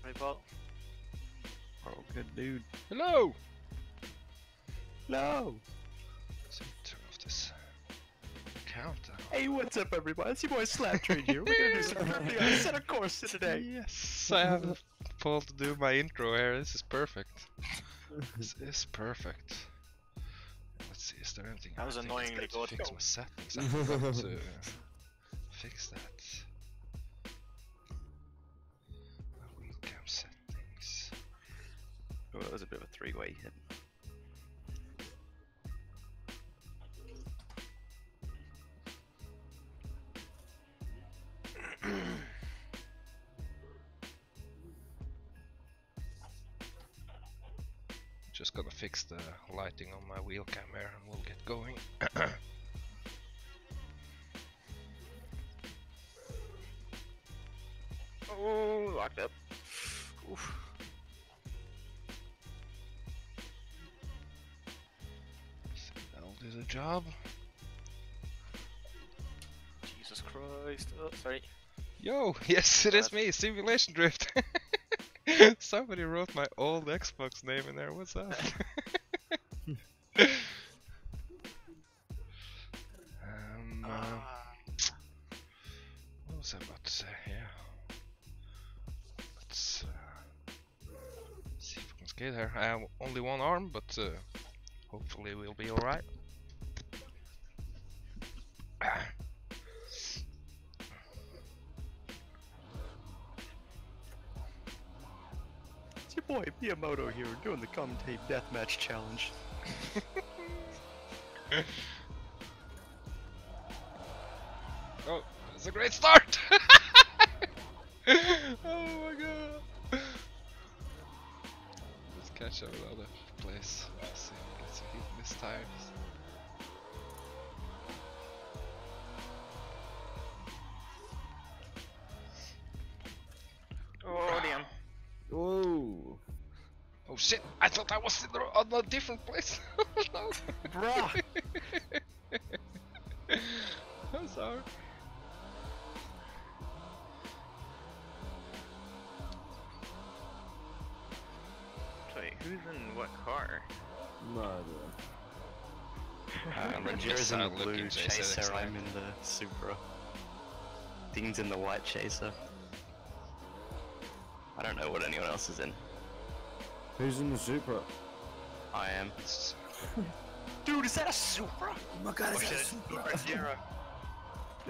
Hey, Paul. Oh, good dude. Hello! No! So turn off this countdown. Hey, what's up, everybody? It's your boy Slaptrade here. We're gonna do some drifting on Assetto Corsa today. Yes, I have Paul to do my intro here. This is perfect. This is perfect. Let's see, is there anything That was I think annoyingly it's got to good. fix my settings? I forgot to fix that. My wheelcam settings. Oh, that was a bit of a three-way hit. Just gonna fix the lighting on my wheel cam here and we'll get going. Oh, locked up. Oof. That'll do the job. Jesus Christ. Oh, sorry. Yo, yes, it is me, Simulation Drift. Somebody wrote my old Xbox name in there. What's up? What was I about to say? Yeah. Let's see if we can skate here. I have only one arm, but hopefully we'll be alright. It's your boy Miyamoto here, doing the commentate deathmatch challenge. Oh, it's a great start! Oh my god! Let's catch up with other place. Let's see if we get some heat this time. Oh, damn. Whoa! Oh shit! I thought I was in on a different place. No. Bruh! I'm sorry. Wait, who's in what car? Ranger's in the Sad blue looking chaser, JZX9. I'm in the Supra. Dean's in the white chaser. I don't know what anyone else is in. Who's in the Supra? I am. Dude, is that a Supra? Oh my god, Oh shit, Ranjero.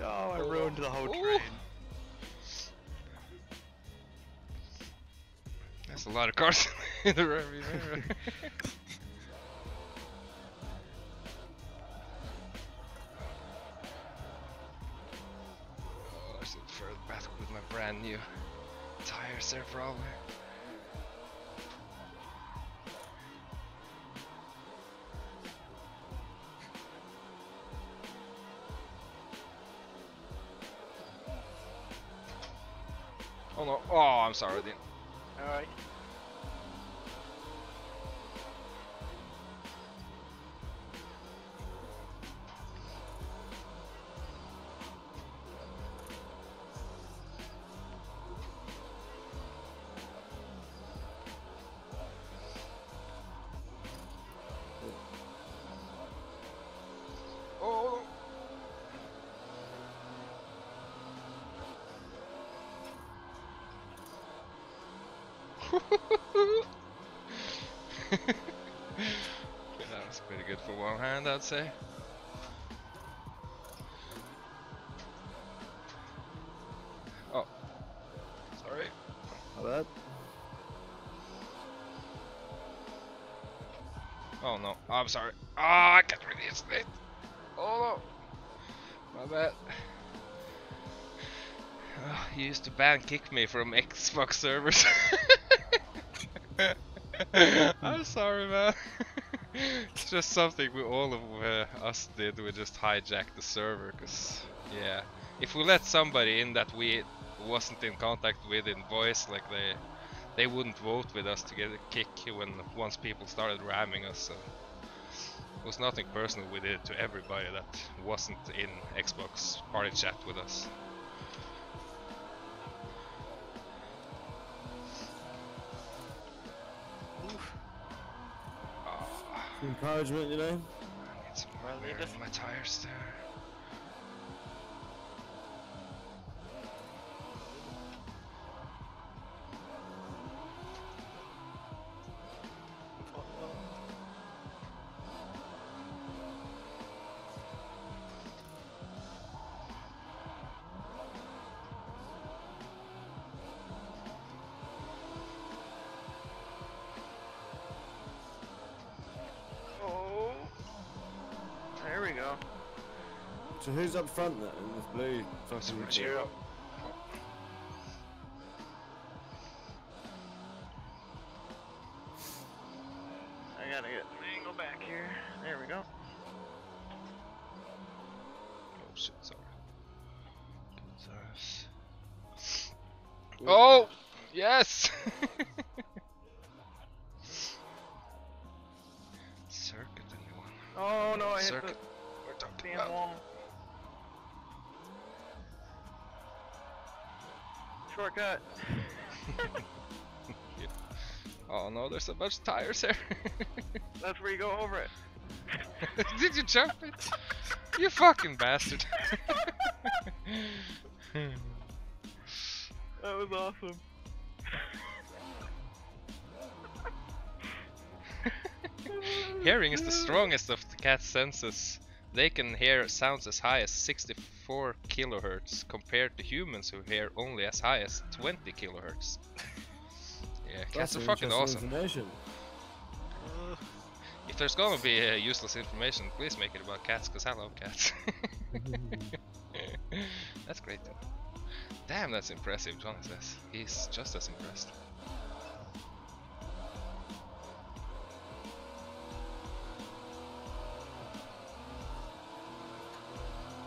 Oh, I ruined the whole Ooh. train. There's a lot of cars in the rearview mirror. Oh, I should throw it back with my brand new tires there probably. Oh no, oh I'm sorry, Dean. Alright. Oh yeah, that was pretty good for one hand, I'd say. Oh, sorry. How bad? Oh no, I'm sorry. Ah, I can't release it. Oh no, my bad. He used to ban kick me from Xbox servers. I'm sorry, man. It's just something we all of us did. We just hijacked the server, cause yeah, if we let somebody in that we wasn't in contact with in voice, like they wouldn't vote with us to get a kick when once people started ramming us. So it was nothing personal. We did it to everybody that wasn't in Xbox party chat with us. Encouragement, you know? I need some more Well, wear just- on my tires there. Oh, there we go. So who's up front then in this blue fucking right jeep? here. I gotta get an angle back here. There we go. Oh shit, sorry. Good tires. Oh! Yes! Circuit, anyone? Oh no, I hit Circuit. We're the talking damn about. wall. Shortcut. Oh no, there's a bunch of tires here. That's where you go over it. Did you jump it? You fucking bastard. That was awesome. Hearing is the strongest of the cat's senses. They can hear sounds as high as 64 kilohertz compared to humans who hear only as high as 20 kilohertz. Yeah, cats are fucking awesome. Information. If there's gonna be useless information, please make it about cats, because I love cats. That's great though. Damn, that's impressive, John says. He's just as impressed.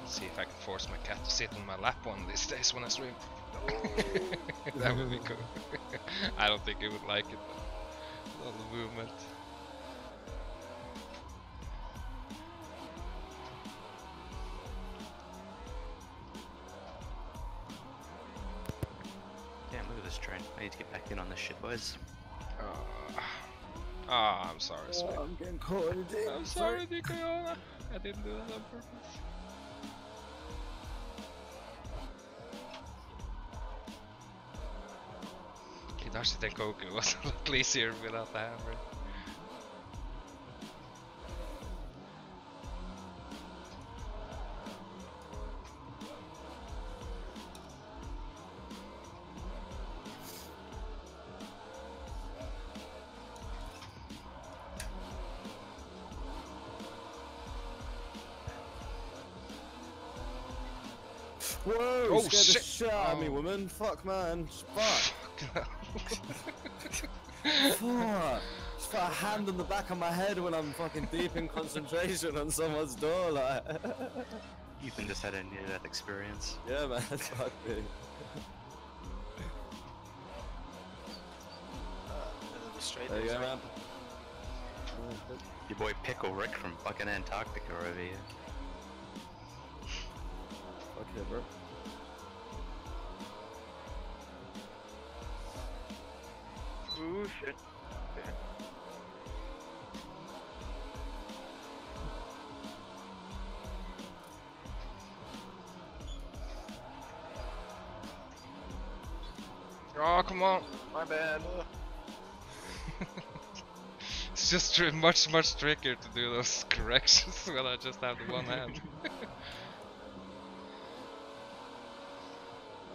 Let's see if I can force my cat to sit on my lap one of these days when I stream. That would be cool. I don't think it would like it, but all the movement. Damn, look at this train. I need to get back in on this shit, boys. I'm sorry, sweet. I'm getting caught in a dip. I'm sorry, Nicola. I didn't do that on purpose. Hidashi Tenkoku was a lot easier without the handbrake. Whoa! Oh, Scared the shit. shit out of me, Oh. woman. Fuck, man. Fuck. Fuck. Just put a hand on the back of my head when I'm fucking deep in concentration on someone's door, like. Ethan just had a near-death experience. Yeah, man. Fuck me. Straight There you go, man. Your boy Pickle Rick from fucking Antarctica over here. Fuck yeah, bro. Ooh, shit. Oh, come on. My bad. It's just much trickier to do those corrections when I just have the one hand.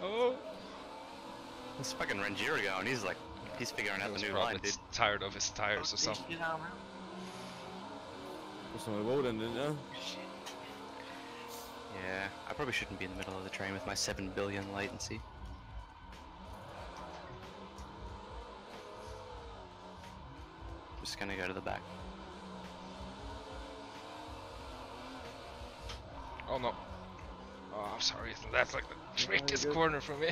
Oh. This fucking Rangier going, he's figuring out the new line, dude. Tired of his tires or something. Put some wall in, didn't you? Yeah, I probably shouldn't be in the middle of the train with my 7 billion latency. Just gonna go to the back. Oh no. Oh, I'm sorry, Ethan. That's like the trickiest good. corner for me.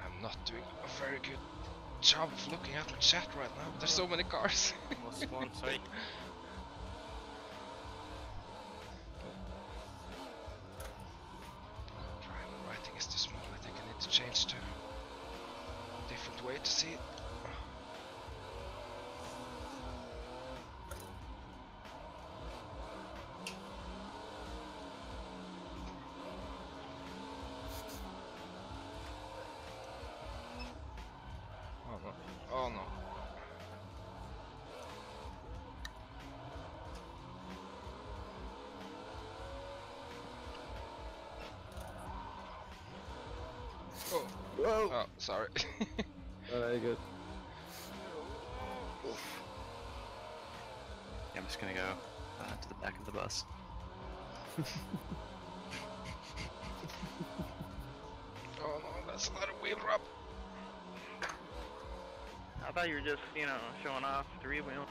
I'm not doing a very good job of looking at the chat right now. There's so many cars. Lost one, sorry. Writing is too small. I think I need to change to a different way to see it. Oh no. Oh no. Oh, Whoa! oh sorry. Very good. Yeah, I'm just gonna go to the back of the bus. Oh no, that's a lot of wheel rub. I thought you were just, you know, showing off the wheel.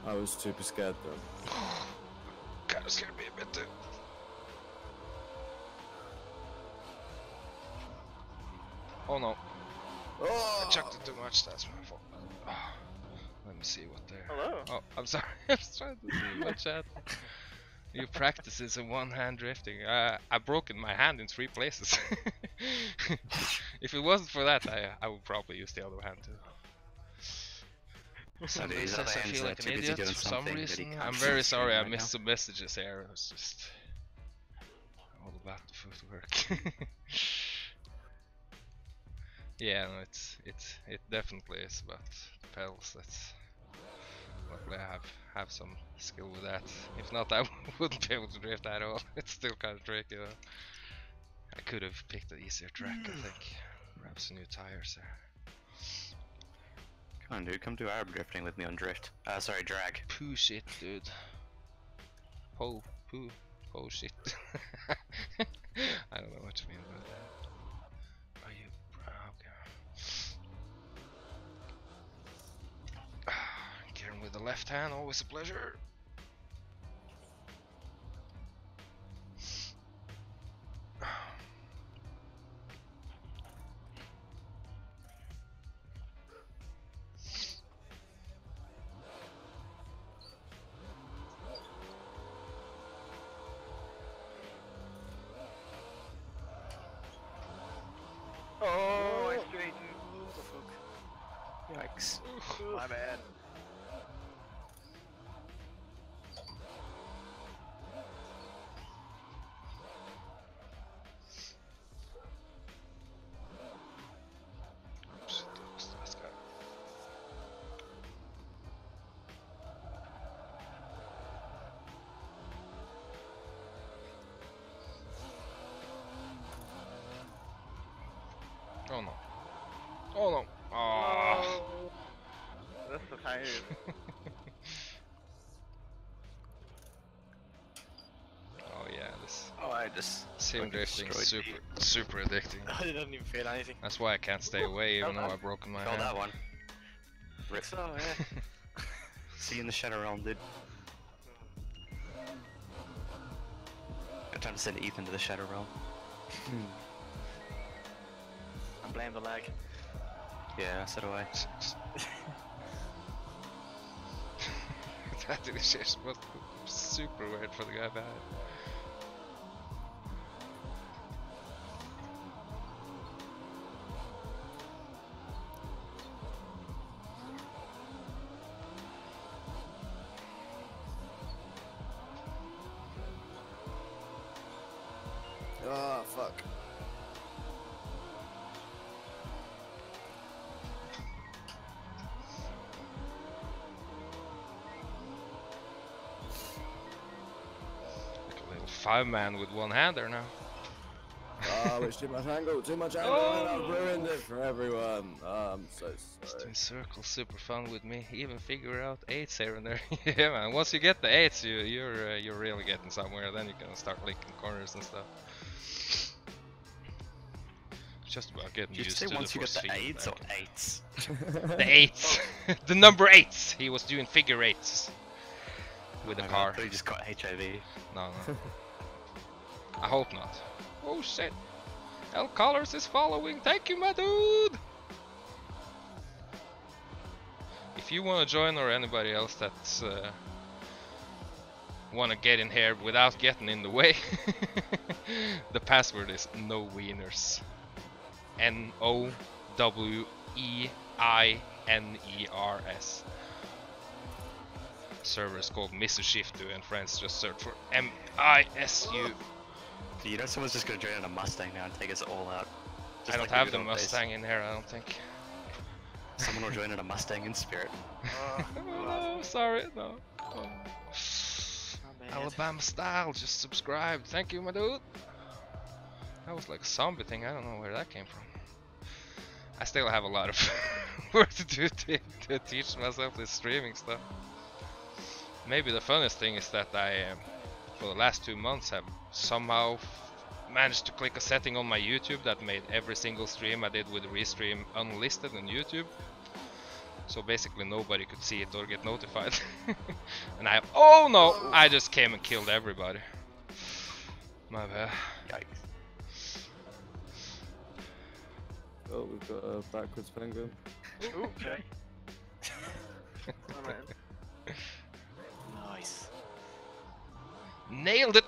I was super scared though. Kinda scared me a bit too. Oh no, Oh! I chucked it too much, that's my fault. Oh, let me see what there. Hello. Oh, I'm sorry, I was trying to see my chat. You practice this in one hand drifting. I've broken my hand in 3 places. If it wasn't for that, I would probably use the other hand too. Somebody these says other I hands feel are like too an busy idiot doing for some something that he reason. can't I'm see very on screen sorry I right missed now. some messages here. It was just all about the footwork. Yeah, no, it definitely is about the pedals. That's luckily I have some skill with that. If not, I wouldn't be able to drift at all. It's still kind of tricky though. I could have picked an easier track, I think. Perhaps some new tires there. Come on, dude, come do our drifting with me on drift. Sorry, drag. Poo shit, dude. Po shit. I don't know what you mean by that. Are you okay? Gearing with the left hand, always a pleasure. Oh, I straightened. What the fuck? Yikes. My bad. Oops, that's got. Oh no. Oh no. Oh. That's the tires. Oh yeah, this Oh, I just sim fucking drifting is destroyed super addicting. I didn't even feel anything. That's why I can't stay away even though Well done. I've broken my Call hand. that one. Rip. So, yeah. See you in the Shadow Realm, dude. I'm trying to send Ethan to the Shadow Realm. I blame the lag. Yeah, so do I. That initiation was super weird for the guy behind. Ah, fuck. Like a little 5-man with one hand there now. Oh, it's too much angle, and I've ruined it for everyone. I'm so Just sorry. doing circles, super fun with me. Even figure out 8s here and there. Yeah, man. Once you get the 8s, you're really getting somewhere. Then you can start linking corners and stuff. Just about getting Did you used say to once the you get force the field 8s or back. 8s? The 8s! The number 8s! He was doing figure 8s. With the Oh my God, car. I thought you just got HIV. No, no. I hope not. Oh shit! L Colors is following. Thank you, my dude. If you want to join, or anybody else that's want to get in here without getting in the way, the password is no wieners. NOWEINERS. Server is called Misushiftu, and friends just search for MISU. You know someone's just gonna join in a Mustang now and take us all out. Just I don't like have the the good old days. Mustang in here, I don't think. Someone will join in a Mustang in spirit. Oh, no, sorry, no. Oh. Alabama style, just subscribe. Thank you, my dude. That was like a zombie thing, I don't know where that came from. I still have a lot of work to do to teach myself this streaming stuff. Maybe the funnest thing is that I, for the last 2 months, have somehow managed to click a setting on my YouTube that made every single stream I did with Restream unlisted on YouTube. So basically nobody could see it or get notified. And oh no! I just came and killed everybody. My bad. Yikes. Oh, we've got a backwards penguin. Okay. Nice. Nailed it!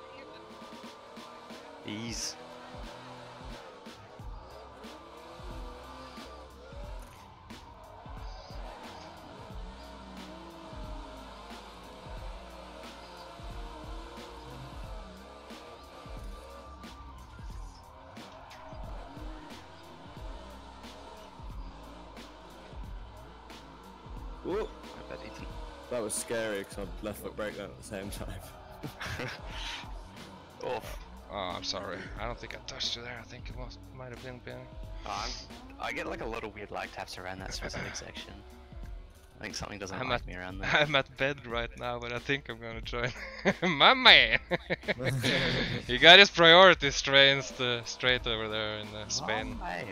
Ease. Whoa! I bet Ethan. That was scary because I left foot brake down at the same time. Oh, Oh, I'm sorry. I don't think I touched you there. I think it might have been Ben. I get like a lot of weird lag taps around that specific section. I think something doesn't I'm like me around there. I'm at bed right now, but I think I'm gonna join. My man! He got his priorities straight over there in Spain. Oh, man.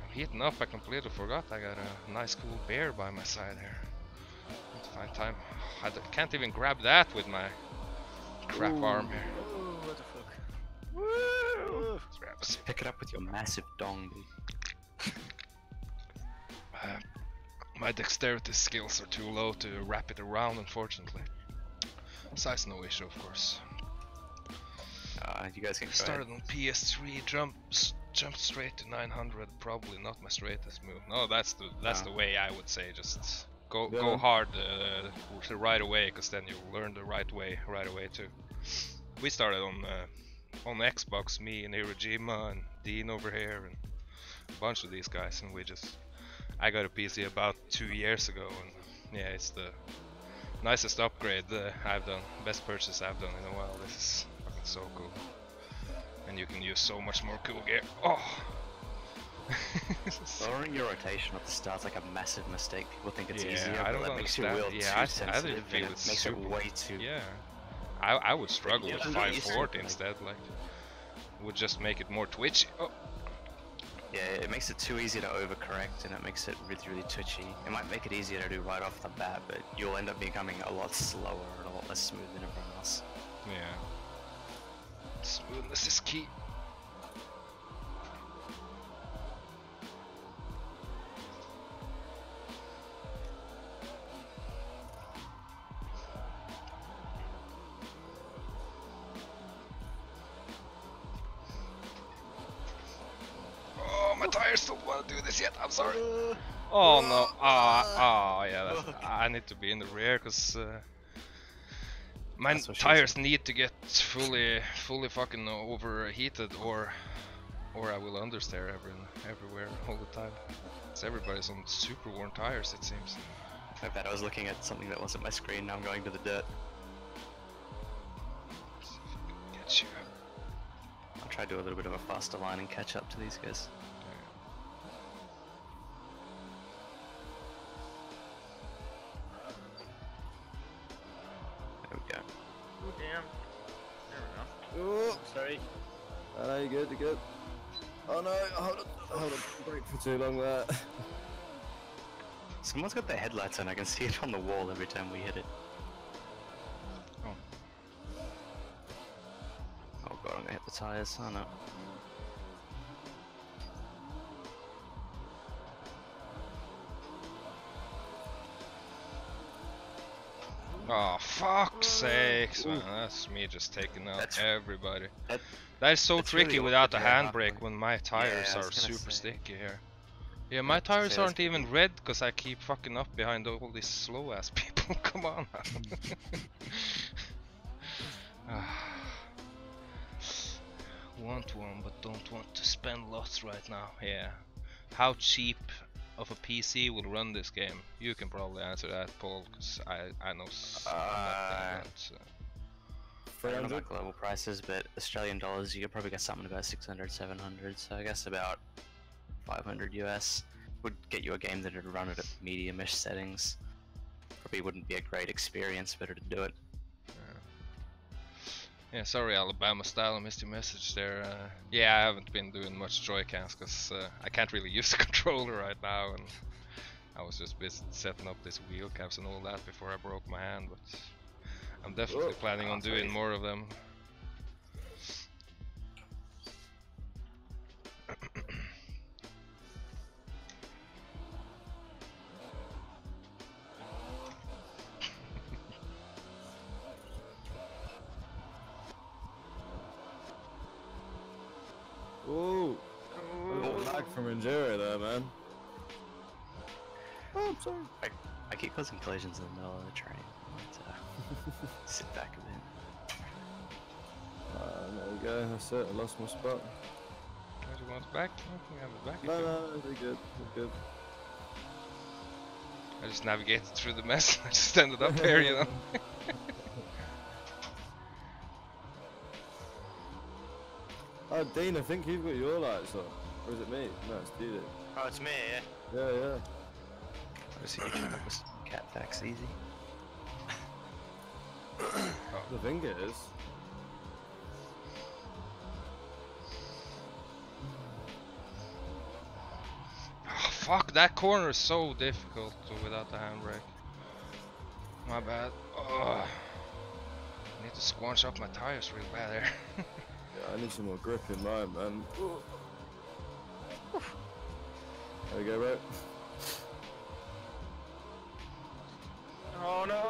I'm heating up. I completely forgot I got a nice cool beer by my side here. Need to find time. I can't even grab that with my crap arm here. Oh, what the fuck? Woo! Let's grab Just pick it up with your massive dong, dude. My dexterity skills are too low to wrap it around, unfortunately. Size no issue, of course. You guys can go Started ahead. on PS3, jumped straight to 900. Probably not my straightest move. No, that's the way I would say. Just go hard right away, because then you'll learn the right way too. We started on Xbox, me and Hiroshima and Dean over here and a bunch of these guys, and I got a PC about 2 years ago, and yeah, it's the nicest upgrade I've done, best purchase I've done in a while. This is fucking so cool, and you can use so much more cool gear. Oh. Lowering your rotation at the start's like a massive mistake. People think it's Yeah, easier, I but don't that makes your understand. wheel Yeah, too I sensitive, didn't feel and it it makes it super- way too... Yeah, I would struggle you with don't get used to it, 540 like- instead. Like, would just make it more twitchy. Oh. Yeah, it makes it too easy to overcorrect, and it makes it really, really twitchy. It might make it easier to do right off the bat, but you'll end up becoming a lot slower and a lot less smooth than everyone else. Yeah. Smoothness is key. Oh, my tires don't want to do this yet. I'm sorry. Oh no. Yeah. I need to be in the rear because my That's what she tires need to get fully fucking overheated, or I will understeer everywhere all the time. Because everybody's on super worn tires, it seems. I bet I was looking at something that wasn't my screen, now I'm going to the dirt. Let's see if I can get you. I'll try to do a little bit of a faster line and catch up to these guys. There we go. Oh damn. There we go. Oh, Sorry. no, you're good, you're good. Oh no, hold on, break for too long there. Someone's got their headlights on. I can see it on the wall every time we hit it. Oh. Oh god, I'm gonna hit the tires. Oh no. Oh, fuck's sakes, man. That's me just taking out everybody. That is so tricky really without the awkward, handbrake when my tires I was are gonna super say. sticky here. Yeah, my tires that's aren't even red because I keep fucking up behind all these slow ass people. Come on, man. Want one, but don't want to spend lots right now. Yeah. How cheap of a PC will run this game? You can probably answer that, Paul, because I know nothing. I don't know about global prices, but Australian dollars, you could probably get something about 600, 700, so I guess about 500 US would get you a game that would run it at medium-ish settings. Probably wouldn't be a great experience, better to do it. Yeah, sorry Alabama style, I missed your message there. Yeah, I haven't been doing much joycams because I can't really use the controller right now, and I was just busy setting up these wheel caps and all that before I broke my hand, but I'm definitely planning on doing more of them. Ooh. A little lag from Enduro there, man. Oh, I'm sorry. I keep causing collisions in the middle of the train. But, sit back a bit. There we go, that's it, I lost my spot. Do you want it back? We have it back. No, we're good, we're good. I just navigated through the mess. I just ended up here, you know. Oh, Dean, I think you've got your lights on. Or is it me? No, it's you. Oh, it's me, yeah. Yeah, yeah. I see you trying to listen to cat facts easy. The thing is... Oh, fuck, that corner is so difficult without the handbrake. My bad. I need to squanch up my tires real bad there. Yeah, I need some more grip in mine, man. There we go, bro. Oh no!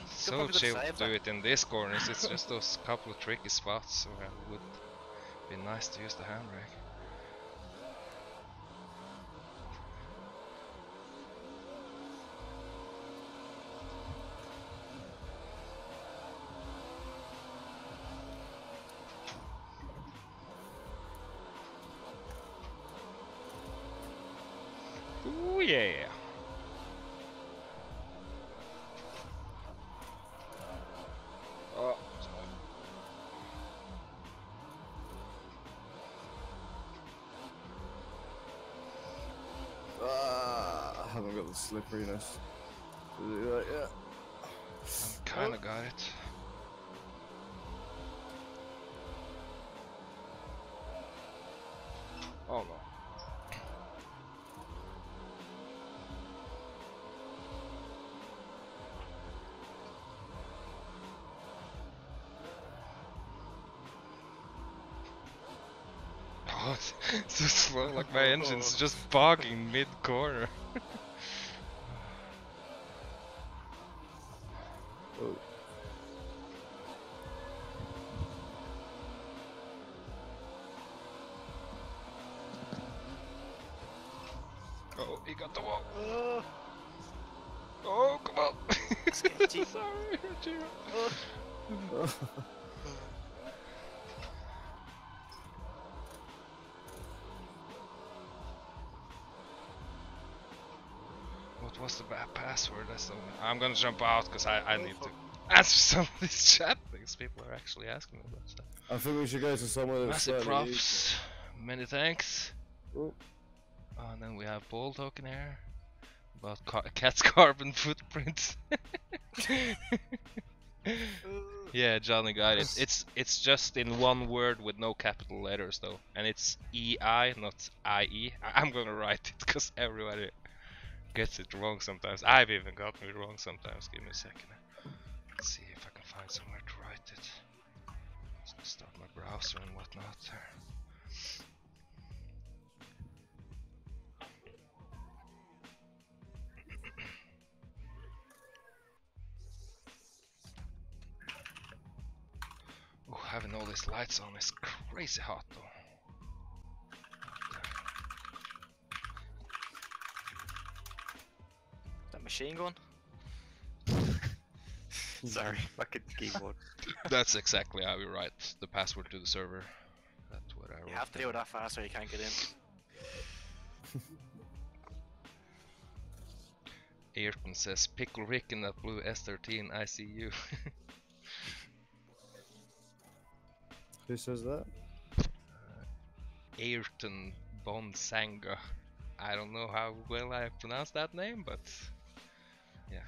So chill to do it in this corner. It's just those couple of tricky spots where it would be nice to use the handbrake. Ooh yeah! Oh, sorry. I haven't got the slipperiness to do that yet. Kinda got it. Oh no. Oh, it's so slow, like my engine's just bogging mid-corner. Oh. Oh, he got the wall. Oh, come on. Sorry, Rogero. What was the bad password? I'm gonna jump out because I need to answer some of these chat things people are actually asking me about. So. I think we should go to somewhere that's Massive slightly props, many thanks. Oh. And then we have Paul talking here. About cat's carbon footprints. Yeah, Johnny got it. It's just in one word with no capital letters though, and it's EI, not IE. I'm gonna write it because everybody gets it wrong sometimes. I've even gotten it wrong sometimes. Give me a second. Let's see if I can find somewhere to write it. Let's just start my browser and whatnot. Oh, having all these lights on is crazy hot though. That machine gun? Sorry, fucking keyboard. That's exactly how we write the password to the server. That's what I wrote. You have to do it that fast or you can't get in. Ayrton says, Pickle Rick in that blue S13 ICU. Who says that? Ayrton Bonsanga. I don't know how well I pronounce that name, but yeah.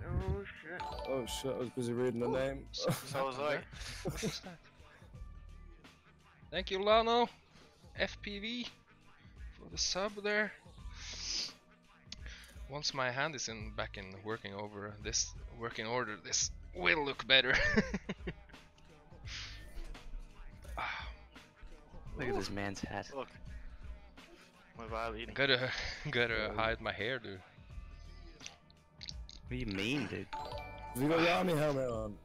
Oh shit. Oh shit, I was busy reading the name. So was I. What was that? Thank you, Lano. FPV for the sub there. Once my hand is back in working order, this will look better. Look at this man's hat. Look. My bad eating. Gotta hide my hair, dude. What do you mean, dude? Have you got your army helmet on?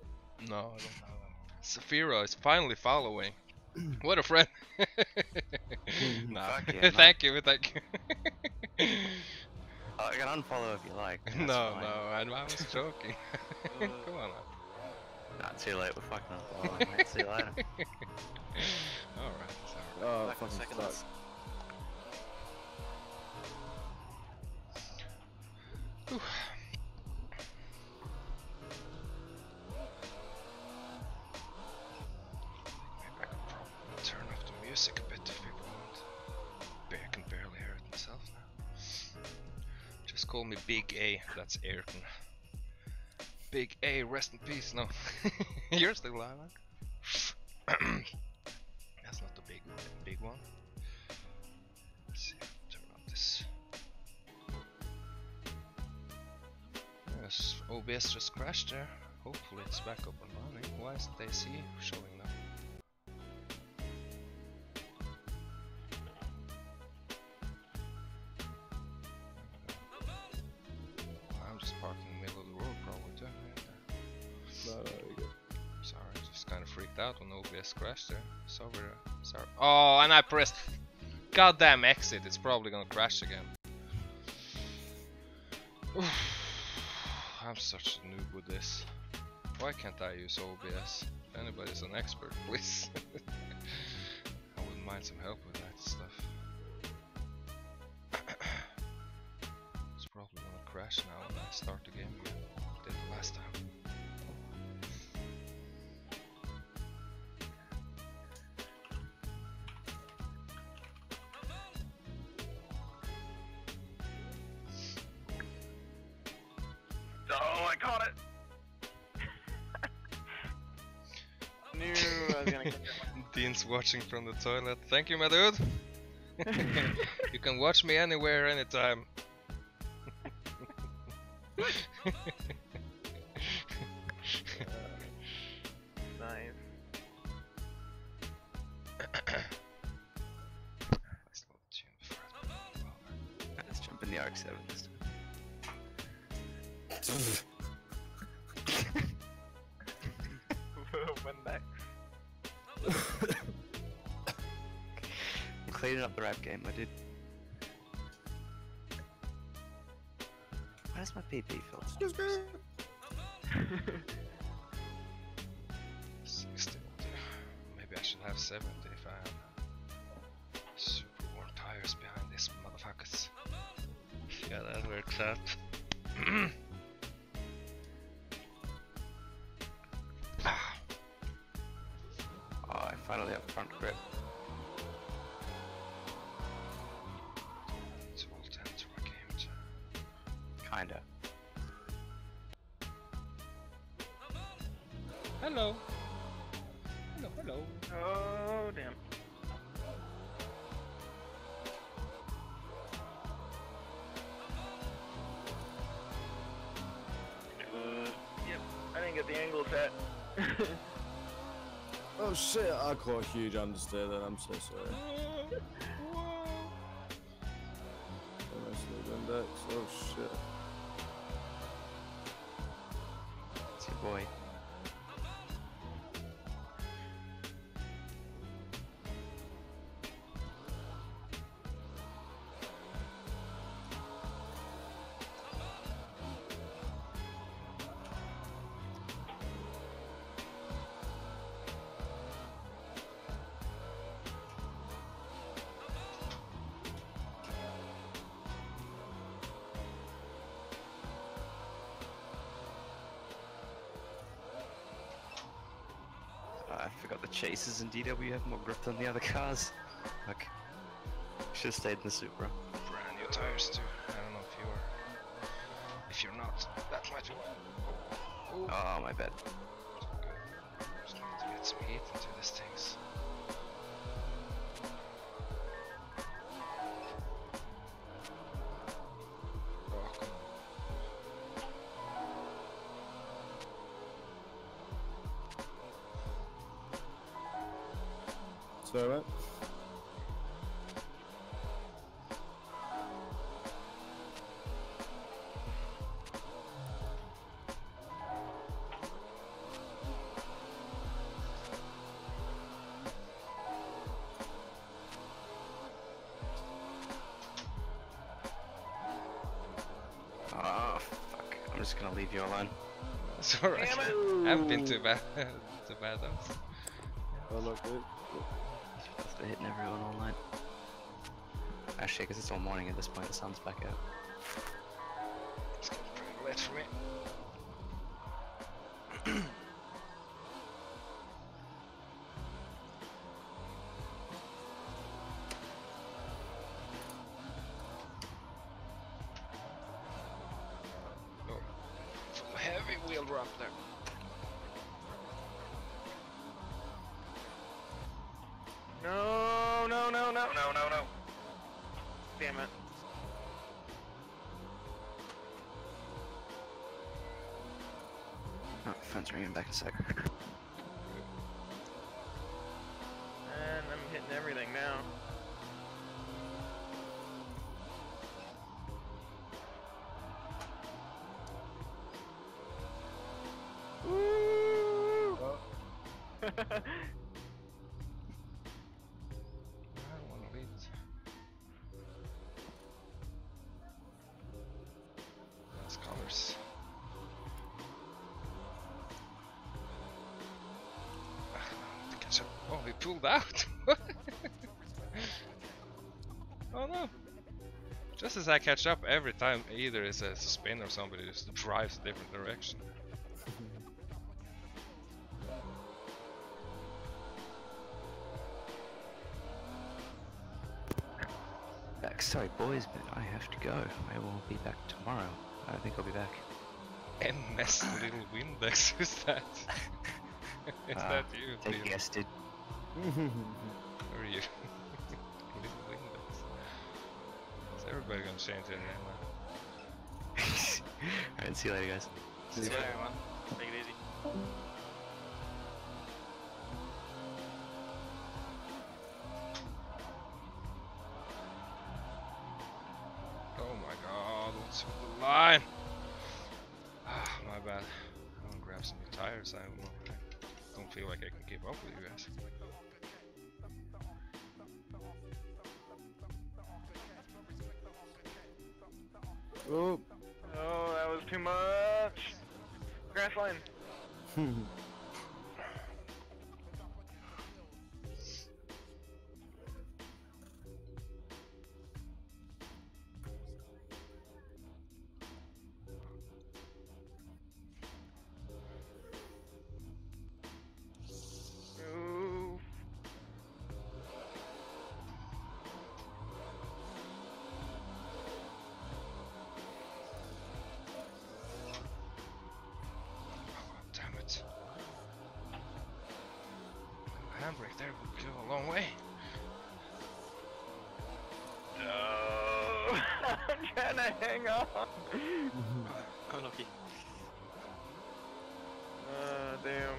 No, I don't have one. Saphira is finally following. What a friend! Nah, Fuck yeah, thank you. Oh, I can unfollow if you like. No, I was joking. Come on. Not too late. We're fucking unfollowing. Mate. See you later. Alright, sorry. Oh, Back in fucking seconds. fuck. Whew. Maybe I could probably turn off the music a bit if people want. I can barely hear it myself now. Just call me Big A, that's Ayrton. Big A, rest in peace. No, you're still alive. That's not the big one. Let's see, turn on this. Yes, OBS just crashed there. Hopefully it's back up and running. Why isn't AC showing now? I'm just parking in the middle of the road probably too. No, you're good. Sorry, just kind of freaked out when OBS crashed there. Sorry. Oh, and I pressed goddamn exit. It's probably gonna crash again. Oof. I'm such a noob with this. Why can't I use OBS? If anybody's an expert, please. I wouldn't mind some help with that stuff. It's probably gonna crash now when I start the game again. It did the last time. Oh, I caught it. Knew I was gonna get that one. Dean's watching from the toilet. Thank you, my dude. You can watch me anywhere, anytime. Nice. Let's jump in the RX-7 this time. When next? I'm cleaning up the rap game, I did. Where's my PP filter? 60. Maybe I should have 70 if I have super worn tires behind these motherfuckers. Yeah, that works out. Oh, I finally have front grip. It's all tend to our games. Kinda. Hello. Hello, hello. Oh, damn. Yep, I didn't get the angle set. Oh shit, I caught a huge understeer then, I'm so sorry. Index. Oh shit. It's your boy. I forgot the Chasers in DW have more grip than the other cars. Fuck. Should've stayed in the Supra. Brand new tires too. I don't know if you are. If you're not, that might be. Oh, Oh, my bad. good. Just need to get some heat into these things. Oh, come on. Sorry, mate. Oh, fuck. I'm just gonna leave you alone. It's alright. I haven't been too bad. Too bad though. Oh, look, dude. After hitting everyone all night. Actually, because it's all morning at this point, the sun's back out. It's getting pretty late for me. Oh, some heavy wheel drop there. No, no, no, no, no, no, no. Damn it. Oh, phone's ringing back in a sec. And I'm hitting everything now. Woo! Oh. I don't want to lead. Nice colors. To catch up. Oh, we pulled out! Oh no! Just as I catch up, every time either it's a spin or somebody just drives a different direction. Sorry boys, but I have to go. I will be back tomorrow. I think I'll be back. MS little Windex, who's that? Is that you? Take a Leon? guess, dude. Or are you? Little Windex. Is everybody gonna change their name now? Alright, see you later, guys. See you later, man. Take it easy. Oh my god, what's with the line? Ah, my bad. I'm gonna grab some new tires. I don't feel like I can keep up with you guys. Oh. Oh, that was too much. Grass line. Ooh, handbrake there would go a long way. No, I'm trying to hang on. Oh, lucky. Damn.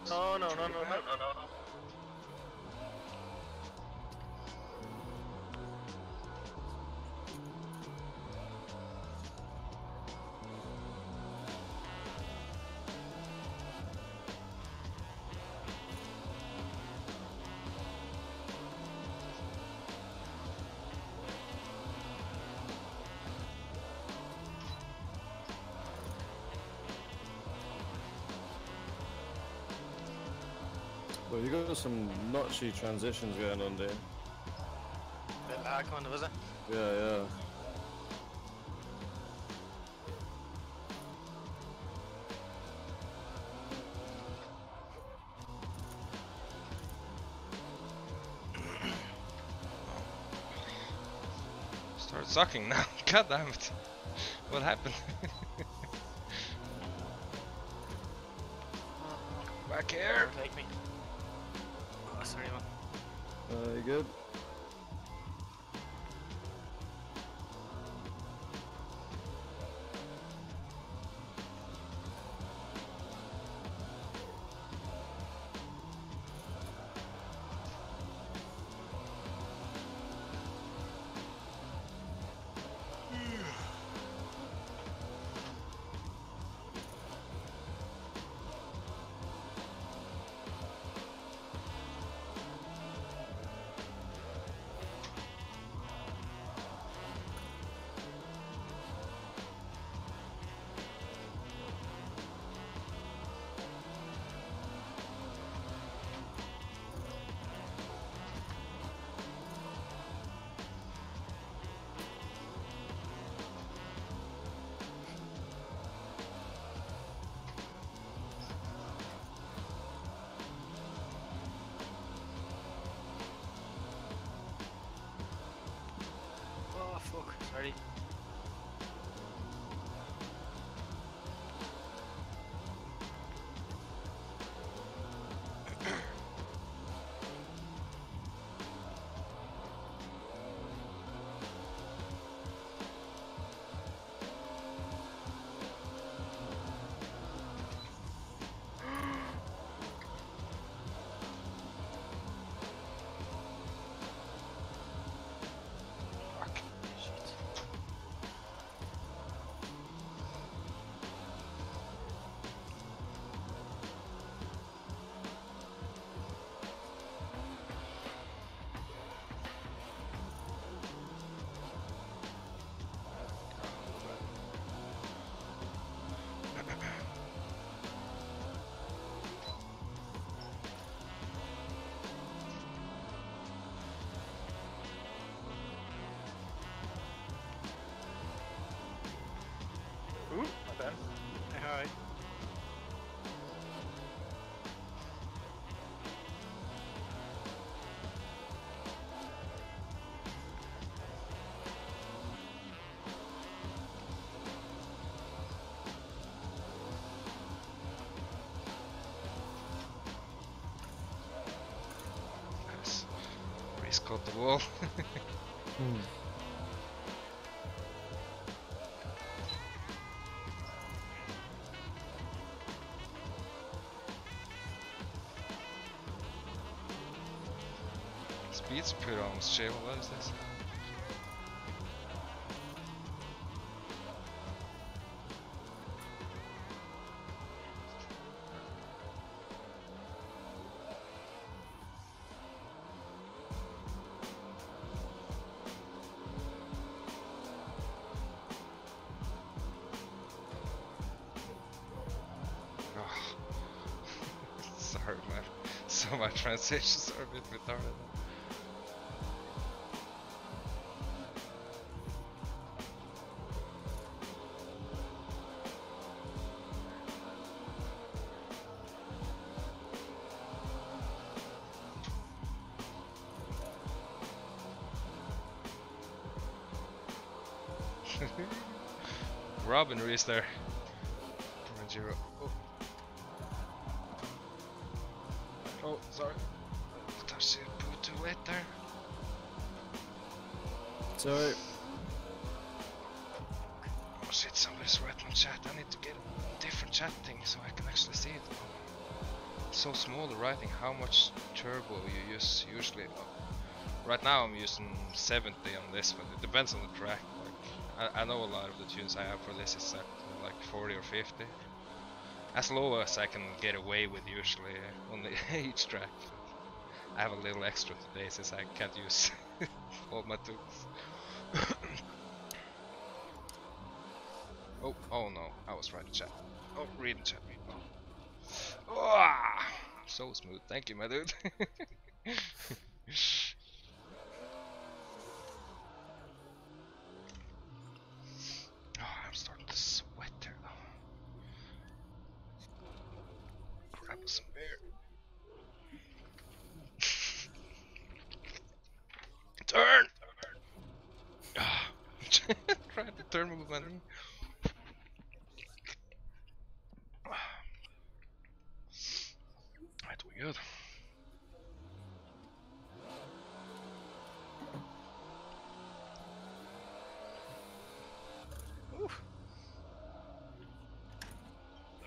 No, no, no, no, no, no, no. Well, you got some notchy transitions going on there. Bit lag on, was it? Yeah, yeah. Start sucking now. God damn it. What happened? Back here. Take me. Oh, sorry, man. You good? Oh, fuck. Sorry. Fuck. Shit. Ooh, my bad. Alright. Nice. Race caught the wall. Speed's pretty almost chill. What is this? Sorry, man. So my transitions are a bit retarded. Robin Reese there. 0. Oh. Oh, sorry. I touched it put too late there. Sorry. Oh shit, somebody's writing on chat. I need to get a different chat thing so I can actually see it. It's so small the writing. How much turbo you use usually? Right now I'm using 70 on this, but it depends on the track. Like, I know a lot of the tunes I have for this is set to like 40 or 50. As low as I can get away with usually on each track. I have a little extra today since I can't use all my tools. Oh no, I was right to chat. Oh, read the chat. Oh, so smooth, thank you my dude. Oh, I'm starting to sweat there though. Grab some beer. Turn! Trying to turn movement. Right, we good. Oof.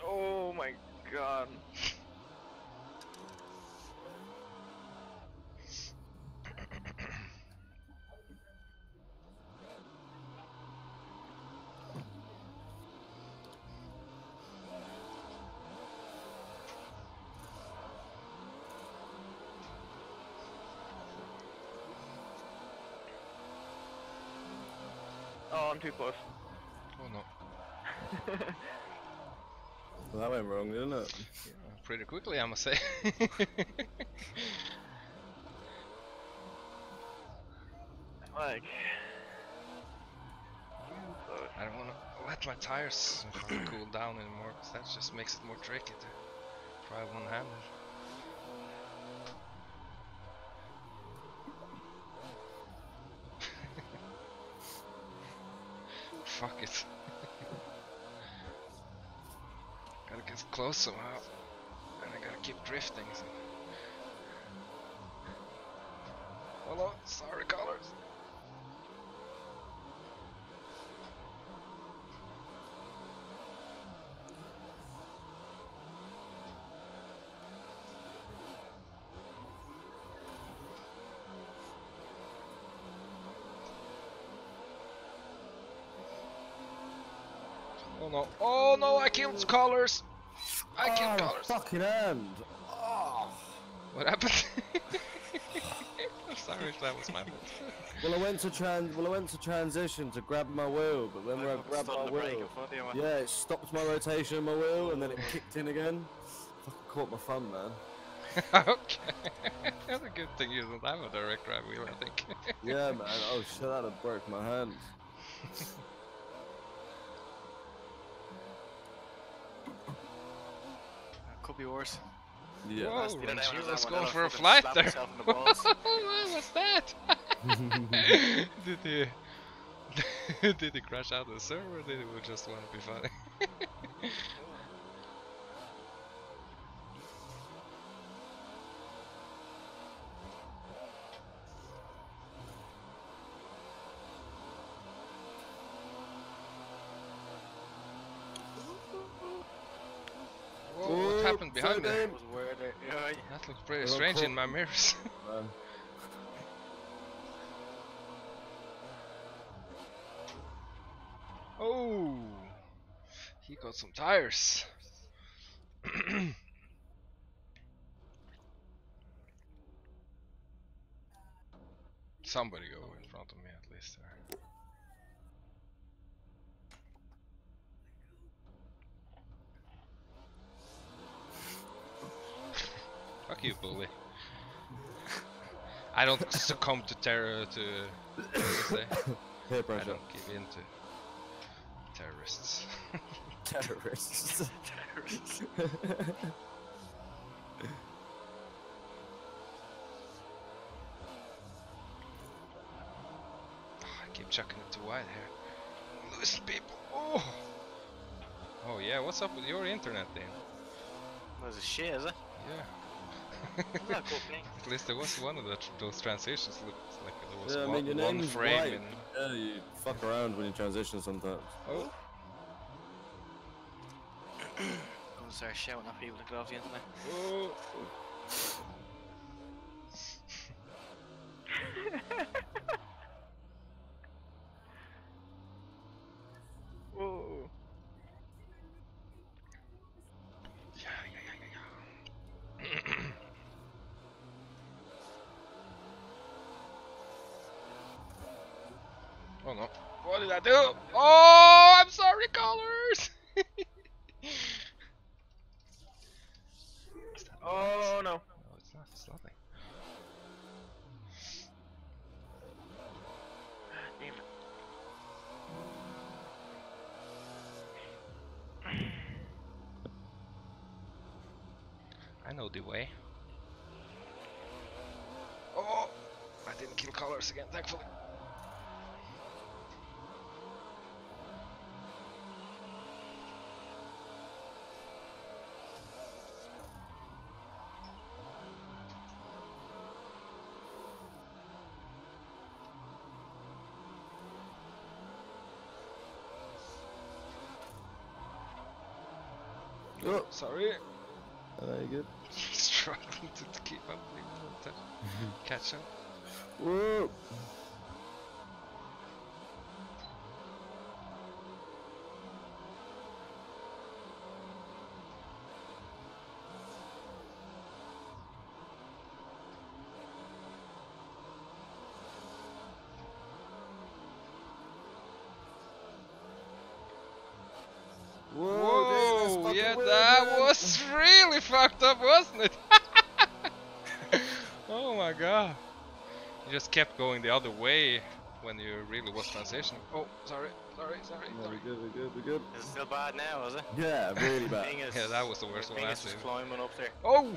Oh my god. Oh, I'm too close. Oh no. Well, that went wrong, didn't it? Yeah, pretty quickly I must say. Like... I don't want to let my tires cool down anymore, because that just makes it more tricky to drive one-handed. Fuck it. Gotta get close somehow, and I gotta keep drifting. So. Hello, sorry colors. Oh no, oh no, I killed colors! I killed colors! Fucking hand! Oh. What happened? I'm sorry if that was my fault. Well, I went to transition to grab my wheel, but then when I grabbed my wheel, yeah, it stopped my rotation of my wheel, and then it kicked in again. Fucking caught my fun, man. Okay. That's a good thing you don't have a direct drive wheel, I think. Yeah, man. Oh shit, that'd have broke my hand. Could be worse. Yeah. Whoa, Did I Rangier, ever let's have go one for a fucking flight slap there. myself in the balls? What was that? Did he crash out of the server, or did he just want to be funny? Whoa, what happened behind me? That was weird. Yeah, That looks pretty strange in my mirrors. Oh, he got some tires. Somebody go in front of me at least there. Fuck you, bully. I don't succumb to terror to say. Peer I pressure. don't give in to terrorists. Terrorists. Terrorists. I keep chucking it too wide here. Listen, people. Oh. Oh yeah, what's up with your internet then? That was a shit, is it? Yeah. Not a good thing. At least there was one of those transitions looked like there was Yeah, I mean, your one name's frame White. in. Yeah, you fuck around when you transition sometimes. Oh. Gonna start shouting at people to get off the internet. Oh. Whoa. Oh no. What did I do? Oh, I'm sorry, callers! Oh no. No, it's not. It's nothing. Damn it. I know the way. Oh! I didn't kill colors again, thankfully. Oh, Sorry. you good? Struggling to keep up with the catch up. Whoa. Whoa, yeah, that was really fucked up, wasn't it? Oh my god. You just kept going the other way when you really was transitioning. Oh, sorry. No, we're good, we're good. Is it still bad now, is it? Yeah, really bad. Thing is, Yeah, that was the worst one thing I is just seen. climbing up there. Oh!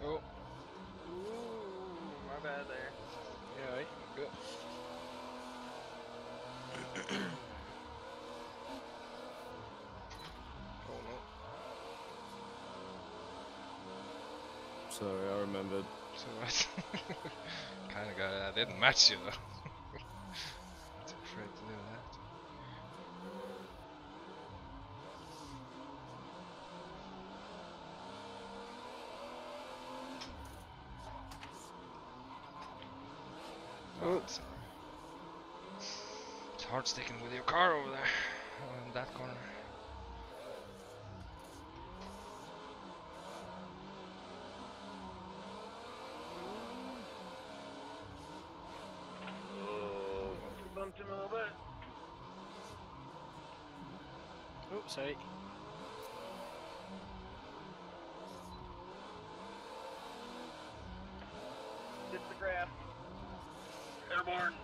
Oh. Ooh, my bad there. Yeah, right. Good. Oh no. Sorry, I remembered. So what? Kinda got it. I didn't match you though. Too afraid to do that. Oh, it's hard sticking with your car over there in that corner. Oh, bumped him a little bit. Oh, sorry. Hit the grass. Airborne.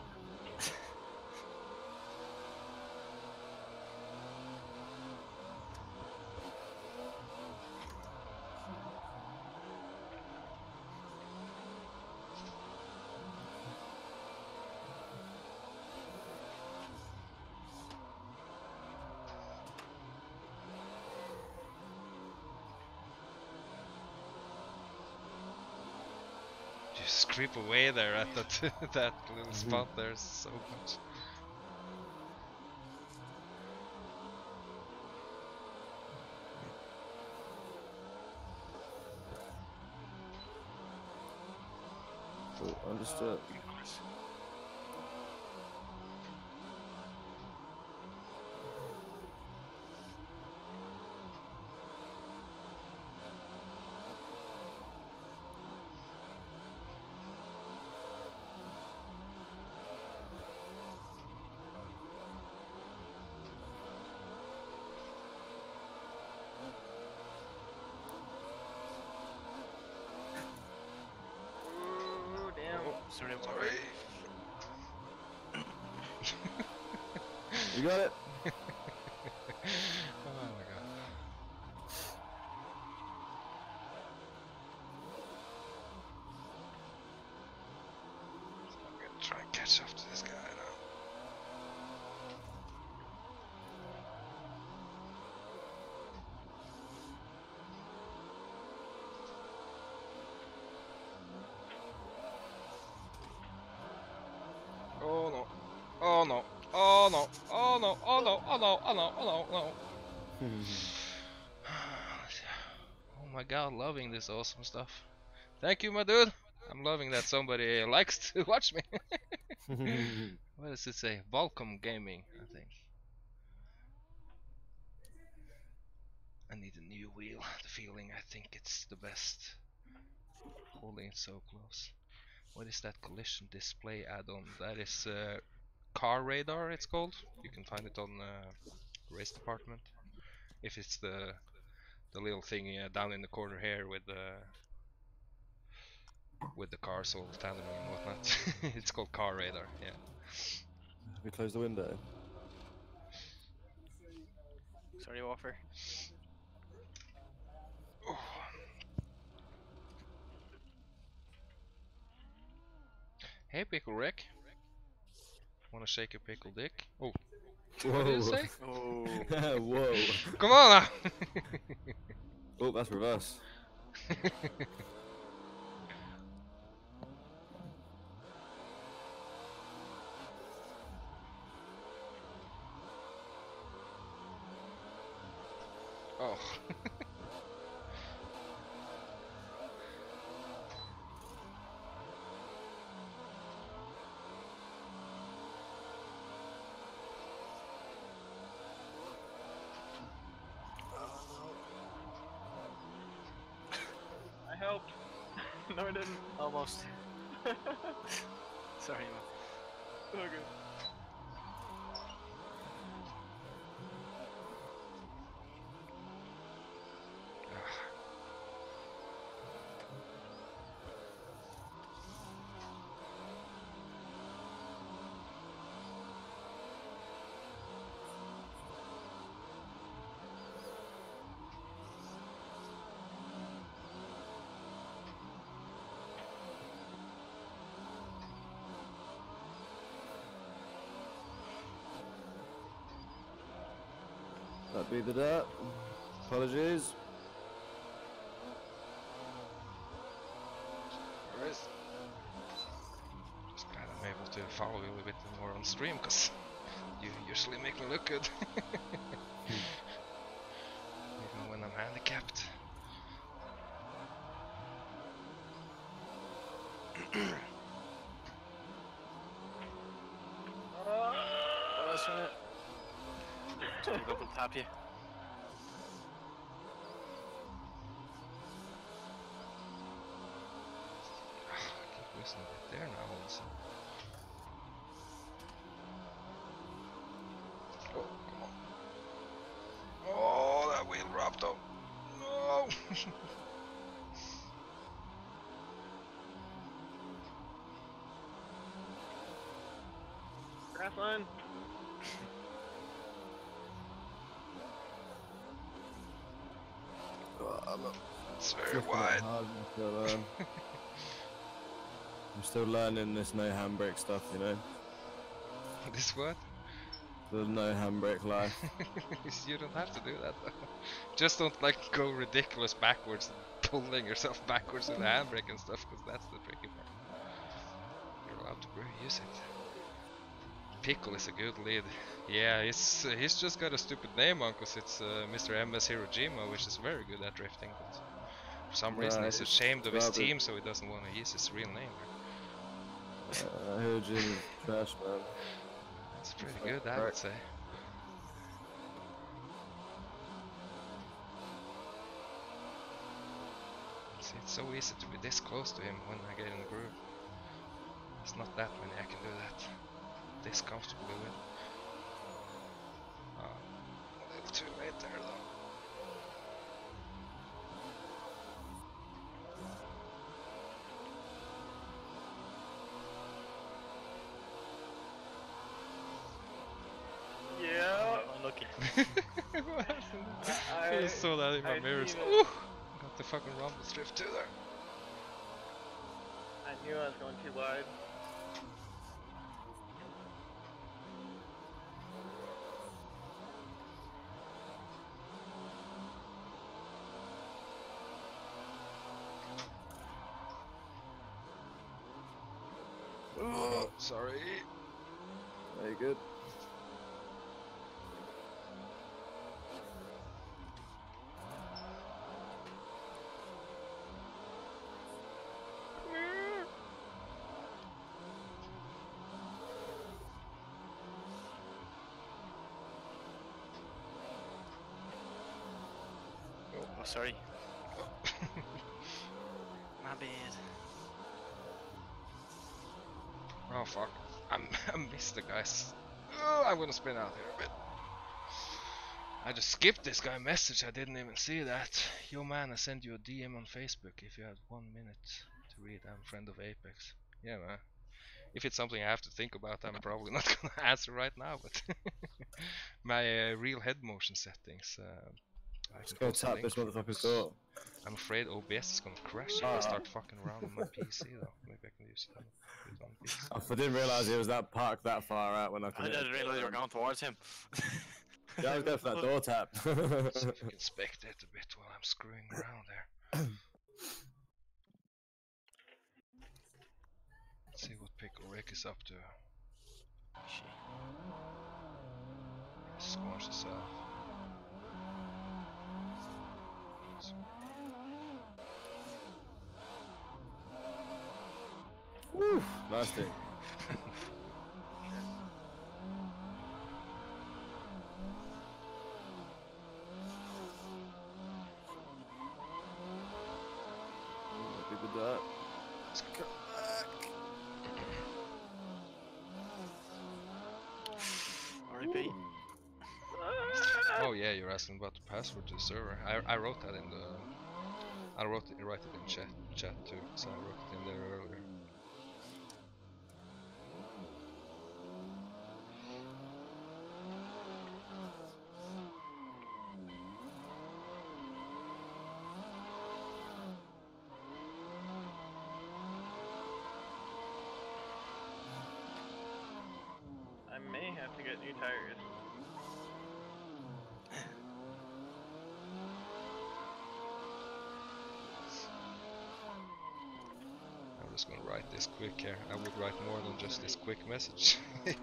trip away there at that that little spot there so much. Cool, understood. Sorry, You got it? Oh my god. I'm gonna try and catch up to this guy now. Oh no. Oh no. Oh no. Oh no. Oh no. Oh no. Oh no. Oh no. Oh no. Oh my god, loving this awesome stuff. Thank you, my dude. I'm loving that somebody likes to watch me. What does it say? Volcom Gaming, I think. I need a new wheel. The feeling, I think it's the best. Holding it so close. What is that collision display add-on? That is car radar, it's called. You can find it on race department. If it's the little thing down in the corner here with the cars all tandeming and whatnot. It's called car radar. Yeah. Have we closed the window? Sorry, Walker. Oh. Hey, Pickle Rick. Wanna shake a pickle dick? Oh. Whoa. What did you say? Oh. Whoa. Come on now! Oh, that's reverse. Oh. I helped. No, I didn't. Almost. Sorry, man. So good. That be the dirt. Apologies. Just glad I'm able to follow you a bit more on stream, because you usually make me look good. Even when I'm handicapped. Oh, that's right. So we'll go up and tap you. I keep whistling a bit there now all of a sudden. Oh, come on. Oh, that wheel dropped off. No! Grass line. It's very Flipping it wide. hard, I'm still learning this no handbrake stuff, you know. This what? The no handbrake life. You don't have to do that though. Just don't like go ridiculous backwards and pulling yourself backwards with the handbrake and stuff, because that's the tricky part. bro, use it. Pickle is a good lead. Yeah, he's just got a stupid name on, cause it's Mr. MS Hirojima, which is very good at drifting, but for some reason he's ashamed of his team, so he doesn't want to use his real name. Hirojima's trash, man. That's pretty good, I would say. See, it's so easy to be this close to him when I get in the groove. It's not that many I can do that this comfortably with. A little too late there though. Yeah. Unlucky. What happened? I just saw that in my mirrors. Ooh! Got the fucking rumble drift too there. I knew I was going too wide. Oh, sorry. Very good. Oh, sorry. My bad. Oh fuck. I missed the guys. Oh, I'm gonna spin out here a bit. I just skipped this guy message, I didn't even see that. Yo man, I sent you a DM on Facebook if you had 1 minute to read. I'm a friend of Apex. Yeah man. If it's something I have to think about, I'm probably not gonna answer right now, but my real head motion settings. Let's go tap this motherfucker's door. I'm afraid OBS is gonna crash if I start fucking around on my PC though. Maybe I can use it on PC. I didn't realise he was that parked that far out when I could. I didn't realise you were going towards him. Yeah, I was going for that door tap. See if we can spectate a bit while I'm screwing around there. Let's see what Pickle Rick is up to. Squash himself. Woo! Nasty. Happy with that. Let's go back. R.I.P. Oh yeah, you're asking about the password to the server. I wrote that in the. I wrote it in chat too, so I wrote it in there earlier. I may have to get new tires. I'm just gonna write this quick here. I would write more than just this quick message. If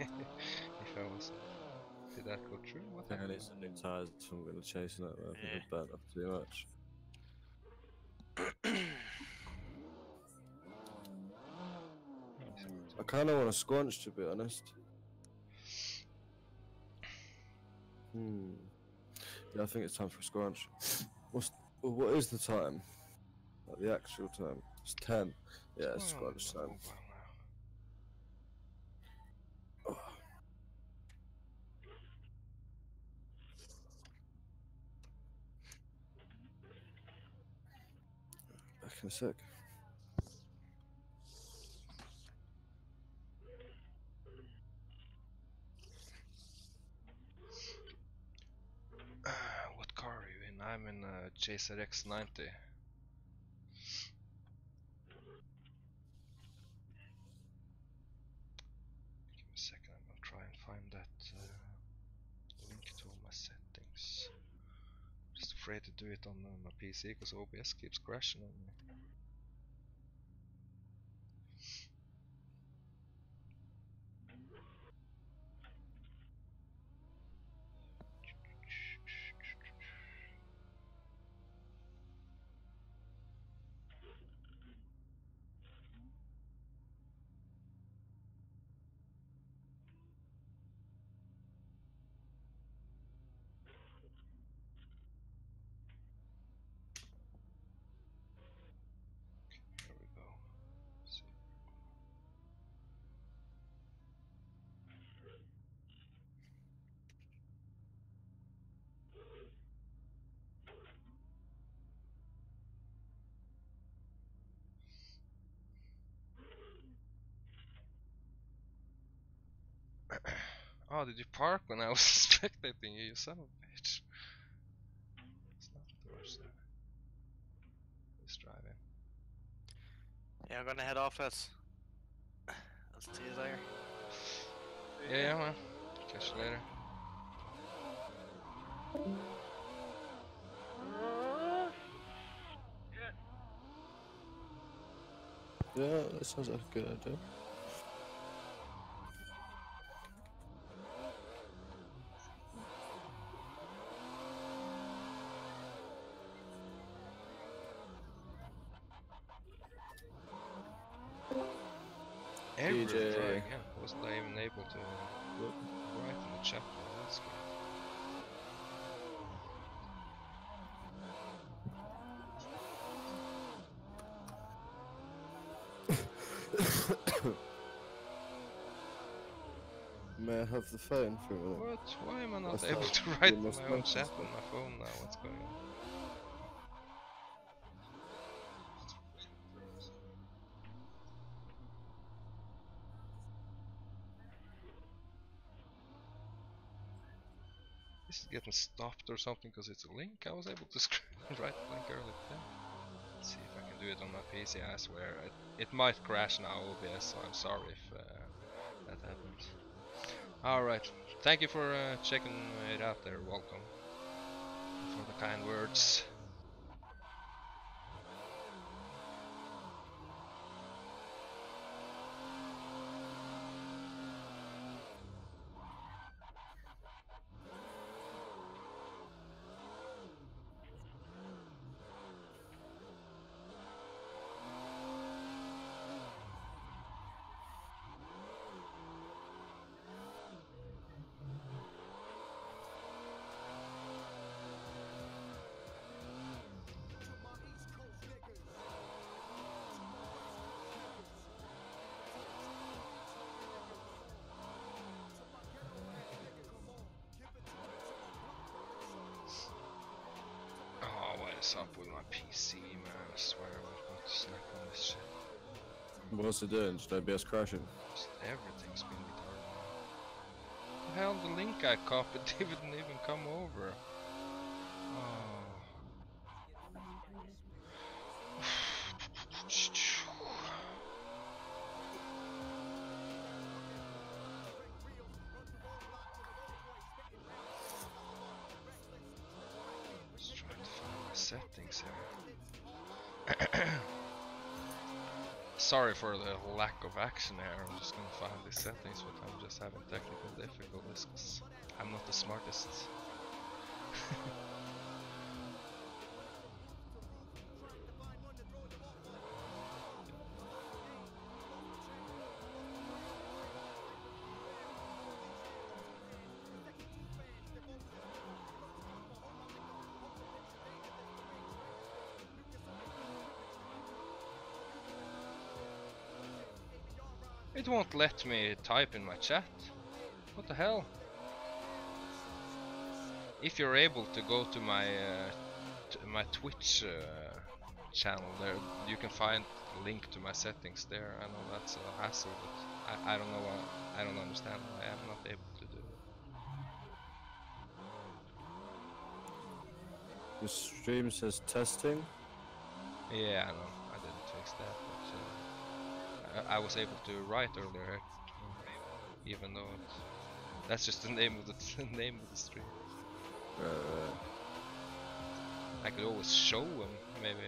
I was. Did that go through? What I think I need some new tires, so I'm going to chase that. I think I've burnt up too much. I kind of want to squanch, to be honest. Yeah, I think it's time for a squanch. What is the time? Like the actual time? It's 10. Yeah, it's squanch time. Oh. Back in a sec. What car are you in? I'm in a JZX 90. Give me a second, I'm gonna try and find that link to all my settings. Just afraid to do it on my PC because OBS keeps crashing on me. Oh, did you park when I was spectating you, you son of a bitch? It's not too much there. Just driving. Yeah, I'm gonna head off this. I'll see you later. Yeah, man. Catch you later. Yeah, that sounds like a good idea. Error, DJ. try again. Wasn't I even able to write in the chat? Oh, that's good. May I have the phone for a minute? What? Why am I not That's able like to write almost my own nothing, chat so- on my phone now? What's going on? This is getting stopped or something because it's a link. I was able to write the link earlier today. Let's see if I can do it on my PC. I swear it might crash now, OBS, so I'm sorry if that happens. Alright, thank you for checking it out there. Welcome. For the kind words. Oh, what is up with my PC, man? I swear I'm about to snap on this shit. What's it doing? Just OBS crashing? Just everything's been retarded. What the hell, the link I copied didn't even come over. Oh. Just trying to find my settings here. Sorry for the lack of action here. I'm just gonna find the settings, but I'm just having technical difficulties because I'm not the smartest. It won't let me type in my chat. What the hell? If you're able to go to my my Twitch channel, there you can find a link to my settings there. I know that's a hassle, but I don't know why, I don't understand why I'm not able to do it. Your stream says testing. Yeah, I know. I didn't fix that, but I was able to write earlier, even though that's just the name of the name of the stream. I could always show them, maybe.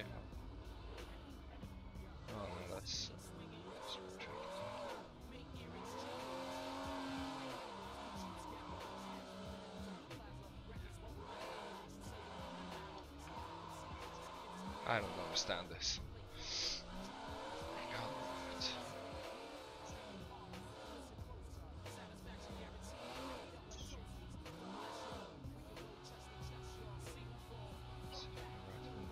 Oh no, that's super tricky. I don't understand this. God damn it.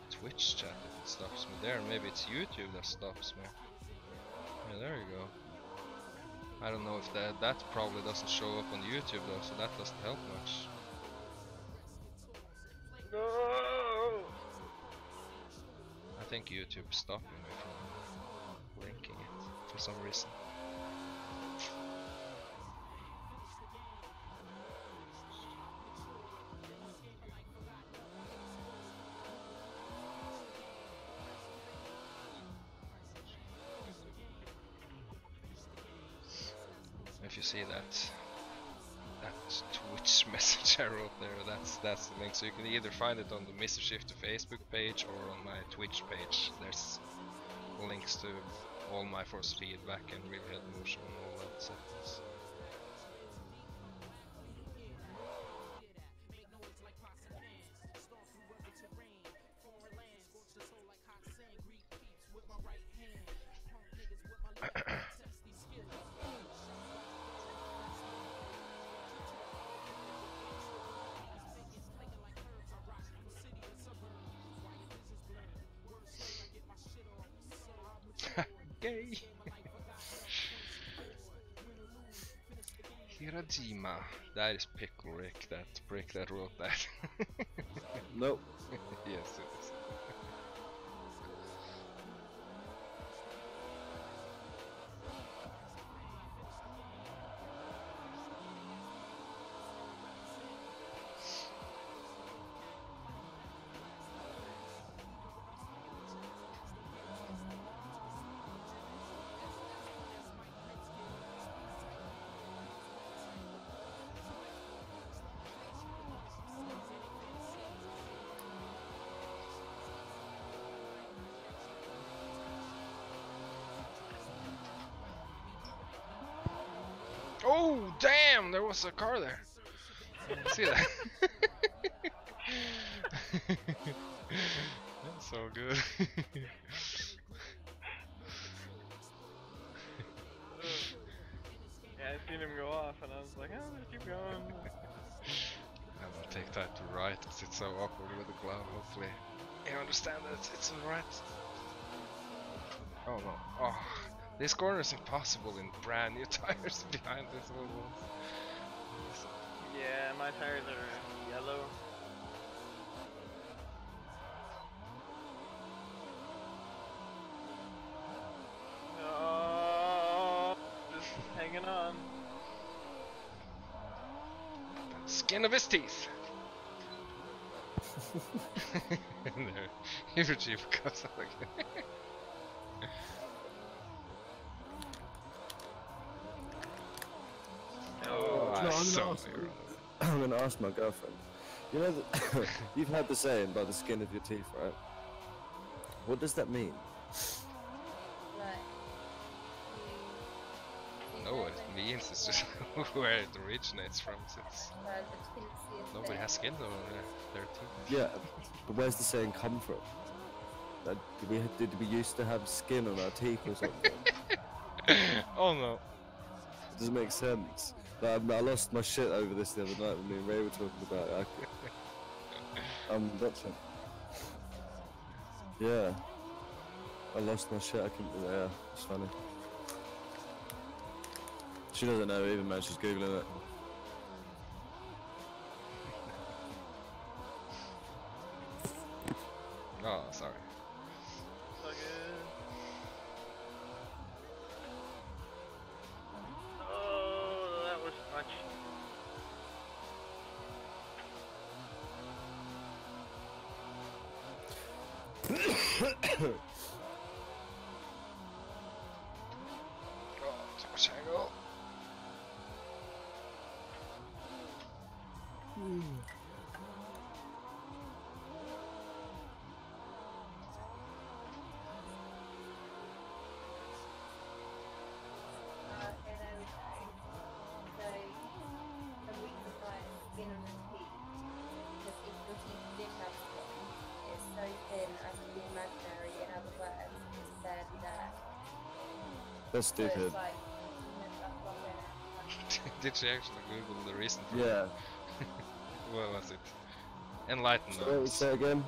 Twitch chat if it stops me there. Maybe it's YouTube that stops me. Yeah, there you go. I don't know if that probably doesn't show up on YouTube though, so that doesn't help much. No! I think YouTube is stopping me from linking it for some reason. you see that Twitch message I wrote there, that's the link. So you can either find it on the Mr. Shifter Facebook page or on my Twitch page. There's links to all my force feedback and real head motion and all that settings. Gay. Hirajima. That is Pickle Rick, that prick that wrote that. Nope. Yes, it is. Oh, damn! There was a car there. See that? That's so good. Yeah, I seen him go off, and I was like, oh, let's keep going. I'm gonna take that to right, because it's so awkward with the cloud. Hopefully, you understand that it's alright. Oh no! Oh. This corner is impossible in brand new tires behind this old one. Yeah, my tires are yellow. Oh, just hanging on. Skin of his teeth. And there, your Jeep comes up again. I'm gonna ask my girlfriend. You know, you've heard the saying by the skin of your teeth, right? What does that mean? No, what it means is just where it originates from. Since nobody has skin on their teeth. Yeah, but where's the saying come from? Did we used to have skin on our teeth or something? Oh no. It doesn't make sense. I lost my shit over this the other night when me and Ray were talking about it. Gotcha. Yeah. I lost my shit, I couldn't, yeah, it's funny. She doesn't know either, man, she's googling it. Oh, sorry. So good. Oh, that was much. Oh, too much angle. That's stupid. Did she actually Google the reason for Yeah. it? What was it? Enlighten So what would us. say again?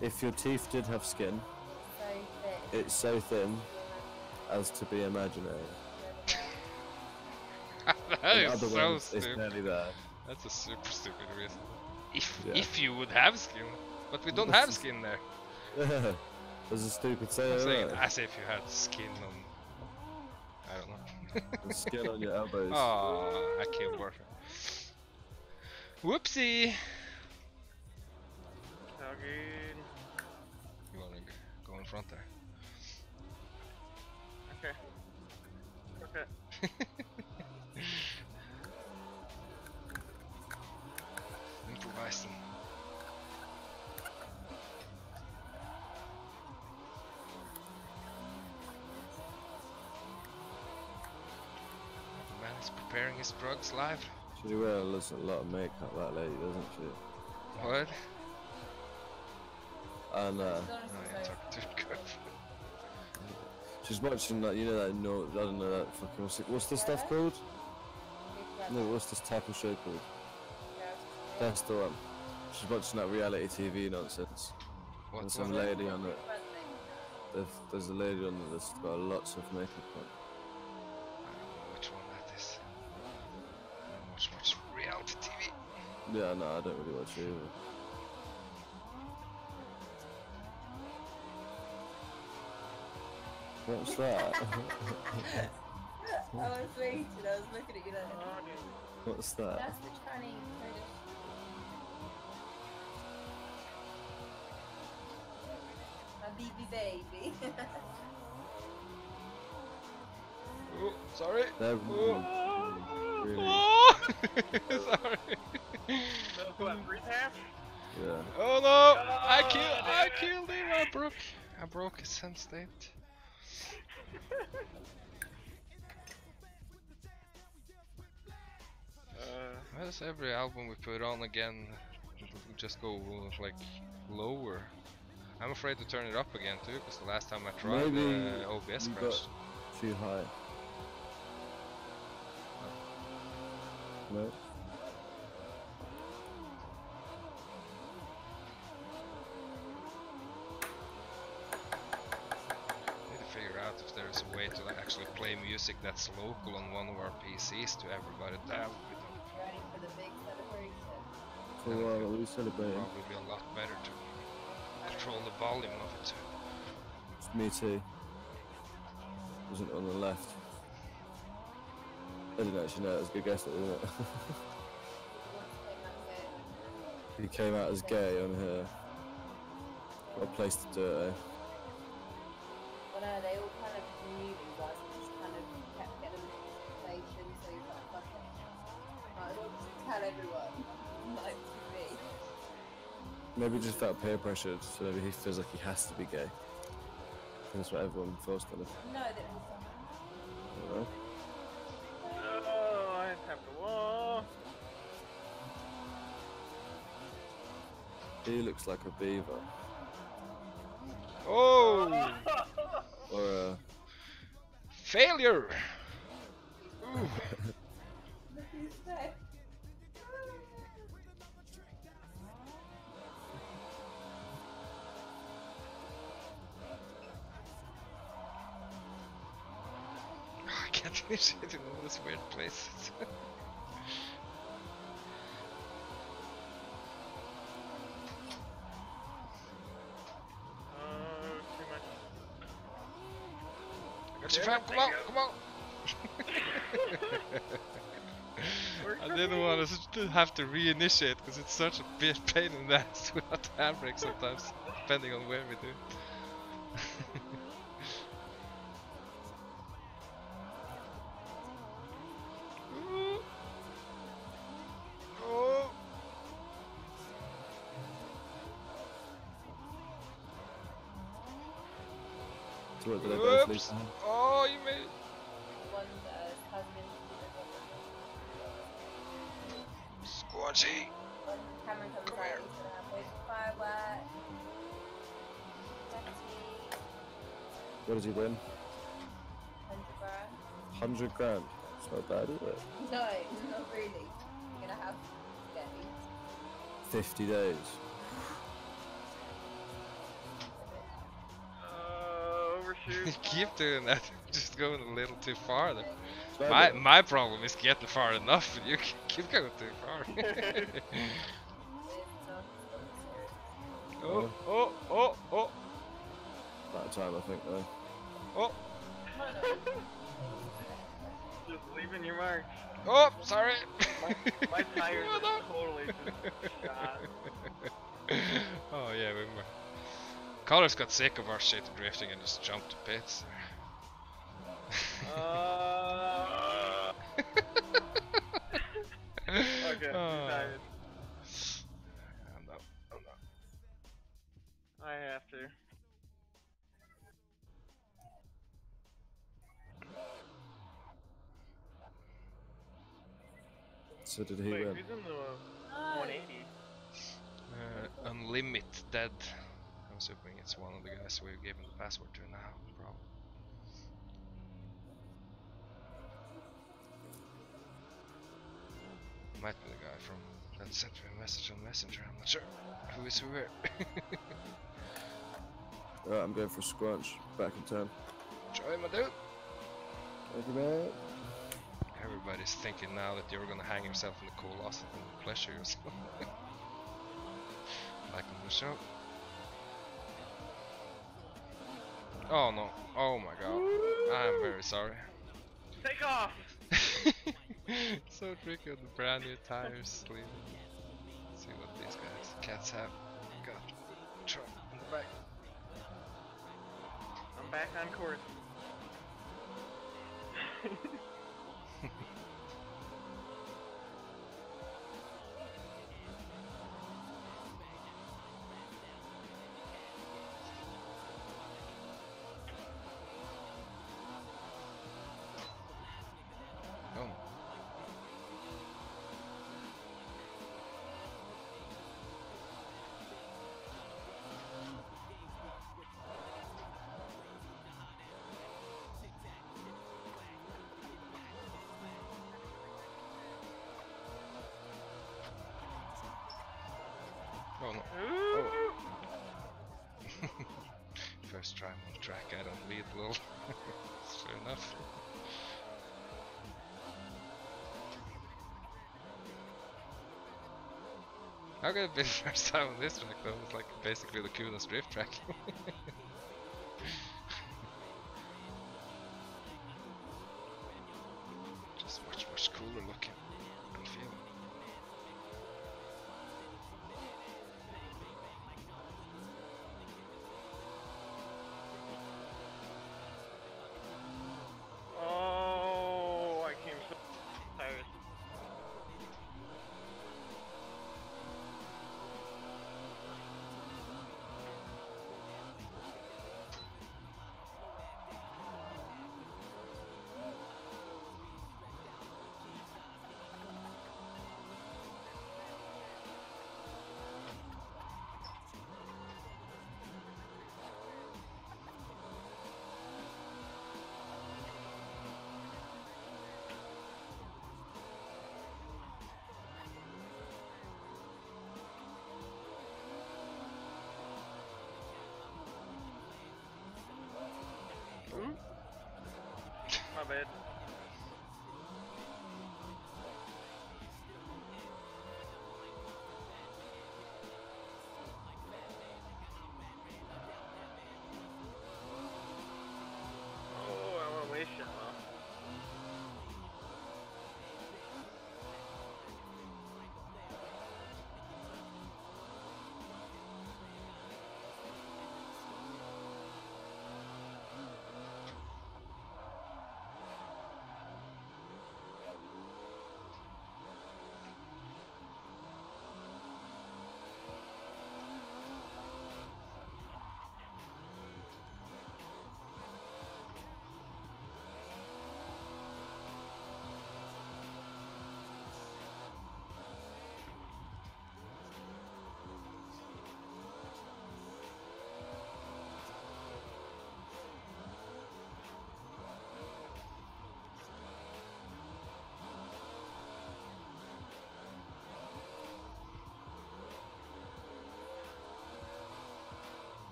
If your teeth did have skin, it's so thin as to be imaginary. That In is other so words, it's stupid. barely there. That's a super stupid reason. Yeah. If you would have skin, but we don't have skin there. There's a stupid I'm saying. saying Right? as if you had skin on. I don't know. The skin on your elbows. Oh, I killed Warfare. Whoopsie! all good. You wanna go in front there? Okay. Okay. Improvising. The man is preparing his drugs live. She wears a lot of makeup, that lady, doesn't she? What? And Oh, yeah, talking to the girlfriend. she's watching that, you know that, no, I don't know that fucking, what's this stuff called? No, what's this type of show called? That's the one. She's watching that reality TV nonsense. What's There's some lady on it. There's a lady on it that's got lots of makeup on. I don't know which one that is. I don't watch much reality TV. Yeah, no, I don't really watch it either. What's that? I was waiting, I was looking at you like, What's that? that's the Chinese British. My BB baby. Oh, sorry. They're Oh. really, Oh! Sorry. So what, 3 pass? yeah. Oh no! I killed him! I broke his sense state. Why does every album we put on again just go like lower? I'm afraid to turn it up again too, because the last time I tried, Maybe OBS you crashed. got too high. No. Need to figure out if there's a way to like, actually play music that's local on one of our PCs to everybody. That would be Ready for the big celebration. For what are we celebrating? probably be a lot better to control the volume of it too. Me too. Wasn't on the left. I didn't actually know it was a good guess, wasn't it? He came out as gay on her. Got a place to do it, eh? Well, no, they all kind of knew these guys and just kind of kept getting them information, so you're like, fuck it. Might as well just tell everyone, like, to me. Maybe he just felt peer pressured, so maybe he feels like he has to be gay. That's what everyone feels kind of. No, they don't. You know? Oh, I tapped the wall. He looks like a beaver. Oh! Or a... Failure! Ooh. Look who's there. I can't finish it in all these weird places. Too much. I got you, fam. Come on, come on. I didn't want to have to reinitiate because it's such a bit pain in the ass without the handbrake sometimes, depending on where we do. Ooh. Oh. So what, did they both lose Oops. their hand? Oh, you made it. One husband, Squatchy. when Cameron comes Come out, here. he's gonna have big fireworks. What does he win? 100 grand. 100 grand. It's not bad, is it? No, not really. You're gonna have days. 50 days. Overshoot. You keep doing that, just going a little too far there. It's My bad, my problem is getting far enough, and you keep going too far. oh, oh, oh, oh, About time, I think, though. oh, Just leaving your mark. oh, sorry. My tires Oh, are no. totally just shot. Oh yeah, remember. Connors got sick of our shit drifting and just jumped to pits. Okay, decided. I'm not. I have to. So did he Wait, win? who's in the 180? Unlimited. I'm assuming it's one of the guys we've given the password to now, probably. Might be the guy from that sent me a message on Messenger, I'm not sure. Who is who where? Alright, I'm going for a scrunch. Back in town. Try my dude! Thank you, man. Everybody's thinking now that you're gonna hang yourself in the cool loss and pleasure yourself. Like on the show. Oh no. Oh my god. I'm very sorry. Take off! So tricky with the brand new tires. Let's see what these guys cats have. Got truck in the back. I'm back on course. Oh. Oh no. Oh. First try on the track, I don't lead well. Fair enough. How could it be the first time on this track though? It's like basically the coolest drift track. Just much cooler looking and feeling. Oh, I came so tired. My bad. Oh, I'm on waste shot, huh?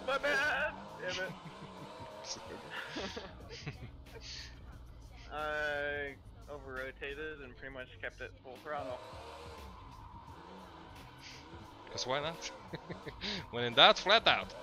My bad! Damn it. I over-rotated and pretty much kept it full throttle. Cause why not? When in doubt, flat out.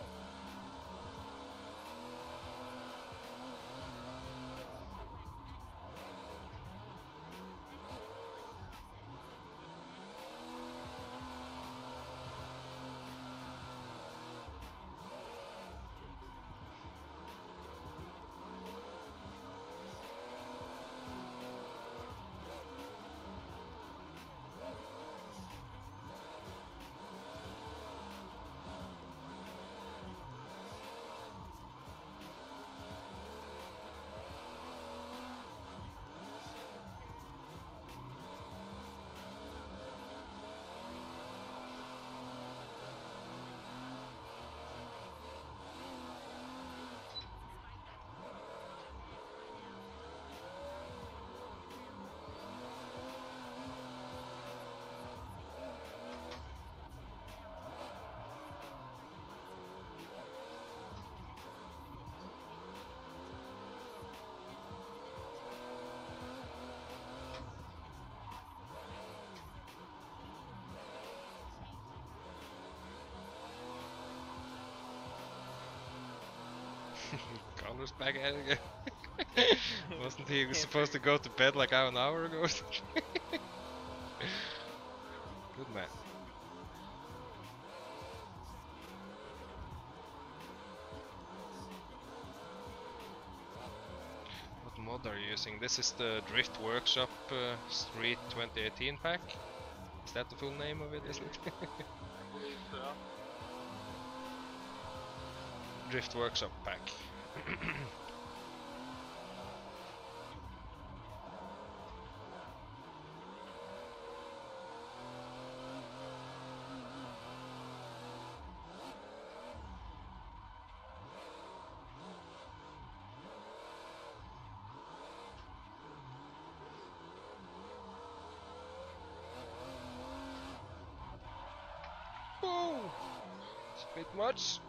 Connor's back at it again. Wasn't he supposed to go to bed like an hour ago? Good man. What mod are you using? This is the Drift Workshop Street 2018 pack. Is that the full name of it, isn't it? I believe so. Drift Workshop pack. Whoa! It's a bit much.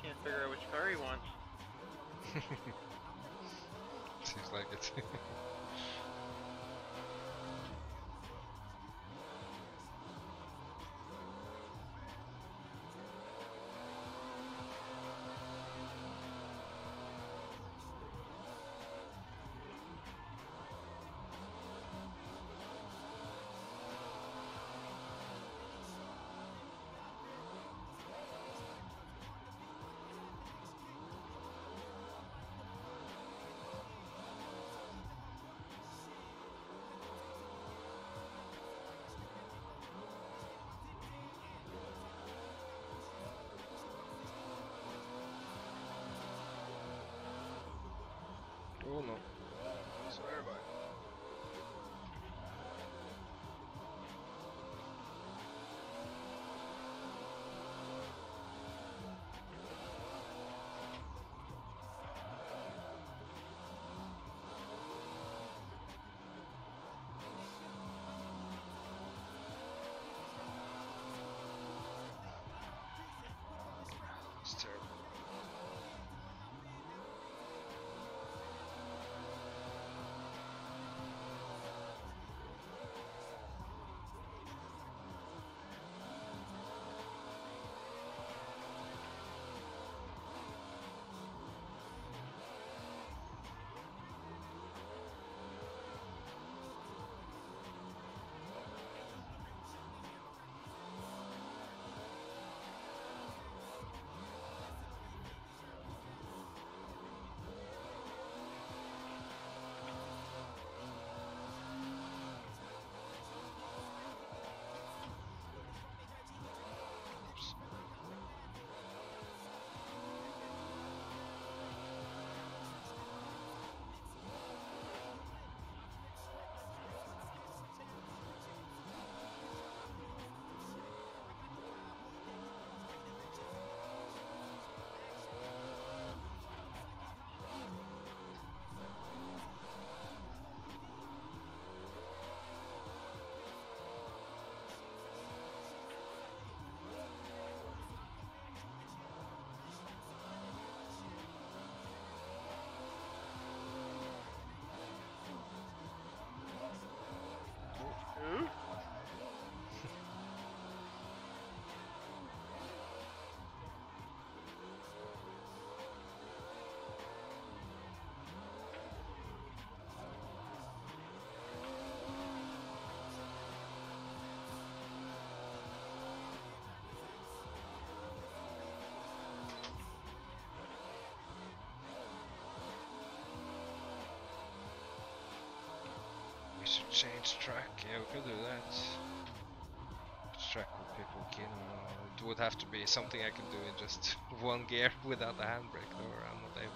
Can't figure out which car he wants. Seems like it. should change track. Yeah, we could do that. Track with people keen on. It would have to be something I can do in just one gear without the handbrake, though, or I'm not able to.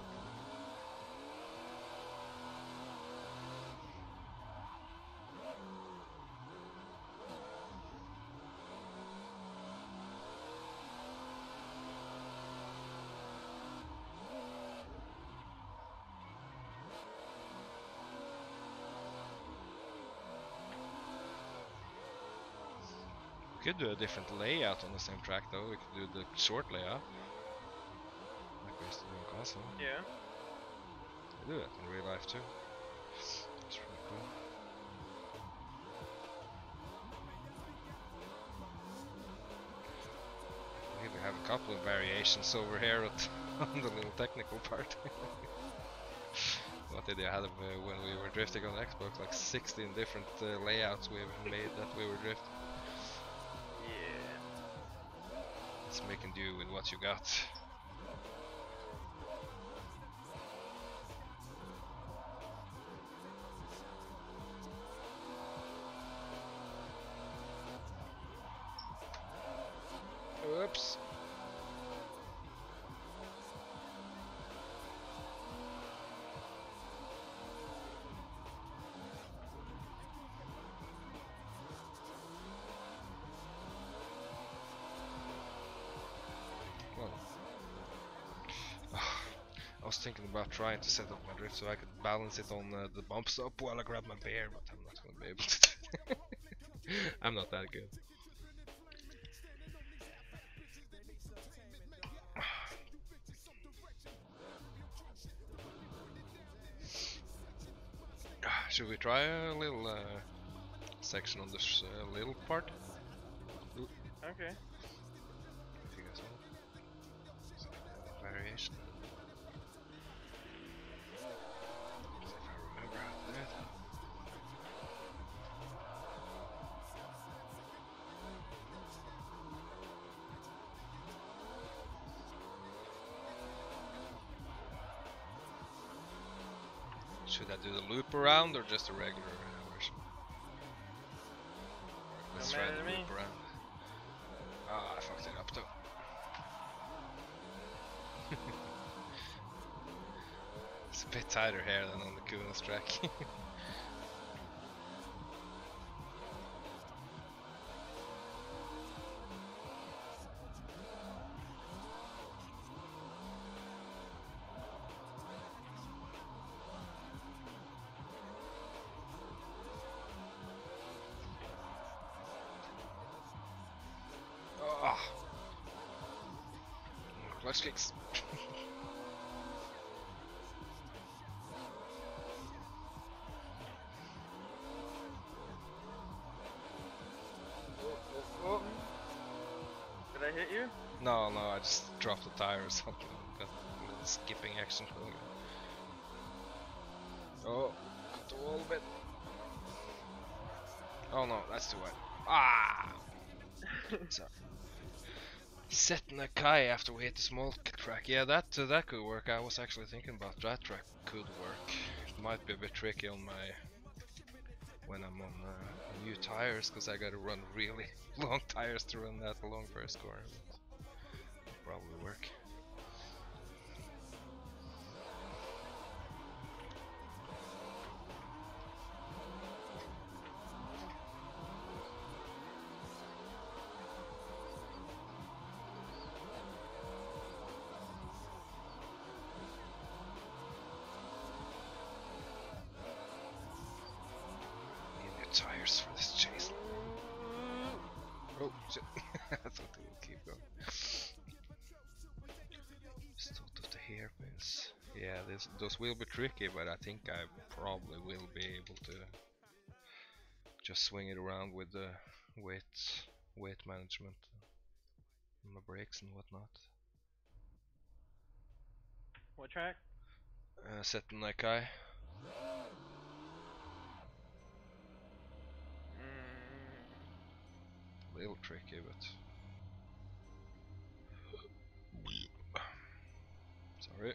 We could do a different layout on the same track though. We could do the short layout, like we used to do in console. Yeah. We do that in real life too. It's really cool. We have a couple of variations over here on the little technical part. What did you have when we were drifting on Xbox? Like 16 different layouts we've made that we were drifting. Yeah. It's making do with what you got. Oops. Well, I was thinking about trying to set up my drift so I could balance it on the bump stop while I grab my beer, but I'm not going to be able to do it. I'm not that good. Should we try a little section on this little part? Okay. If you guys want. Some variation. See if I remember how to do it. Should I do the loop around or just a regular version? Let's try the loop around. Ah, I fucked it up though. It's a bit tighter here than on the Kunos track. Clutch kicks. Oh. Did I hit you? No, I just dropped the tire or something. Got a little skipping action going on. Oh, got the wall a bit. Oh no, that's too wide. Ah! So, setting a Kai after we hit the small track. Yeah, that could work. I was actually thinking about that track could work. It might be a bit tricky on my when I'm on new tires, because I gotta run really long tires to run that along first corner. It'll probably work. Tires for this chase. Oh shit. I thought they would keep going. Just thought of the hairpins. Yeah, those will be tricky, but I think I probably will be able to just swing it around with the weight management, my brakes and whatnot. What track? Setting like I. A little tricky, but sorry.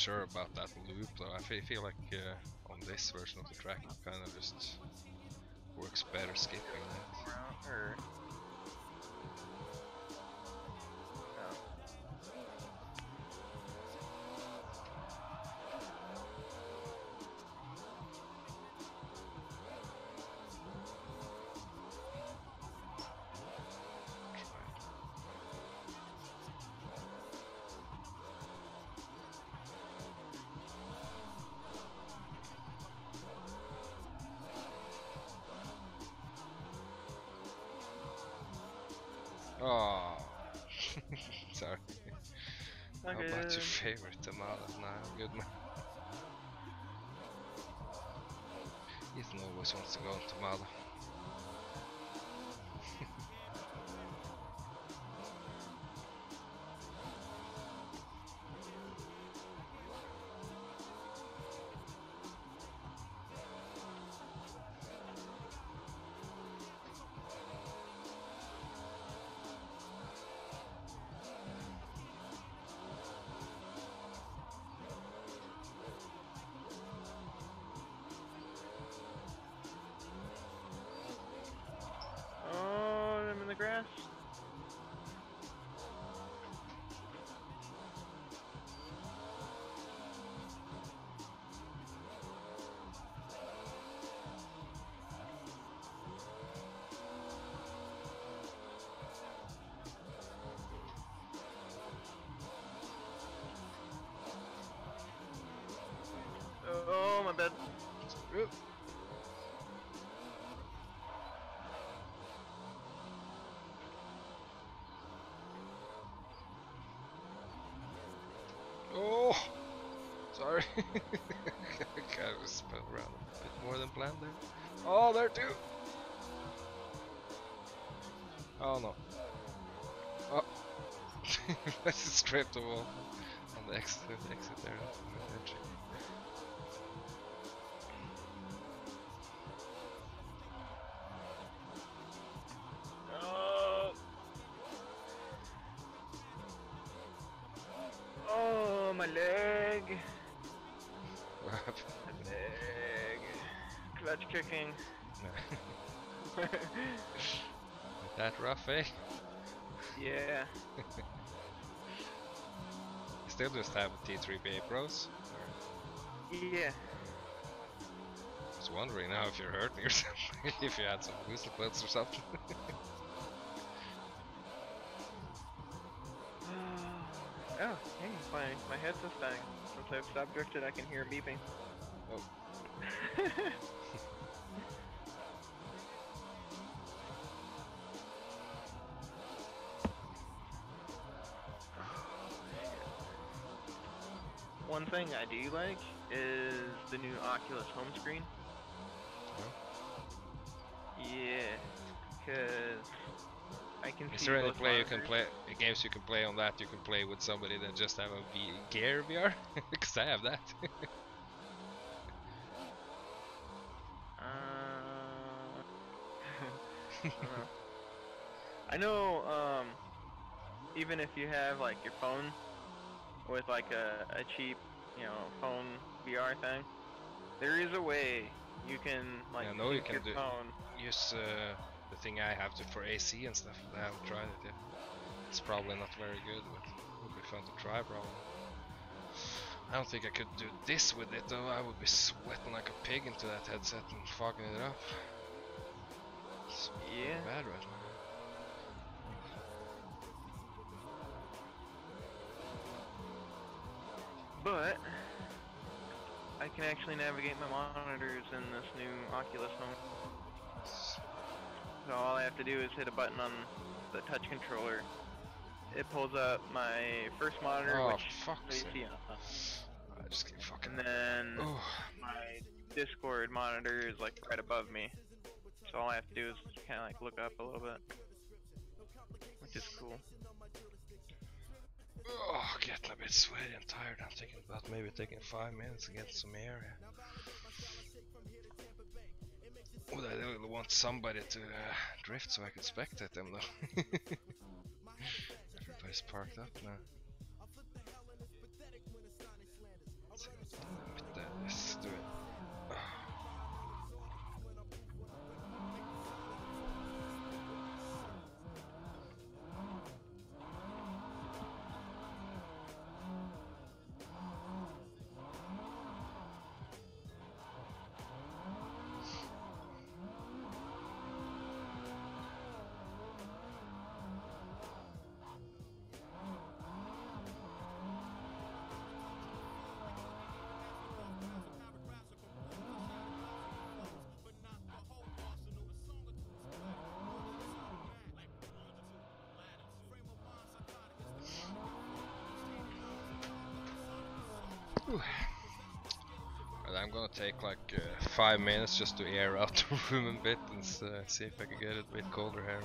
sure about that loop though. I feel like on this version of the track it kind of just works better skipping that. Or... Oh, sorry. How Okay. about your favorite tamale? Nah, good man. Ethan always wants to go on tamale. Oh, I'm in the grass. Oh, my bad. Oop. Oh, sorry. I kind of spun around a bit more than planned there. Oh, there too. Oh no. Oh, I just scraped the wall on the exit there. Oh, my leg. What happened? My leg. Clutch kicking. That rough, eh? Yeah. You still just have T3PA Pros? Yeah. I was wondering now if you're hurting or something, if you had some Heusinkvelds or something. Oh, hey, my headset's dying. Since I've stopped drifted, I can hear it beeping. Oh. One thing I do like is the new Oculus home screen. Yeah, because I can Is see there any both play you can monitors. play, games you can play on that you can play with somebody that just have a Gear VR? Because I have that. I don't know. I know, even if you have like your phone with like a cheap, phone VR thing, there is a way you can like I know you sync can your do phone. use the thing I have for AC and stuff. I haven't tried it yet. It's probably not very good, but it would be fun to try probably. I don't think I could do this with it though. I would be sweating like a pig into that headset and fogging it up. It's Yeah. bad right now. But I can actually navigate my monitors in this new Oculus home. So all I have to do is hit a button on the touch controller. It pulls up my first monitor, Oh, which fuck's you see sake. I just keep fucking. and then Oh. my Discord monitor is like right above me. So all I have to do is kind of like look up a little bit, which is cool. Oh, getting a bit sweaty and tired. I'm thinking about maybe taking 5 minutes to get some air. Would I really want somebody to drift so I could spectate them though? Everybody's parked up now. Whew. And I'm gonna take like 5 minutes just to air out the room a bit and see if I can get it a bit colder here.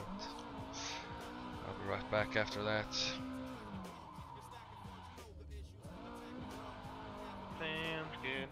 I'll be right back after that. Sounds good.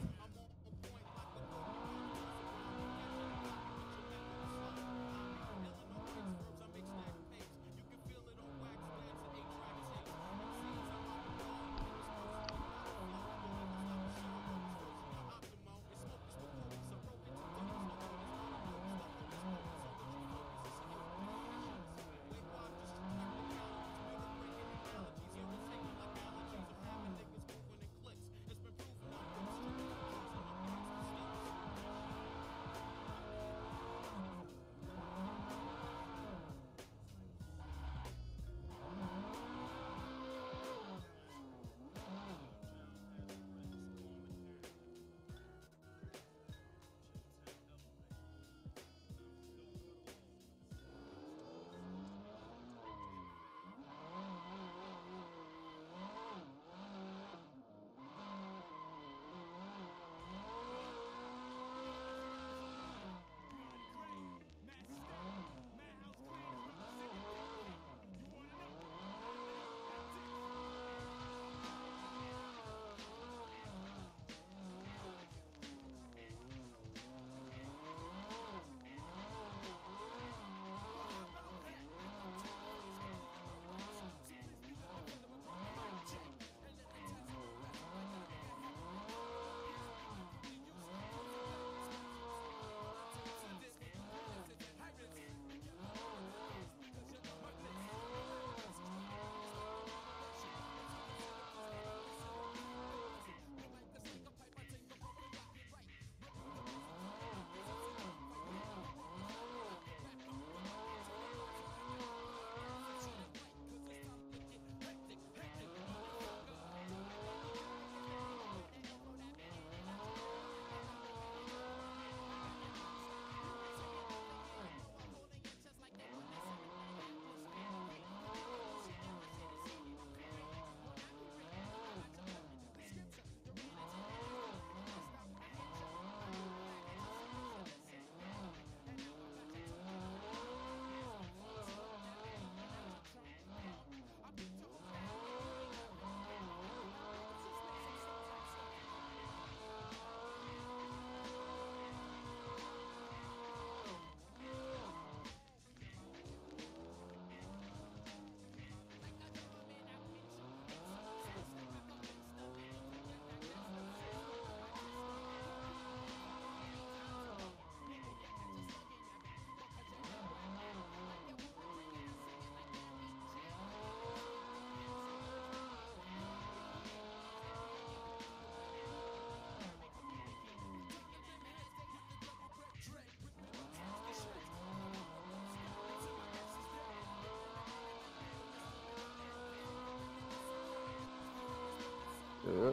Yeah.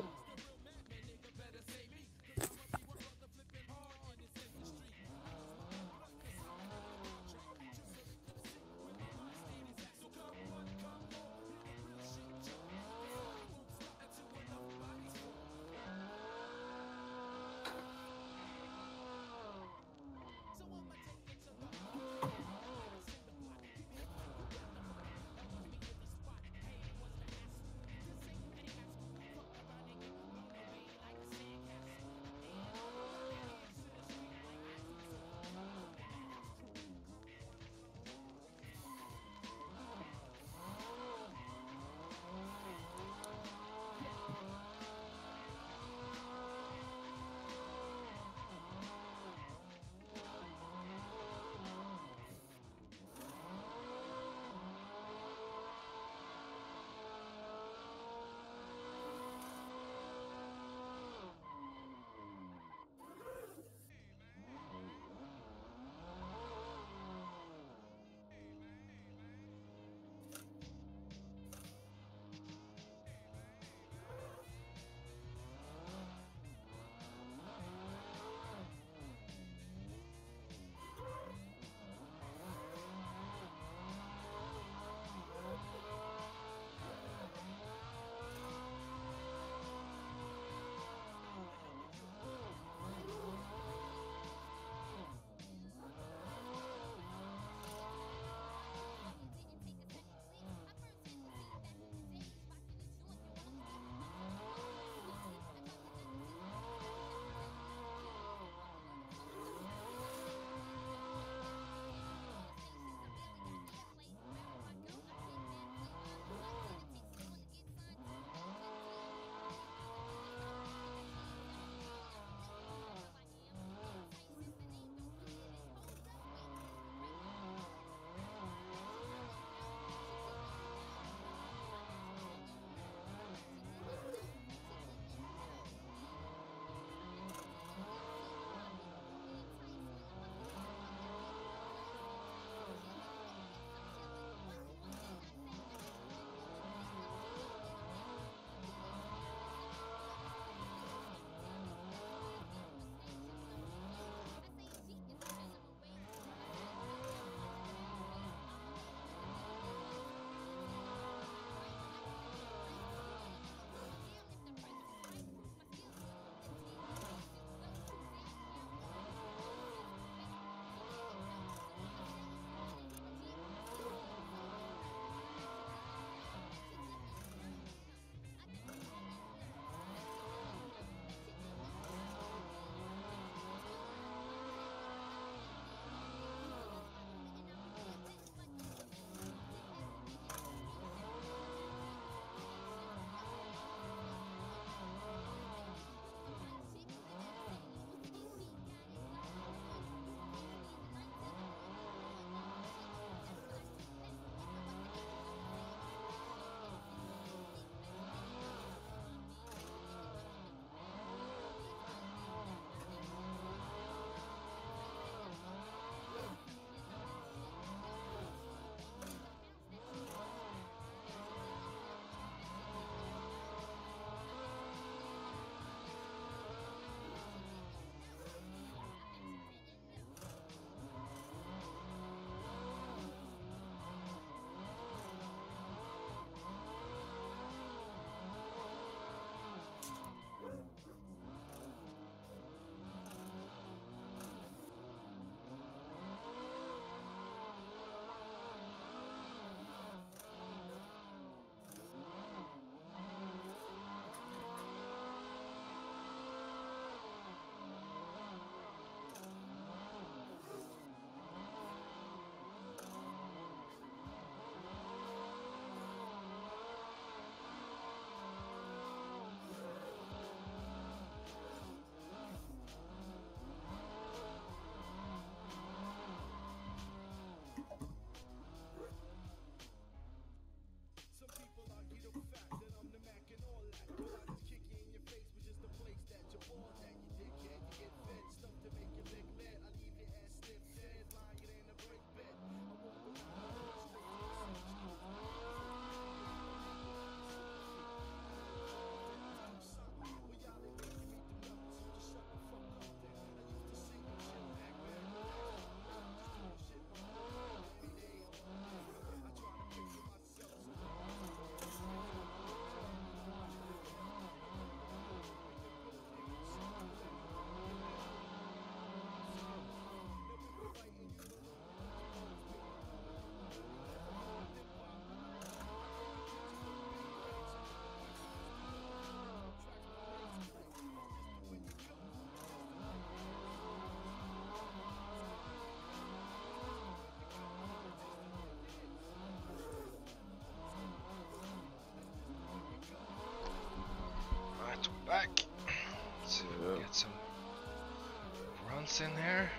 What's in here?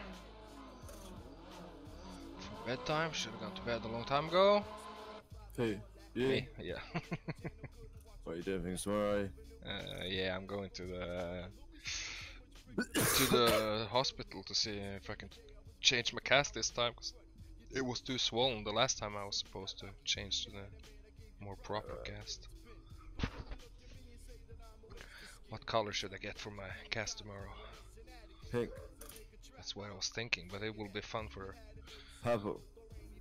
For bedtime, should have gone to bed a long time ago. Hey, you? Me? Yeah. What are you doing things tomorrow? Yeah, I'm going to the hospital to see if I can change my cast this time, 'cause it was too swollen the last time I was supposed to change to the more proper cast. What color should I get for my cast tomorrow? Pink. That's what I was thinking, but it will be fun for Purple.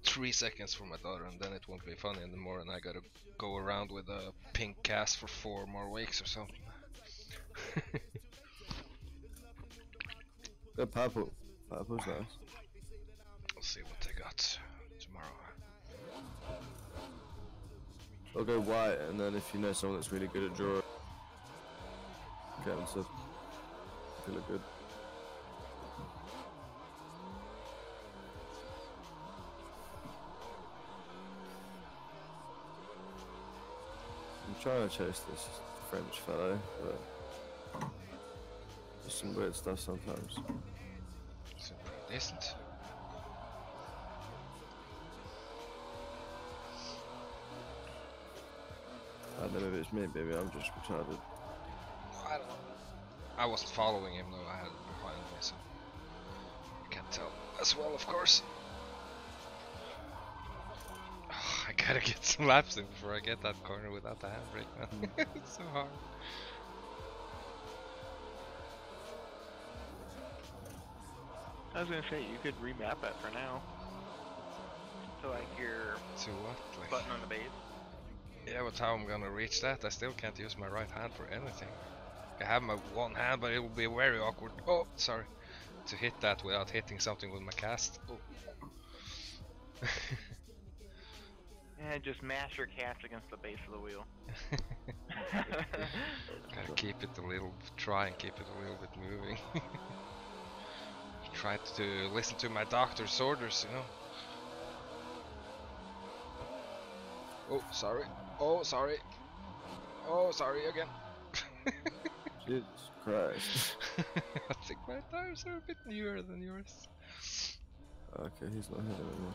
3 seconds for my daughter, and then it won't be fun anymore, and I gotta go around with a pink cast for 4 more weeks or something. Go purple. Purple's nice. We'll see what they got tomorrow. I'll go white, and then if you know someone that's really good at drawing, get them to look good. I'm trying to chase this French fellow, but there's some weird stuff sometimes. It's pretty decent. I don't know, maybe it's me, maybe I'm just retarded. I don't know. I wasn't following him though, I had it behind me, so I can't tell as well, of course. Oh, I gotta get some laps in before I get that corner without the handbrake, man. It's so hard. I was gonna say you could remap it for now. So like your To what? Like, button on the base. yeah, but how I'm gonna reach that? I still can't use my right hand for anything. I have my one hand, but it will be very awkward. Oh, sorry. To hit that without hitting something with my cast. Oh. Yeah, just mash your cast against the base of the wheel. Gotta keep it a little, try and keep it a little bit moving. Try to listen to my doctor's orders, you know. Oh, sorry. Oh, sorry. Oh, sorry again. Jesus Christ. I think my tires are a bit newer than yours. Okay, he's not here anymore.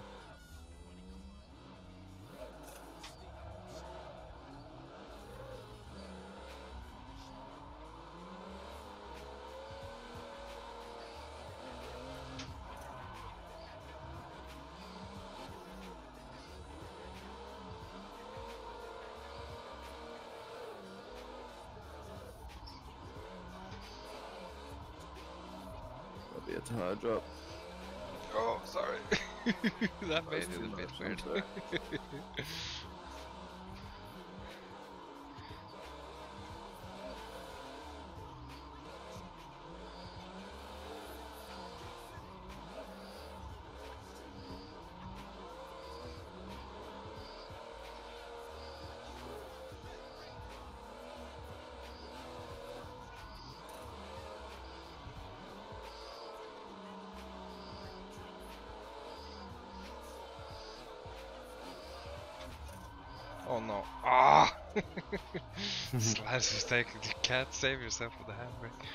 That'll be a tire drop. Oh, sorry. That made it a bit weird. Oh no. Ah! Slash is taking. You can't save yourself with the handbrake.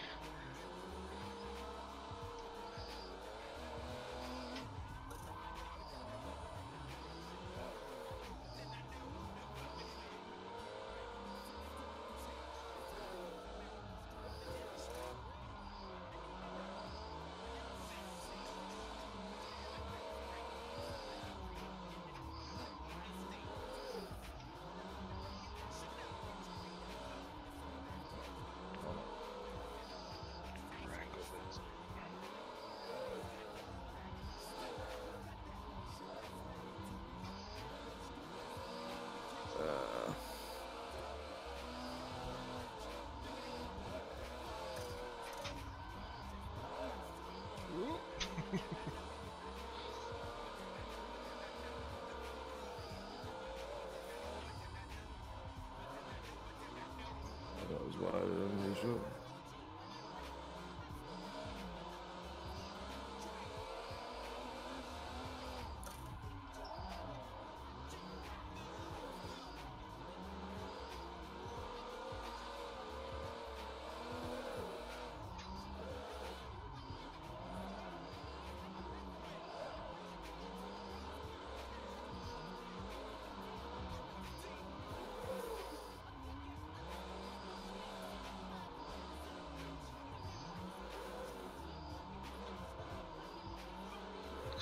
That was wider than usual.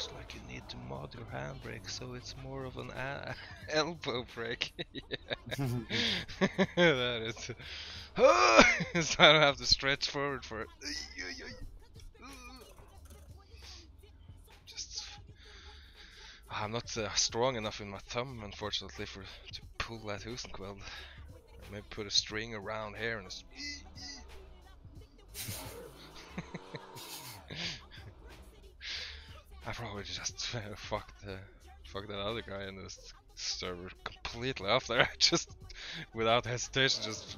Looks like you need to mod your handbrake so it's more of an elbow brake. That is. So I don't have to stretch forward for it. Just. I'm not strong enough in my thumb, unfortunately, to pull that Heusinkveld. Maybe put a string around here and. I probably just fucked that other guy in this server completely off there. Just without hesitation, just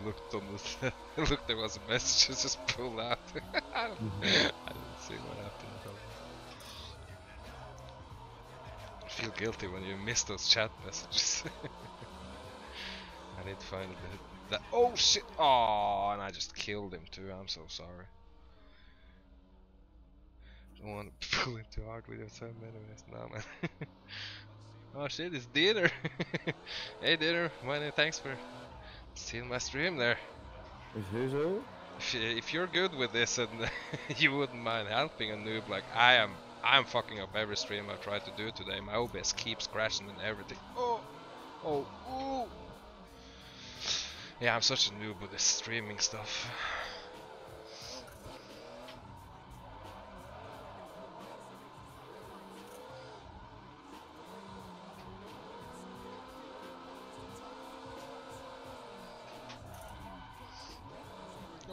looked on the looked there was a message, just pulled out. I didn't see what happened. I feel guilty when you miss those chat messages. I need to find that. Oh shit! Oh, and I just killed him too. I'm so sorry. Don't want to pull him too hard with your thumb anyways. No, man. Oh shit, it's Dinner. Hey Dinner, thanks for seeing my stream there. If you're good with this and you wouldn't mind helping a noob like I am, I'm fucking up every stream I've tried to do today. My OBS keeps crashing and everything. Oh. Yeah, I'm such a noob with this streaming stuff.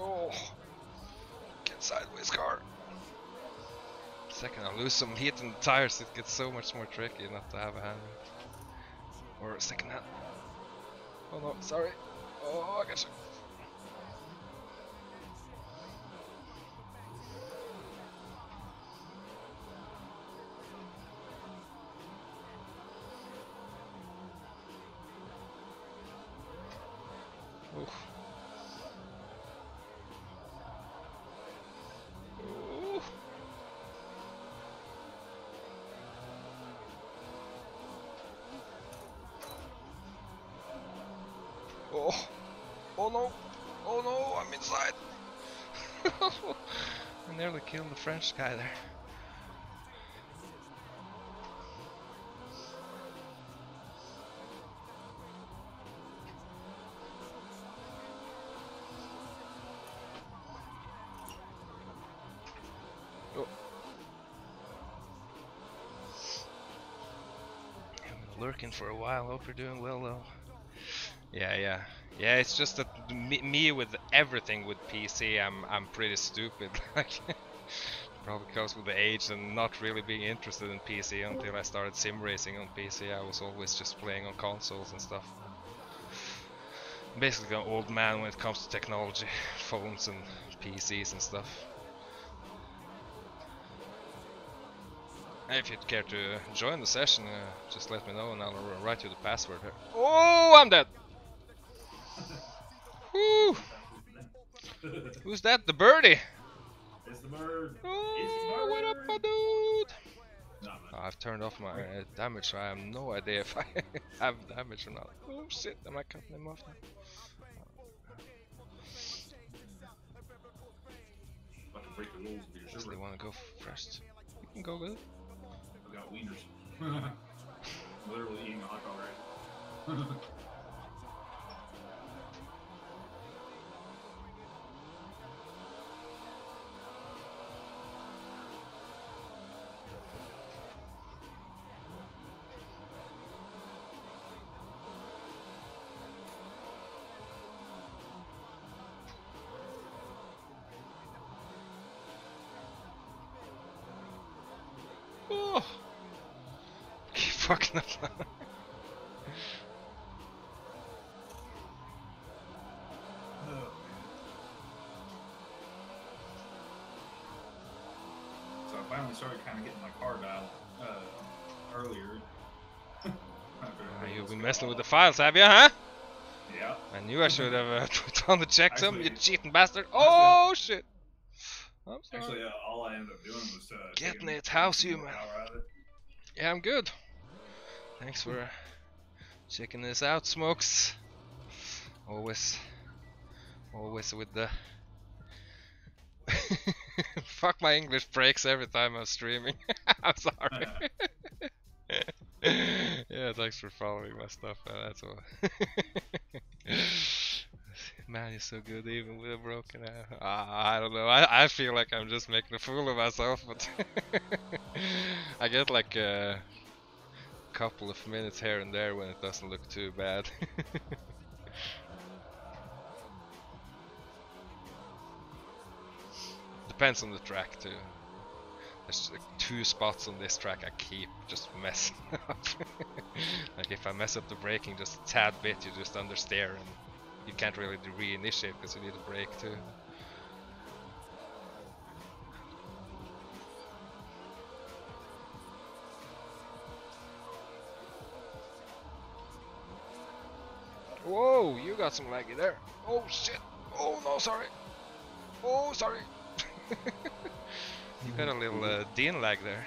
Oh, get sideways, car. Second, I'll lose some heat in the tires. It gets so much more tricky not to have a handbrake or a second hand. Oh no, sorry. Oh, I got you. Oh no, I'm inside. I nearly killed the French guy there. Oh. I've been lurking for a while. Hope you're doing well though. Yeah. It's just that me with everything with PC, I'm pretty stupid. Like, probably comes with the age and not really being interested in PC until I started sim racing on PC. I was always just playing on consoles and stuff. Basically an old man when it comes to technology, phones and PCs and stuff. If you'd care to join the session, just let me know and I'll write you the password here. Oh, I'm dead! Woo! Who's that? The birdie! It's the bird. Oh, what up, my dude? I've turned off my damage, so I have no idea if I have damage or not. Oh shit, am I cutting him off now? About to break the rules of your Does they want to go first? You can go good. I've got wieners. Literally eating a hot dog right. Oh! Keep fucking up now. So I finally started kind of getting my car dialed earlier. You've been messing with the files, have you, huh? Yeah. I knew I should have put on the checksum, you cheating bastard. Actually, Oh shit! I'm sorry. Actually, all I ended up doing was Getting taking it, how's you, more man? power out of it. Yeah, I'm good. Thanks for checking this out, Smokes. Always with the Fuck, my English breaks every time I'm streaming. I'm sorry. Yeah, thanks for following my stuff, man. That's all. Man, you're so good even with a broken ass. I don't know. I feel like I'm just making a fool of myself, but I get like a couple of minutes here and there when it doesn't look too bad. Depends on the track too. There's like 2 spots on this track I keep just messing up. Like if I mess up the braking just a tad bit, you just understeer and you can't really reinitiate because you need a brake too. Whoa, you got some laggy there. Oh shit. Oh no, sorry. Oh, sorry. You got a little Dean lag there.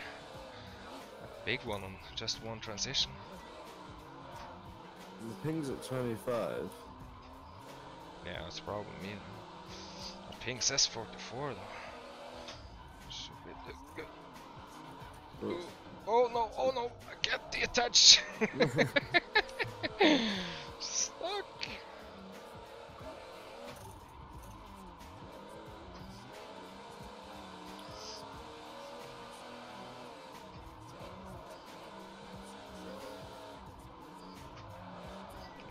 A big one on just one transition. The ping's at 25. Yeah, that's probably me. The ping says 44 though. Should be good. Oh no, oh no, I can't detach. Stuck.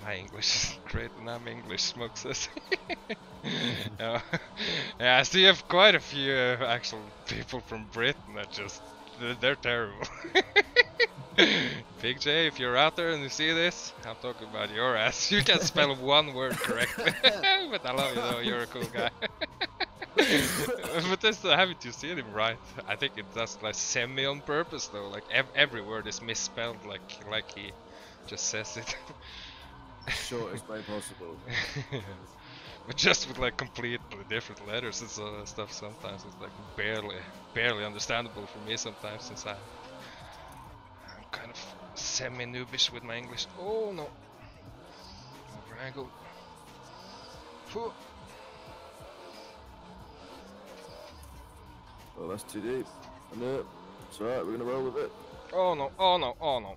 My English is great and I'm English, Smoke says. Yeah, I see you have quite a few actual people from Britain that just, they're terrible. Big J, if you're out there and you see this, I'm talking about your ass. You can spell one word correctly. But I love you though, you're a cool guy. But that's, haven't you seen him right? I think it does like semi on purpose though, like every word is misspelled like he just says it. Shortest way possible. But just with like completely different letters and stuff sometimes it's like barely understandable for me sometimes since I'm kind of semi-noobish with my English. Oh no. Over angle. Whew. Oh, that's too deep. I know it. It's alright, we're gonna roll with it. Oh no, oh no, oh no.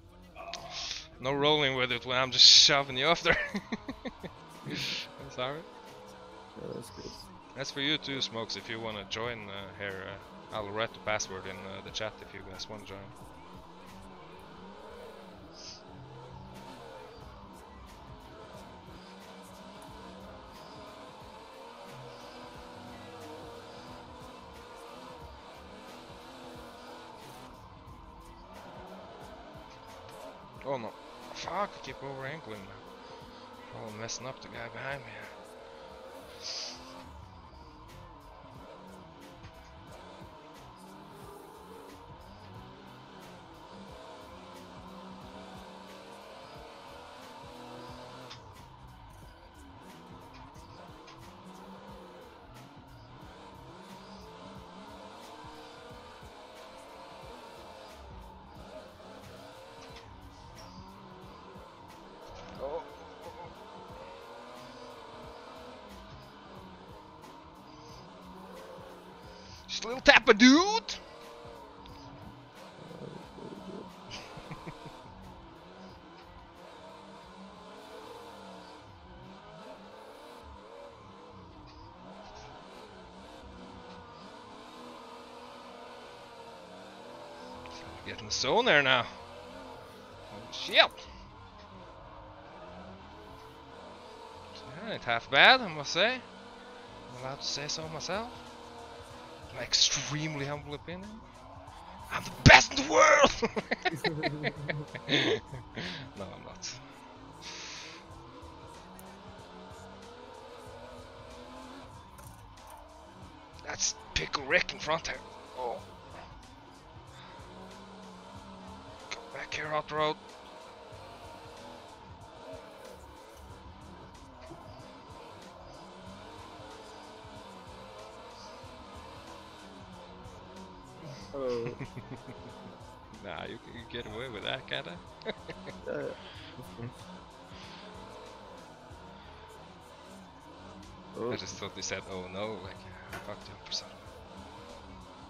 No rolling with it when I'm just shoving you off there. I'm sorry. Yeah, that's good. That's for you too, Smokes, if you want to join here. I'll write the password in the chat if you guys want to join. Oh no. Fuck, I keep over angling now. Oh, I'm messing up the guy behind me. Just a little tap, dude. Getting the zone there now. Oh, shit. Ain't half bad, I must say. I'm allowed to say so myself. My extremely humble opinion. I'm the best in the world! No, I'm not. That's Pickle Rick in front here. Oh. Go back here, hot road. Oh. Nah, you can get away with that, can't I? Yeah. Oh. I just thought they said, oh no, like, I fucked you up or something.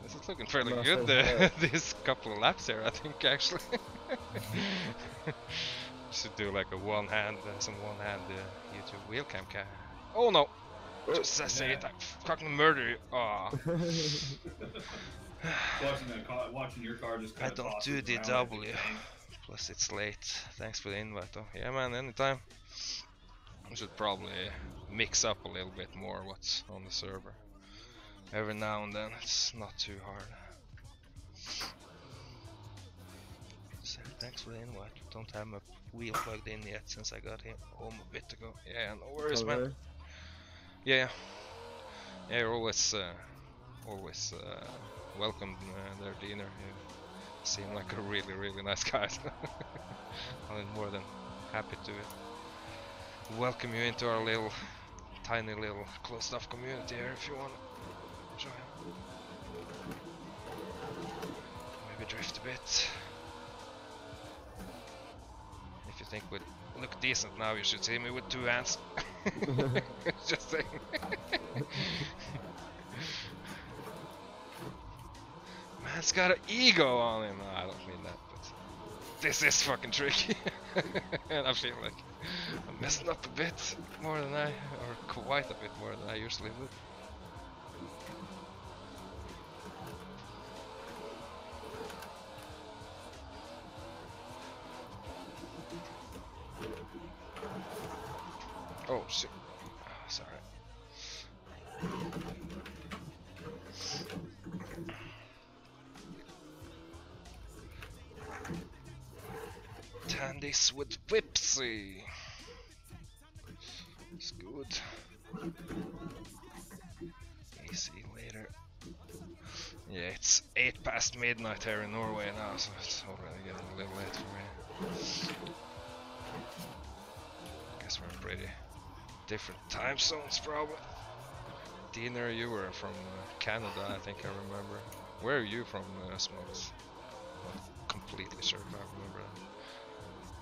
This is looking fairly No, good so, this couple of laps here, I think, actually. Should do like a one-hand, some one-hand YouTube wheel cam. Oh no! Just say it, I fucking murder you. Aw. Watching your car just I kind of don't toss do it the around like a W. tank. Plus it's late. Thanks for the invite though. Yeah man, anytime. I should probably mix up a little bit more what's on the server. Every now and then, it's not too hard. So, thanks for the invite. Don't have my wheel plugged in yet since I got home a bit ago. Yeah, no worries man. Yeah. Yeah, you're always welcome there, Diener. You seem like a really nice guy. I'm more than happy to welcome you into our tiny little closed off community here if you want to join. Maybe drift a bit. If you think we look decent now, you should see me with 2 hands. Just saying. Man's got an ego on him. No, I don't mean that, but this is fucking tricky. And I feel like I'm messing up a bit more than or quite a bit more than I usually would. Oh shit. Oh, sorry. Tandis with Whipsy. It's good. Easy later. Yeah, it's 8 past midnight here in Norway now, so it's already getting a little late for me. Guess we're in pretty different time zones, probably. Diener, you were from Canada, I think I remember. Where are you from, Smokes? Not completely sure if I remember that.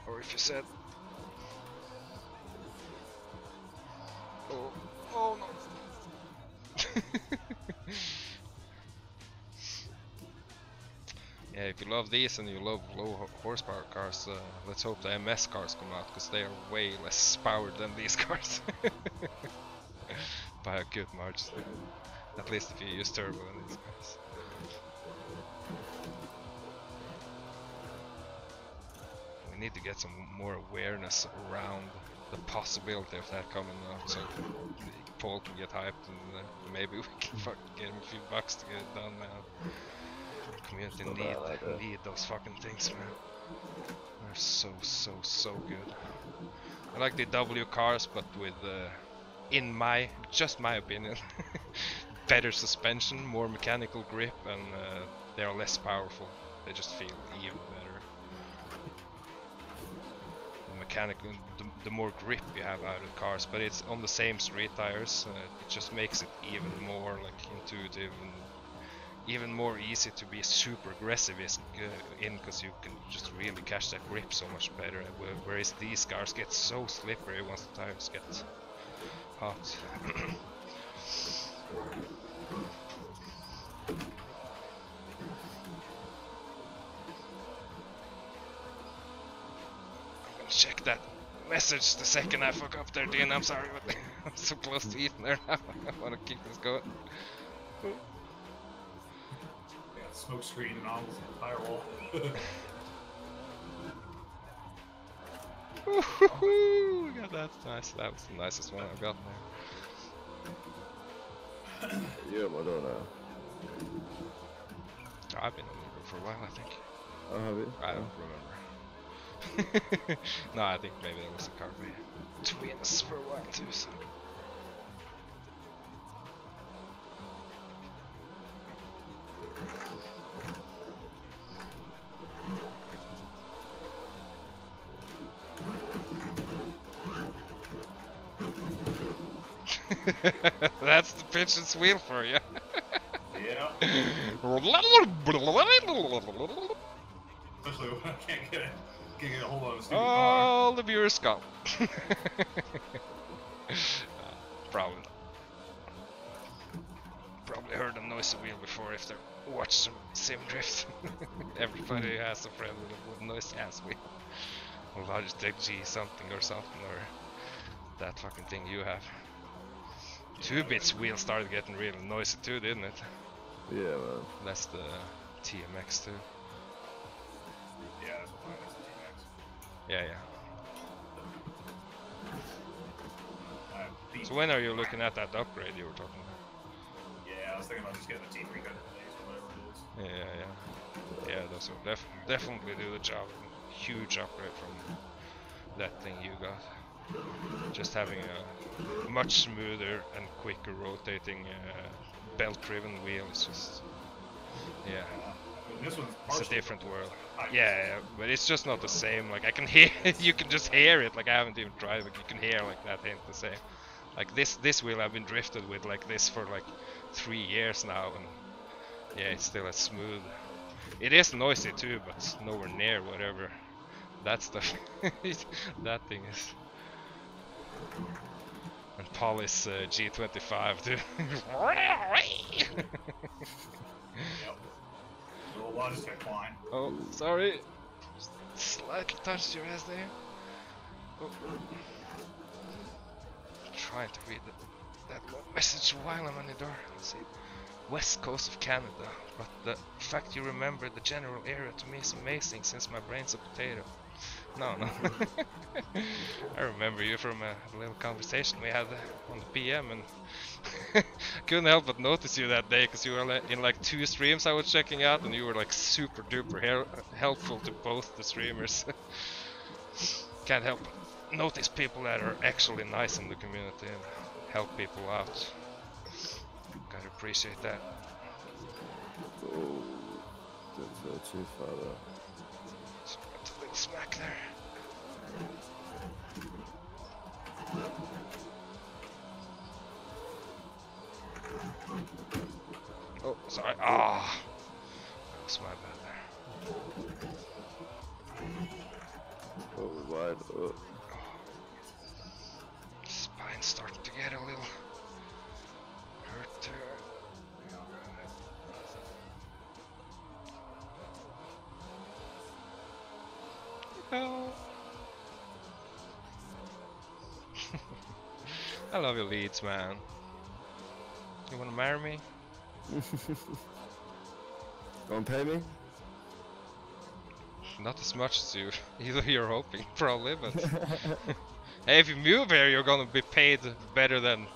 Or if you said... Oh no! Yeah, if you love these and you love low horsepower cars, let's hope the MS cars come out, because they are way less powered than these cars. By a good margin. At least if you use turbo in these cars. We need to get some more awareness around the possibility of that coming out, so Paul can get hyped and maybe we can fucking get him a few bucks to get it done, man. The community need those fucking things, man. They're so good. I like the W cars, but with in just my opinion, better suspension, more mechanical grip, and they are less powerful. They just feel even better. The mechanical, the more grip you have out of cars, but it's on the same street tires. It just makes it even more like intuitive and even more easy to be super aggressive in, because you can just really catch that grip so much better. Whereas these cars get so slippery once the tires get hot. I'm gonna check that message the second I fuck up there, Dean. I'm sorry, but I'm so close to eating there now. I wanna keep this going. Smoke screen and almost the firewall. Yeah, that's nice. That was the nicest one I've gotten there. You're at my door now. I've been on the road for a while, I think. Oh, have you? I don't remember. No, I think maybe there was a car between us for a while too, so. That's the pitch and wheel for you. Yeah. Especially when I can't get a hold of a stupid car. All the viewers gone. Probably not. Probably heard a noisy wheel before if they're watch some sim drift. Everybody has a friend with a noisy ass wheel. Or Logitech G something or something, or that fucking thing you have. 2-bit's wheel started getting really noisy too, didn't it? Yeah, man. That's the TMX too. Yeah, that's what mine is, the TX. Yeah, yeah. The- So when are you looking at that upgrade you were talking about? Yeah, I was thinking about just getting the T300 days or whatever it is. Yeah, those will definitely do the job. Huge upgrade from that thing you got. Just having a much smoother and quicker rotating belt-driven wheel is just, yeah, I mean, this one's it's a partially different world. high. Yeah, but it's just not the same. Like I can hear, you can just hear it. Like I haven't even tried, but you can hear like that ain't the same. Like this wheel I've been drifted with like this for like 3 years now, and yeah, it's still as smooth. It is noisy too, but nowhere near whatever that stuff that thing is. And Polly's G25 too. Yep. Little Logitech line. Oh, sorry. Just slightly touched your ass there. Oh. Trying to read that message while I'm on the door. Let's see. West coast of Canada, but the fact you remember the general area to me is amazing since my brain's a potato. No. I remember you from a little conversation we had on the PM, and couldn't help but notice you that day because you were in like 2 streams I was checking out, and you were like super duper helpful to both the streamers. Can't help but notice people that are actually nice in the community and help people out. Gotta appreciate that. Oh, didn't go too far though. So got a little smack there. Oh, sorry. Ah, that was my bad there. Oh, wide up. Spine's starting to get a little hurt too. Oh. I love your leads, man. You wanna marry me? Gonna pay me? Not as much as you're hoping, probably, but hey, if you move here, you're gonna be paid better than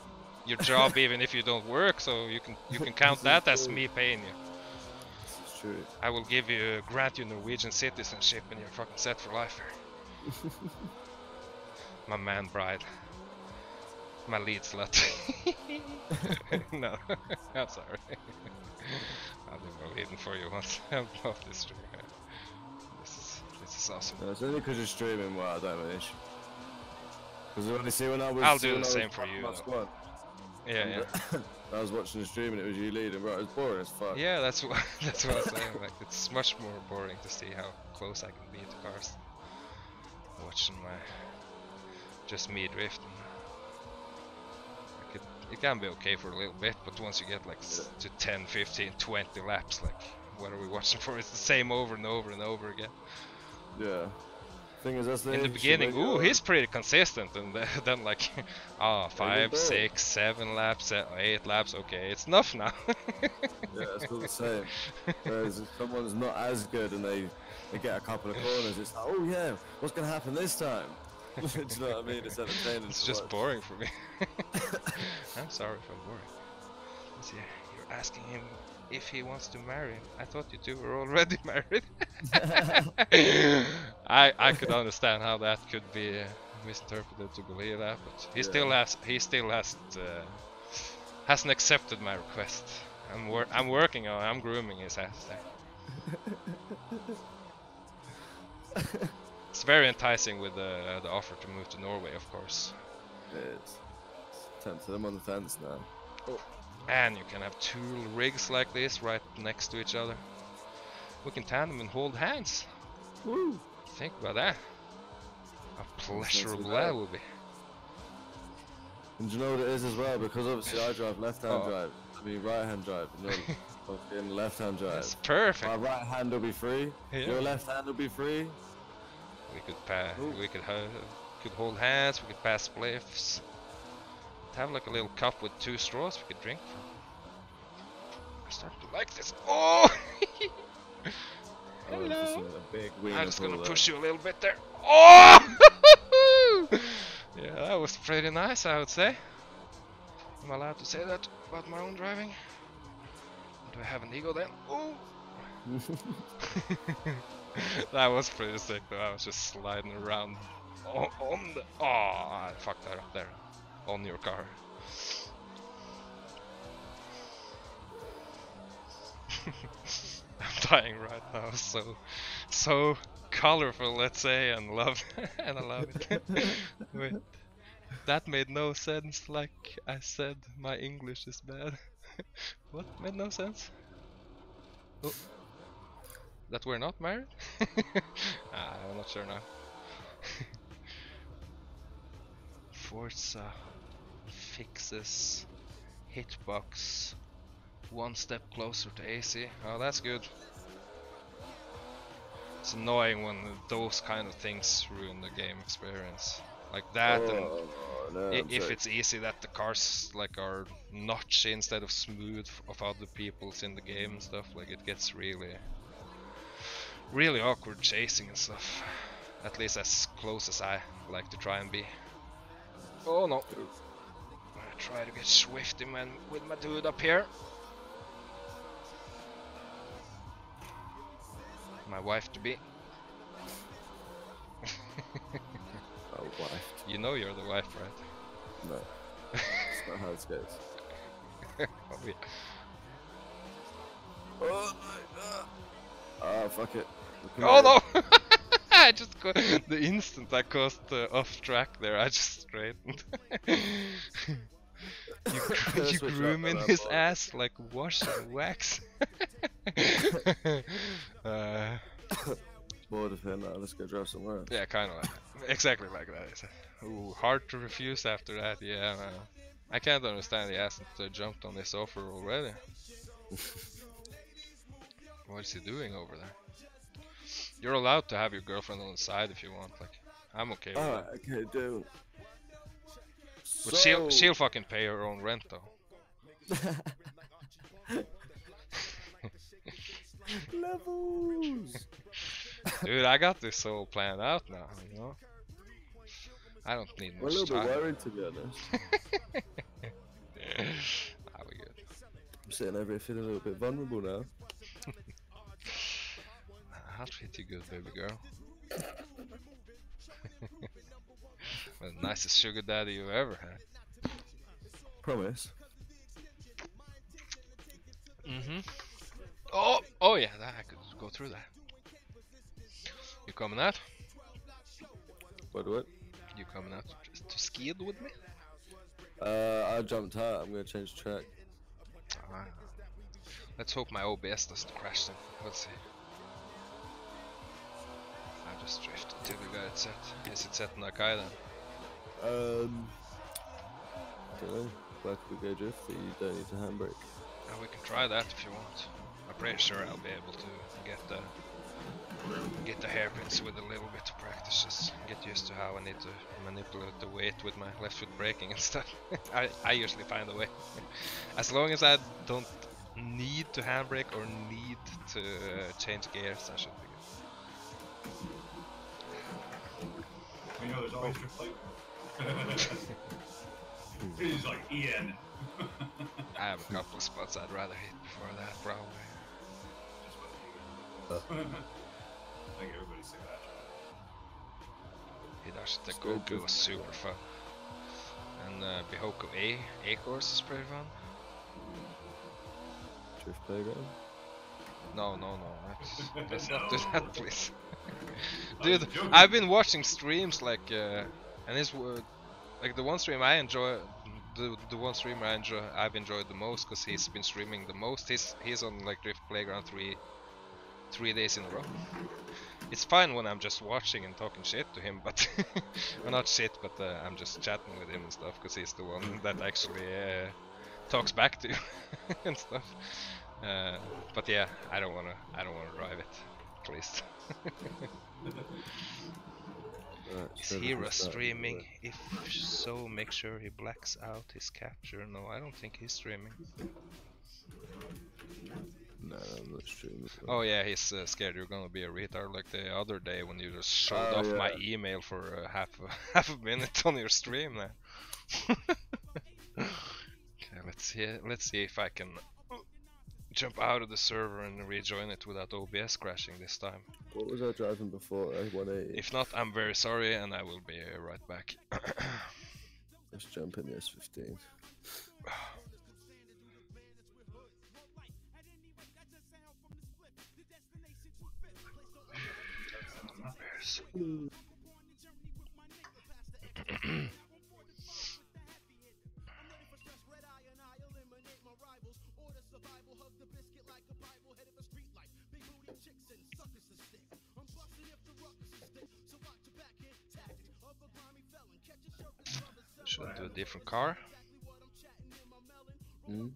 your job, even if you don't work. So you can count that as me paying you. This is true. I will grant you Norwegian citizenship, and you're fucking set for life here. My man bride. My lead slut. No, I'm sorry. I've been waiting for you once. I love this stream. This is awesome. No, it's only because you're streaming well, I don't have an issue. Because when I see when I was... I'll do the same for you. Yeah. I was watching the stream and it was you leading, bro. It was boring as fuck. Yeah, that's what I'm saying. Like, it's much more boring to see how close I can be to cars. Watching just me drifting. Like it can be okay for a little bit, but once you get like to 10, 15, 20 laps, like what are we watching for? It's the same over and over and over again. Yeah. Thing is, that's the in the beginning, ooh, he's pretty consistent, and then like, 5, 6, 7 laps, 8 laps, okay, it's enough now. Yeah, it's all the same. Whereas if someone's not as good and they get a couple of corners, it's like, oh yeah, what's gonna happen this time? Do you know what I mean? It's entertaining. It's just boring for me. I'm sorry if I'm boring. Let's see, you're asking him if he wants to marry him. I thought you two were already married. I could understand how that could be misinterpreted to believe that, but he still hasn't accepted my request. I'm working on it. I'm grooming his ass there. It's very enticing with the offer to move to Norway, of course. It's tempted. I'm on the fence now. Oh. And you can have 2 rigs like this right next to each other. We can tandem and hold hands. Woo! Think about that. How pleasurable that will be. And do you know what it is as well? Because obviously I drive left-hand drive, I mean right-hand drive. You know, Fucking left-hand drive. That's perfect. My right hand will be free. Yeah. Your left hand will be free. We could pass. Ooh. We could hold hands. We could pass spliffs. Have like a little cup with 2 straws we could drink from. I start to like this. Oh! Oh, Hello. just a big wiener I'm just gonna pull push you a little bit there. Oh! Yeah, that was pretty nice, I would say. Am I allowed to say that about my own driving? Do I have an ego then? Oh! That was pretty sick though. I was just sliding around on the. Oh, I fucked that up there. On your car. I'm dying right now. So colorful, let's say, and love, and I love it. Wait, that made no sense. Like I said, my English is bad. What made no sense? Oh. That we're not married? I'm not sure now. Forza fixes hitbox 1 step closer to AC. Oh, that's good. It's annoying when those kind of things ruin the game experience. Like that, and if it's easy that the cars like are notchy instead of smooth of other people's in the game and stuff, like it gets really awkward chasing and stuff. At least as close as I like to try and be. Oh no. I try to get swifty man with my dude up here. My wife to be. Oh, wife. You know you're the wife, right? No. That's not how it goes. Oh, yeah. Oh my god. Oh, fuck it. Oh no! I just got the instant I caused off track there. I just straightened. you groom in his ass like wash and wax. Bored of him now. Let's go drive somewhere else. Yeah, kind of like exactly like that. Ooh, hard to refuse after that. Yeah, man. I can't understand he hasn't jumped on this offer already. What is he doing over there? You're allowed to have your girlfriend on the side if you want. Like, I'm okay with that. Okay, dude. But she'll fucking pay her own rent though. Levels. Dude, I got this all planned out now. You know, I don't need I'm a much little time. bit worried, to be honest. Ah, we good. I'm sitting over here feeling a little bit vulnerable now. I'll treat you good, baby girl. Well, the nicest sugar daddy you ever had. Promise. Oh yeah, that I could go through that. You coming out? What? You coming out just to ski it with me? I jumped out. I'm gonna change track. Let's hope my OBS doesn't crash then. Let's see. I just drifted till we got it set. Is it set in Akai then? Don't know. Where could we go drift? You don't need to handbrake. We can try that if you want. I'm pretty sure I'll be able to get the hairpins with a little bit of practice. Just get used to how I need to manipulate the weight with my left foot braking and stuff. I usually find a way. As long as I don't need to handbrake or need to change gears, I should be good. You know, there's always your plate. He's like, Ian. I have a couple of spots I'd rather hit before that, probably. I think everybody's saying that. Hidashite Goku was super fun. And Bihoko A course is pretty fun. Drift playground? No, let's not do No. that, please. Dude, I've been watching streams like, and it's like the one stream I enjoy, the one streamer I've enjoyed the most because he's been streaming the most. He's on like Drift Playground 3 days in a row. It's fine when I'm just watching and talking shit to him, but well, not shit, but I'm just chatting with him and stuff because he's the one that actually talks back to you and stuff. But yeah, I don't wanna drive it, at least. Is Hero streaming? If so, make sure he blacks out his capture. No, I don't think he's streaming. No, I'm not streaming. Oh yeah, he's scared you're gonna be a retard like the other day when you just showed off my email for half a minute on your stream there. Okay, let's see if I can jump out of the server and rejoin it without OBS crashing this time. What was I driving before? 180. If not, I'm very sorry and I will be right back. Let's jump in the S15. Should I do a different car? This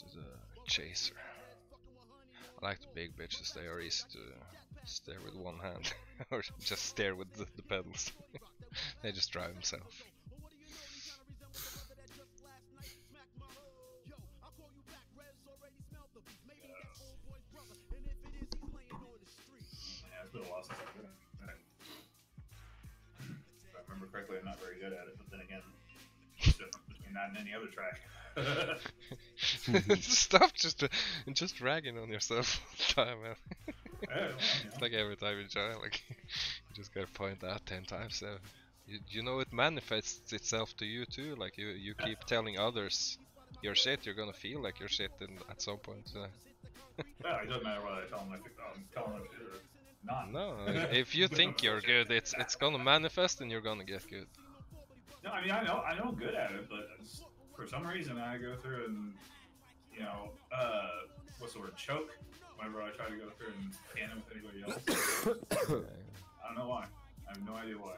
is a Chaser. I like the big bitches, they are easy to steer with one hand. Or just steer with the pedals. They just drive themselves. Yeah, it's been a while since I've done it. If I remember correctly, I'm not very good at it, but then again, it's different between that and any other track. Stop just ragging on yourself all the time, man. Yeah, It's like every time you try, like you just gotta point out 10 times. So you know it manifests itself to you too. Like you keep telling others your shit, you're gonna feel like your shit at some point. Yeah, it doesn't matter whether I tell them I'm telling them shit or not. No, if you think you're good, it's gonna manifest and you're gonna get good. No, I mean I know I'm good at it, but for some reason I go through and what's the word, choke whenever I try to go through and tandem with anybody else. I don't know why. I have no idea why.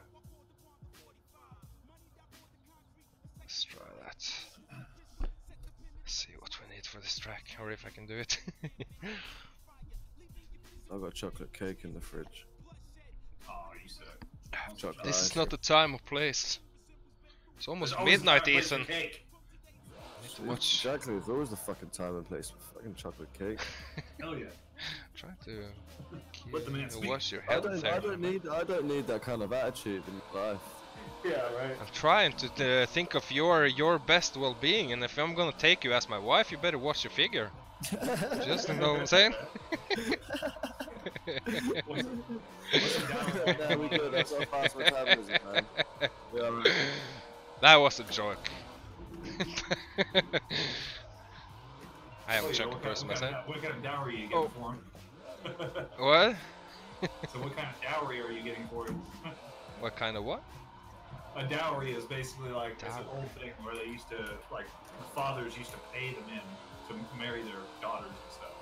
Let's try that. See what we need for this track, or if I can do it. I've got chocolate cake in the fridge. Oh, you said. Chocolate This is ice not the time or place. It's almost midnight, Ethan. Watch. Exactly, it's always the fucking time and place for fucking chocolate cake. Hell yeah. Try to Let the man speak. wash your I health don't need that kind of attitude in life. Yeah, right. I'm trying to think of your best well-being, and if I'm gonna take you as my wife, you better watch your figure. Just, you know what I'm saying? Yeah, we do. That's how fast metabolism, man. We are right. That was a joke. I am a So chocolate person myself. What kind of dowry are you getting for him? What? So what kind of dowry are you getting for him? What kind of what? A dowry is basically like it's an old thing where they used to like fathers used to pay the men to marry their daughters and stuff.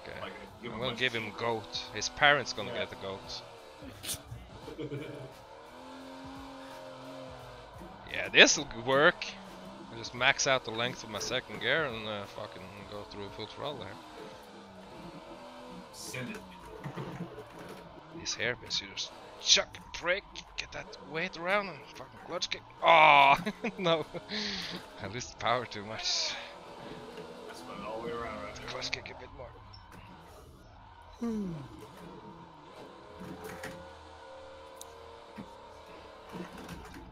Okay. Like I'm gonna give him a goat. His parents gonna get a goat. Yeah, this'll work. I just max out the length of my second gear and fucking go through full throttle there. Send it. These hairpins, you just chuck, brake, get that weight around and fucking clutch kick. Oh no! I lose power too much. That's spun it all the way around right there. Clutch kick a bit more.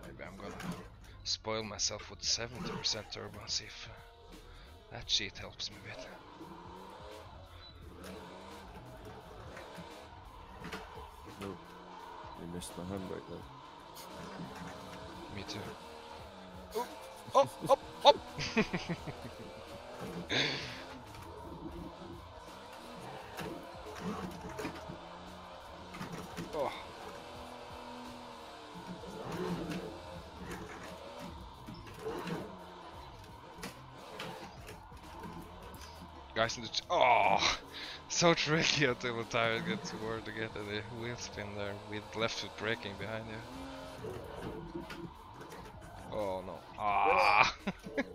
Maybe I'm gonna spoil myself with 70% turbo and see if that shit helps me a bit. Nope. You missed my handbrake though. Me too. Oh, oh, oh! Oh. Guys in the oh, so tricky until the tire gets where to get the wheel spin there with left foot braking behind you. Oh no. Ah!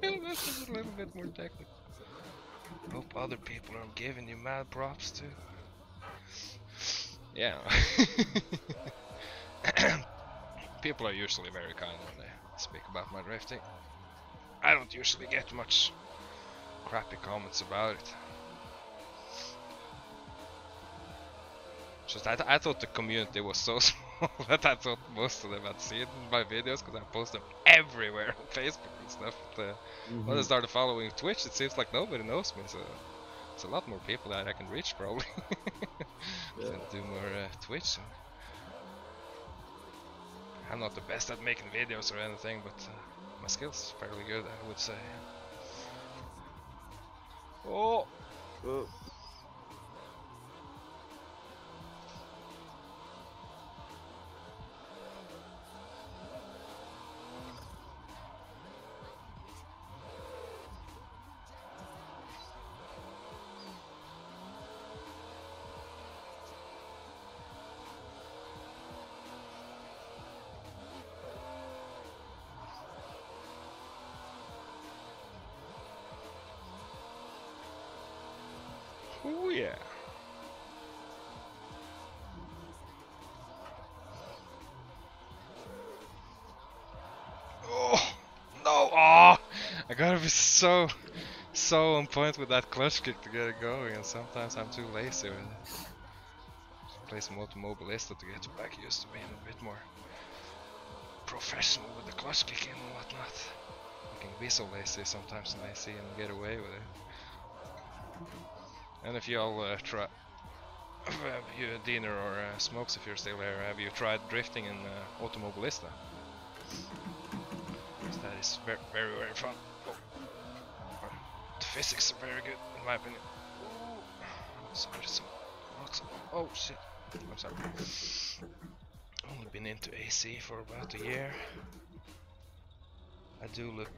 This is a little bit more technical. Hope other people are giving you mad props too. Yeah. People are usually very kind when they speak about my drifting. I don't usually get much crappy comments about it. Just I thought the community was so small that I thought most of them had seen my videos because I post them everywhere on Facebook and stuff. But when I started following Twitch, it seems like nobody knows me, so it's a lot more people that I can reach probably. Yeah. And do more Twitch. I'm not the best at making videos or anything, but my skills are fairly good, I would say. Oh! Oh yeah. Oh no! Oh, I gotta be so on point with that clutch kick to get it going, and sometimes I'm too lazy with it. Just play some Automobilista to get back used to being a bit more professional with the clutch kicking and whatnot. I can be so lazy sometimes and lazy and get away with it. And if y'all try, have you Diener or Smokes, if you're still there, have you tried drifting in Automobilista? That is very, very, very fun. Oh. The physics are very good, in my opinion. Sorry, oh shit, I'm sorry. Only been into AC for about a year. I do look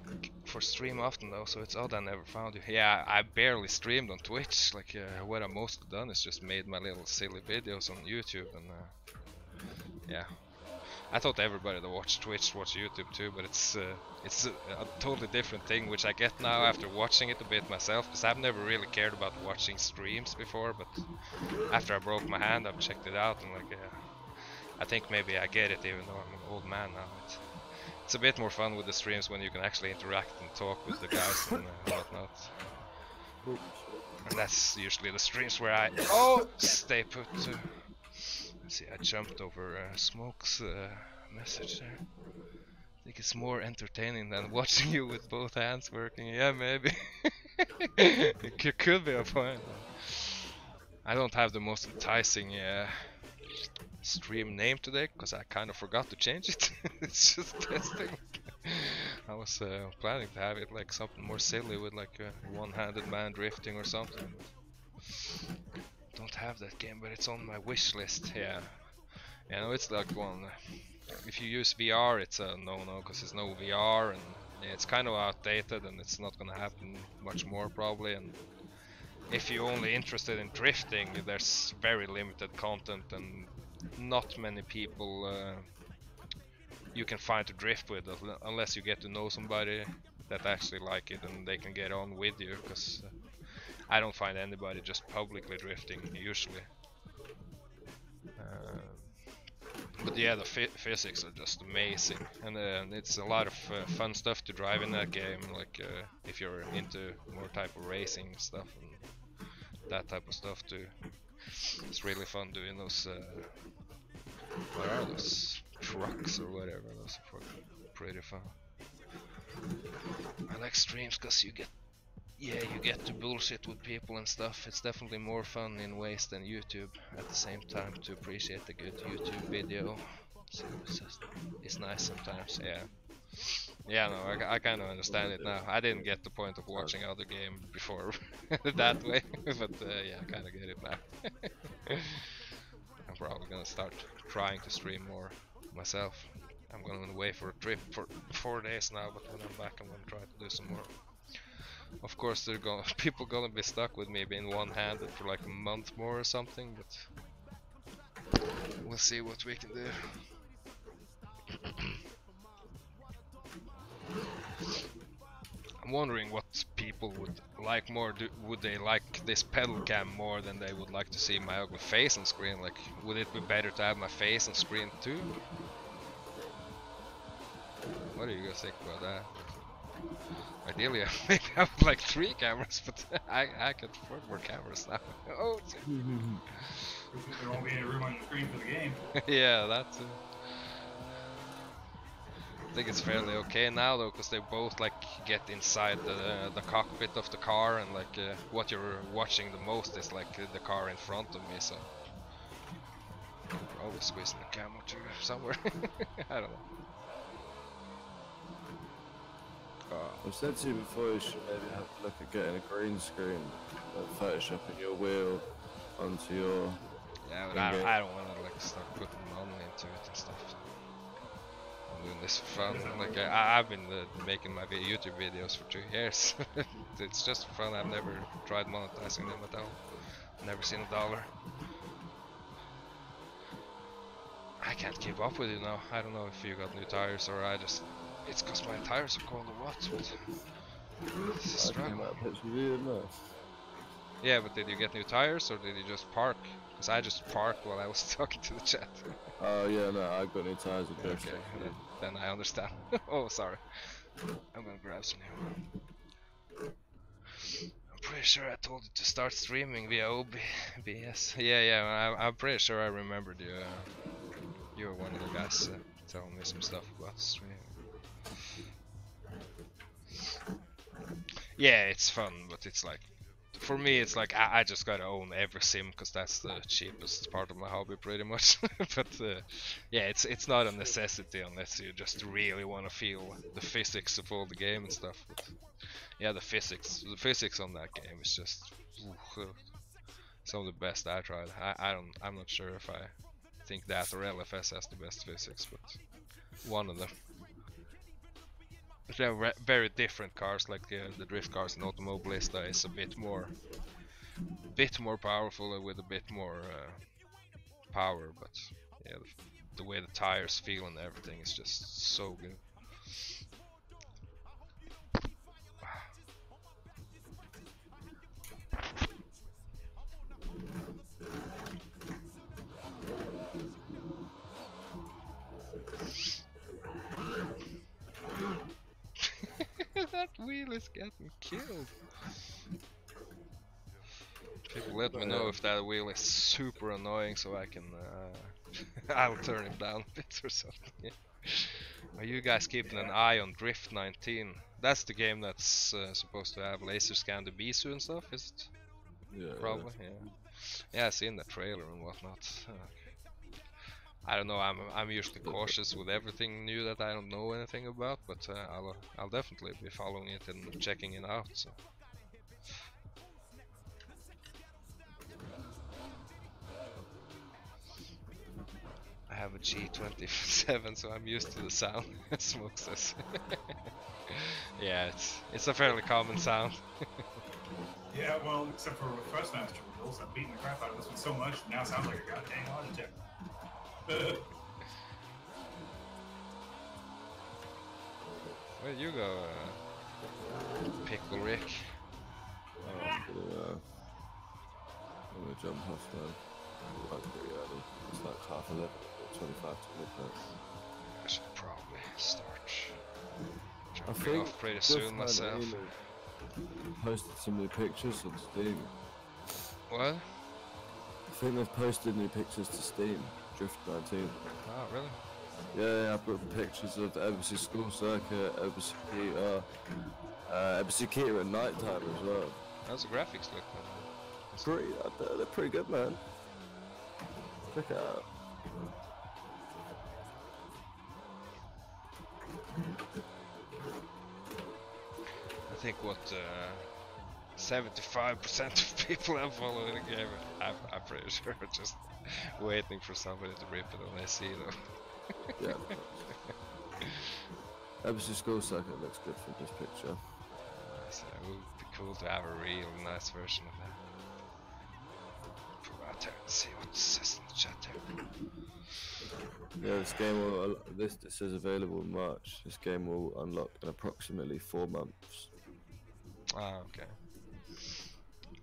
for stream often though, so it's odd I never found you. Yeah, I barely streamed on Twitch. Like what I've mostly done is just made my little silly videos on YouTube, and yeah. I thought everybody that watched Twitch watched YouTube too, but it's a totally different thing, which I get now after watching it a bit myself, because I've never really cared about watching streams before, but after I broke my hand I've checked it out, and like I think maybe I get it even though I'm an old man now. It's a bit more fun with the streams when you can actually interact and talk with the guys and whatnot. And that's usually the streams where I stay put to. Let's see, I jumped over Smoke's message there. I think it's more entertaining than watching you with both hands working. Yeah, maybe. It could be a point. I don't have the most enticing stream name today because I kind of forgot to change it. It's just testing. I was planning to have it like something more silly with like a one-handed man drifting or something. Don't have that game, but it's on my wish list. Yeah, no, it's like one. If you use VR, it's a no-no because there's no VR, and it's kind of outdated, and it's not gonna happen much more probably. And if you're only interested in drifting, there's very limited content, and not many people you can find to drift with unless you get to know somebody that actually like it and they can get on with you, because I don't find anybody just publicly drifting usually. But yeah, the physics are just amazing, and it's a lot of fun stuff to drive in that game, like if you're into more type of racing stuff and that type of stuff too. It's really fun doing those what are those? Trucks or whatever, those are pretty fun. I like streams because you get to bullshit with people and stuff. It's definitely more fun in ways than YouTube. At the same time, to appreciate a good YouTube video, so it's nice sometimes. Yeah, no, I kind of understand it now. I didn't get the point of watching other game before that way, but yeah, I kind of get it now. I'm probably gonna start trying to stream more myself. I'm going away for a trip for 4 days now, but when I'm back I'm gonna try to do some more. Of course people gonna be stuck with me being one-handed for like a month more or something, but we'll see what we can do. I'm wondering what people would like more. Would they like this pedal cam more than they would like to see my ugly face on screen? Like, would it be better to have my face on screen too? What do you guys think about that? Ideally, maybe I would like 3 cameras, but I can afford more cameras now. Oh, There won't be any room on your screen for the game. yeah, that too. I think it's fairly okay now though, because they both like get inside the cockpit of the car, and like what you're watching the most is like the car in front of me. So probably squeezing the camera too somewhere. I don't know. I've said to you before, you should maybe have a look at getting a green screen, like photoshopping your wheel onto your. Yeah, but I don't want to like start putting money into it and stuff. I'm doing this for fun. Like I've been making my YouTube videos for 2 years. It's just for fun. I've never tried monetizing them at all. Never seen $1. I can't keep up with you now. I don't know if you got new tires or I just. It's because my tires are cold or what. But this is struggle. Yeah, but did you get new tires or did you just park? Because I just parked while I was talking to the chat. Oh yeah, no, I got new tires. Okay, then I understand. Oh, sorry. I'm gonna grab some new. I'm pretty sure I told you to start streaming via OBS. Yeah, I'm pretty sure I remembered you. You were one of the guys telling me some stuff about streaming. Yeah, it's fun, but it's like, for me, it's like I just gotta own every sim because that's the cheapest part of my hobby, pretty much. But yeah, it's not a necessity unless you just really want to feel the physics of all the game and stuff. But yeah, the physics on that game is just some of the best I tried. I'm not sure if I think that or LFS has the best physics, but one of them. They're very different cars, like the drift cars in Automobilista is a bit more powerful and with a bit more power, but yeah, the way the tires feel and everything is just so good. That wheel is getting killed. People let me know if that wheel is super annoying so I can I'll turn it down a bit or something. Yeah. Are you guys keeping an eye on Drift 19? That's the game that's supposed to have laser scan the Bisu and stuff, is it? Yeah. Probably, yeah. Yeah, I've seen the trailer and whatnot. I don't know. I'm usually cautious with everything new that I don't know anything about, but I'll definitely be following it and checking it out. So. I have a G27, so I'm used to the sound. Smoke says. Yeah, it's a fairly common sound. Yeah, well, except for Thrustmaster rules, I'm beating the crap out of this one so much now it sounds like a goddamn Logitech. Where'd you go, Pickle Rick? I'm gonna jump off now. Like pretty early. It's like 11:30, 25 to midnight. I should probably start I jumping think off pretty soon myself. Posted some new pictures on Steam. What? I think they've posted new pictures to Steam. Drift 19. Oh, really? Yeah, I put pictures of the Embassy School Circuit, Embassy Keter at night time as well. How's the graphics look? They're pretty good, man. Check it out. I think what 75% of people have followed the game. I'm pretty sure just waiting for somebody to rip it when they see it. Yeah. Embassy School Circuit looks good from this picture. So it would be cool to have a real nice version of that. Go out there and see what it says in the chat here. Yeah, this game will. This says available in March. This game will unlock in approximately 4 months. Ah, okay.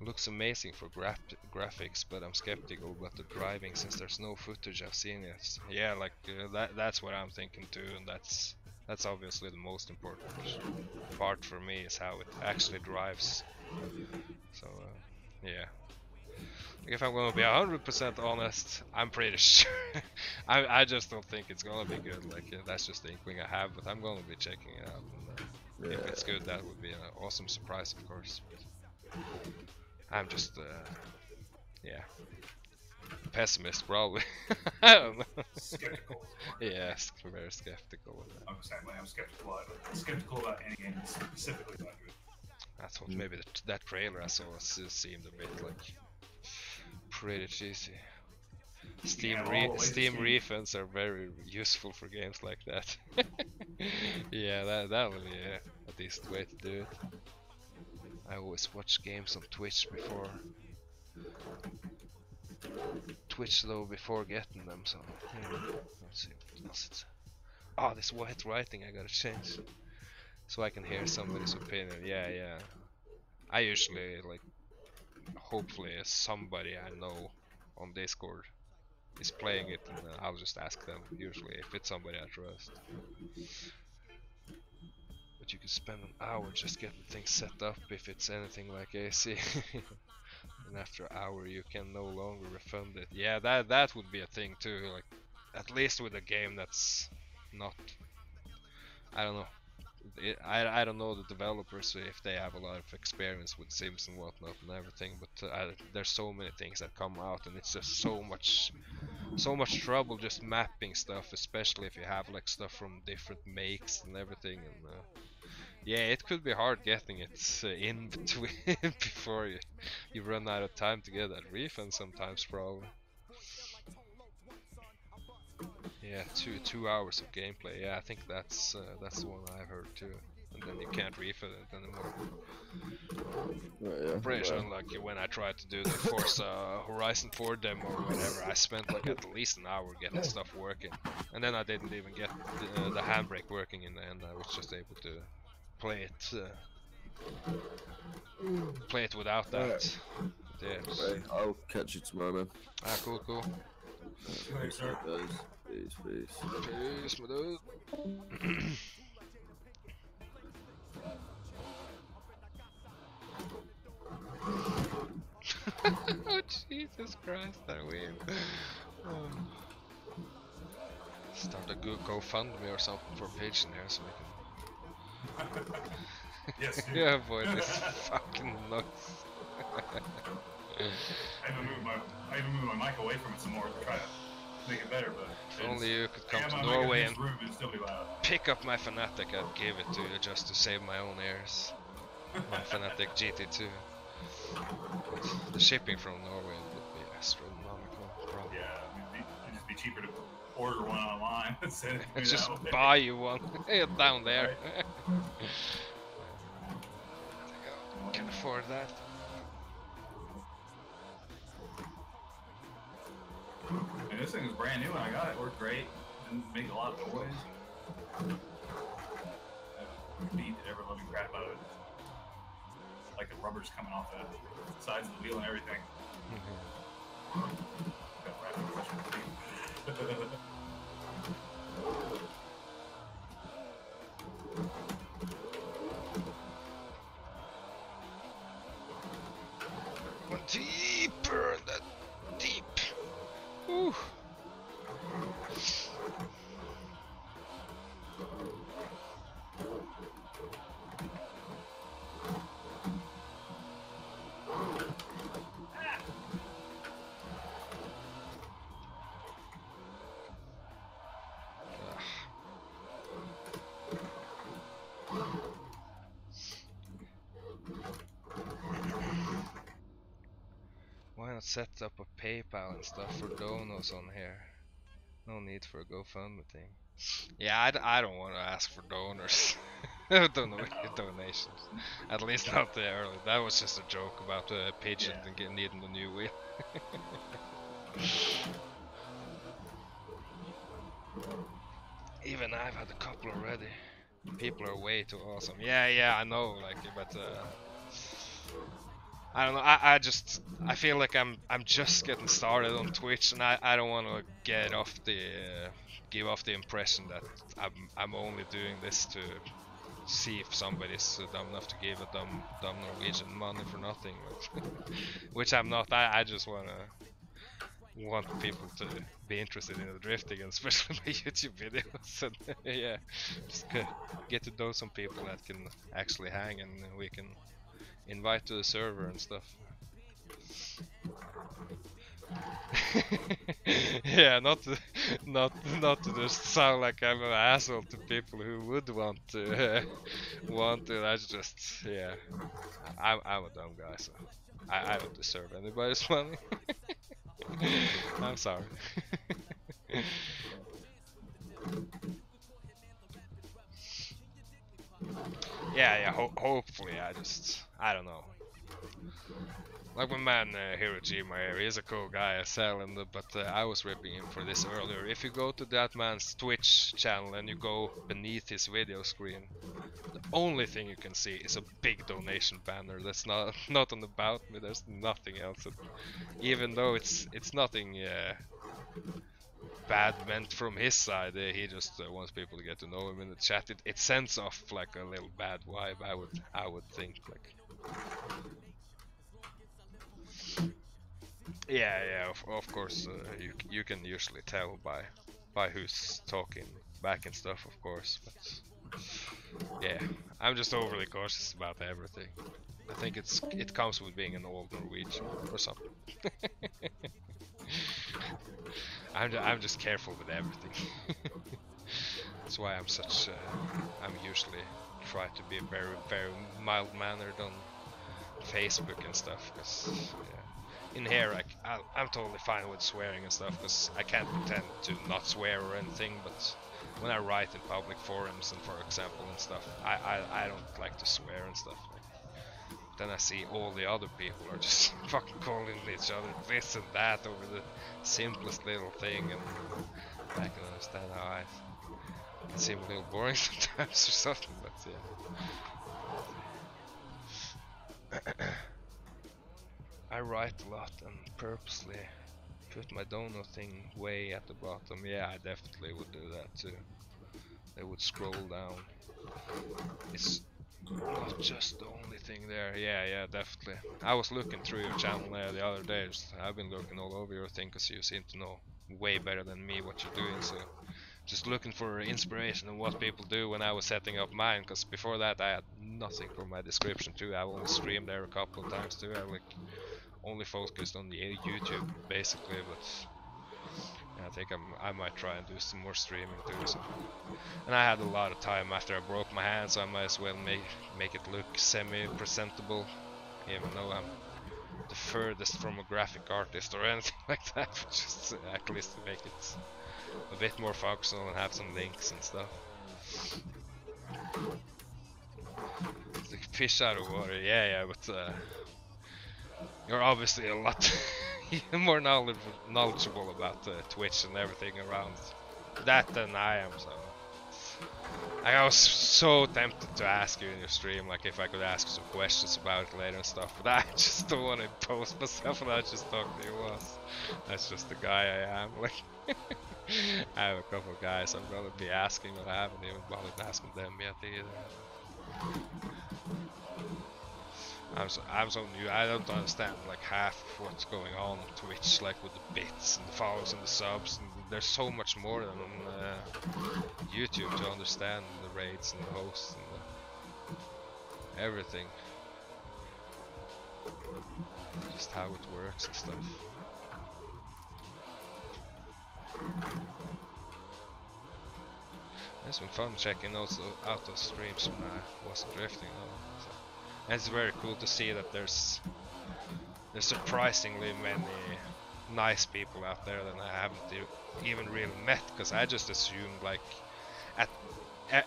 Looks amazing for graphics, but I'm skeptical about the driving since there's no footage I've seen yet. Yeah, like that's what I'm thinking too, and that's obviously the most important part for me is how it actually drives. So yeah. If I'm gonna be 100% honest, I'm pretty sure. I just don't think it's gonna be good. Like that's just the inkling I have, but I'm gonna be checking it out. And, if it's good, that would be an awesome surprise, of course. But I'm just, yeah, pessimist probably. I don't know. Skeptical. Yeah, very skeptical. I'm the same way. I'm skeptical about any game specifically about good. I thought maybe that trailer I saw seemed a bit like pretty cheesy. Steam refunds are very useful for games like that. Yeah, that would be a decent way to do it. I always watch games on Twitch before getting them. So let's see what else it's. Oh, this white writing I gotta change so I can hear somebody's opinion. Yeah. I usually like. Hopefully, somebody I know on Discord is playing it, and I'll just ask them. Usually, if it's somebody I trust. But you can spend an hour just getting things set up if it's anything like AC. And after an hour you can no longer refund it. Yeah, that would be a thing too, like at least with a game that's not, I don't know. I don't know the developers if they have a lot of experience with Sims and whatnot and everything, but there's so many things that come out and it's just so much trouble just mapping stuff, especially if you have like stuff from different makes and everything. And yeah, it could be hard getting it in between before you run out of time to get that refund sometimes probably. Yeah, 2 hours of gameplay. Yeah, I think that's the one I've heard too. And then you can't refund it anymore. Yeah, Pretty sure, like when I tried to do the Forza Horizon 4 demo or whatever, I spent like at least an hour getting stuff working, and then I didn't even get the handbrake working in the end. I was just able to play it without that. Right. Yeah. Right, I'll catch you tomorrow, man. Ah, cool. Peace, guys. Peace, my dude. Oh Jesus Christ, that weird. Oh. Start a good GoFundMe or something for Pigeon here so we can Yes, dude. yeah, avoid this fucking nuts. I even moved my mic away from it some more to try to make it better, but If only you could come to my Norway mic in and this room and still be loud. pick up my Fnatic, I'd give it to you just to save my own ears. My Fnatic GT2. But the shipping from Norway would be astronomical, probably. Yeah, it'd just be cheaper to order one online instead of do Just that way. buy you one down there. Can afford that. And this thing was brand new when I got it. Worked great. Didn't make a lot of noise. Beat the ever-loving crap out of it. Like the rubber's coming off the sides of the wheel and everything. Got rapid question. 1 deeper, that deep. Ooh. Why not set up a PayPal and stuff for donos on here? No need for a GoFundMe thing. Yeah, I don't want to ask for donors. Donations. At least not the early. That was just a joke about the pigeon and needing the new wheel. Even I've had a couple already. People are way too awesome. Yeah, I know. Like, but I don't know. I feel like I'm just getting started on Twitch, and I don't want to get off the give off the impression that I'm only doing this to see if somebody's dumb enough to give a dumb Norwegian money for nothing, which I'm not. I just want people to be interested in the drifting, and especially my YouTube videos. And yeah, just get to know some people that can actually hang, and we can invite to the server and stuff. Yeah, not to just sound like I'm an asshole to people who would want to That's just, yeah, I'm a dumb guy, so I don't deserve anybody's money. I'm sorry. Yeah, hopefully I don't know. Like my man Hirojima here, he's a cool guy, but I was ripping him for this earlier. If you go to that man's Twitch channel and you go beneath his video screen, the only thing you can see is a big donation banner. That's not on About Me. There's nothing else. Even though it's nothing bad meant from his side, he just wants people to get to know him in the chat. It sends off like a little bad vibe. I would think like. Yeah, of course, you can usually tell by who's talking back and stuff, of course, but yeah, I'm just overly cautious about everything. I think it comes with being an old Norwegian or something. I'm just careful with everything. That's why I'm usually try to be very mild mannered on Facebook and stuff, because yeah. In here, I'm totally fine with swearing and stuff, because I can't pretend to not swear or anything, but when I write in public forums, and for example, and stuff, I don't like to swear and stuff. Then I see all the other people are just fucking calling each other this and that over the simplest little thing, and I can understand how it can seem a little boring sometimes or something, but yeah. I write a lot and purposely put my donut thing way at the bottom. Yeah, I definitely would do that too. They would scroll down. It's not just the only thing there. Yeah, definitely. I was looking through your channel there the other day. I've been looking all over your thing because you seem to know way better than me what you're doing. So just looking for inspiration on what people do when I was setting up mine. Because before that I had nothing for my description too. I only streamed there a couple of times too. I only focused on the YouTube basically, but I think I might try and do some more streaming too. So. And I had a lot of time after I broke my hand, so I might as well make it look semi-presentable, even though I'm the furthest from a graphic artist or anything like that. Just at least to make it a bit more functional and have some links and stuff. It's like fish out of water, yeah, but you're obviously a lot more knowledgeable about Twitch and everything around that than I am, so I was so tempted to ask you in your stream, like if I could ask you some questions about it later and stuff, but I just don't want to impose myself, and I just talk to you once. That's just the guy I am. Like, I have a couple of guys I'm gonna be asking, but I haven't even bothered asking them yet either. I'm so new. I don't understand like half of what's going on Twitch, like with the bits and the follows and the subs. And there's so much more than on YouTube to understand the raids and the hosts and everything. Just how it works and stuff. It's been fun checking also out those streams when I wasn't drifting. So. And it's very cool to see that there's surprisingly many nice people out there that I haven't even really met, because I just assumed like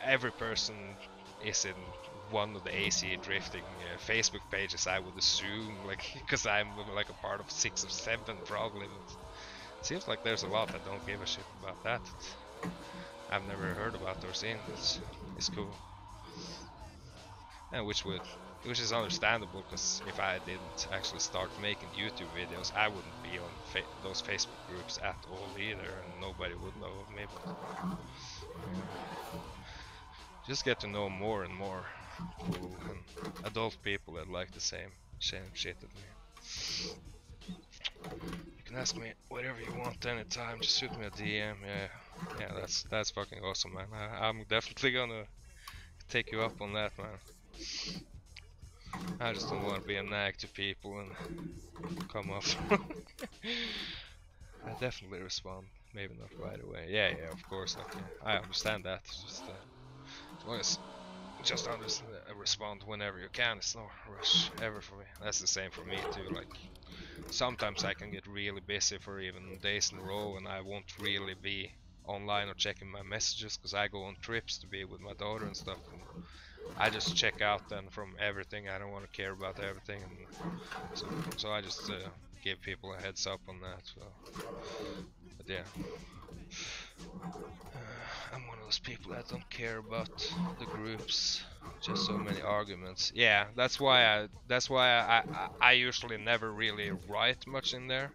every person is in one of the AC drifting Facebook pages, I would assume, like, because I'm like a part of 6 or 7 probably, but it seems like there's a lot that don't give a shit about that. I've never heard about or seen. It's cool. And which would which is understandable, because if I didn't actually start making YouTube videos, I wouldn't be on those Facebook groups at all either, and nobody would know of me. But just get to know more and more cool and adult people that like the same shit as me. You can ask me whatever you want anytime. Just shoot me a DM. Yeah, that's fucking awesome, man. I'm definitely gonna take you up on that, man. I just don't want to be a nag to people and come off. I definitely respond. Maybe not right away. Yeah, of course. Like, I understand that. Just as long as just respond whenever you can. It's no rush ever for me. That's the same for me too. Like, sometimes I can get really busy for even days in a row, and I won't really be online or checking my messages because I go on trips to be with my daughter and stuff. And I just check out then from everything. I don't want to care about everything, and so I just give people a heads up on that. So, but yeah, I'm one of those people that don't care about the groups. Just so many arguments. Yeah, that's why I usually never really write much in there.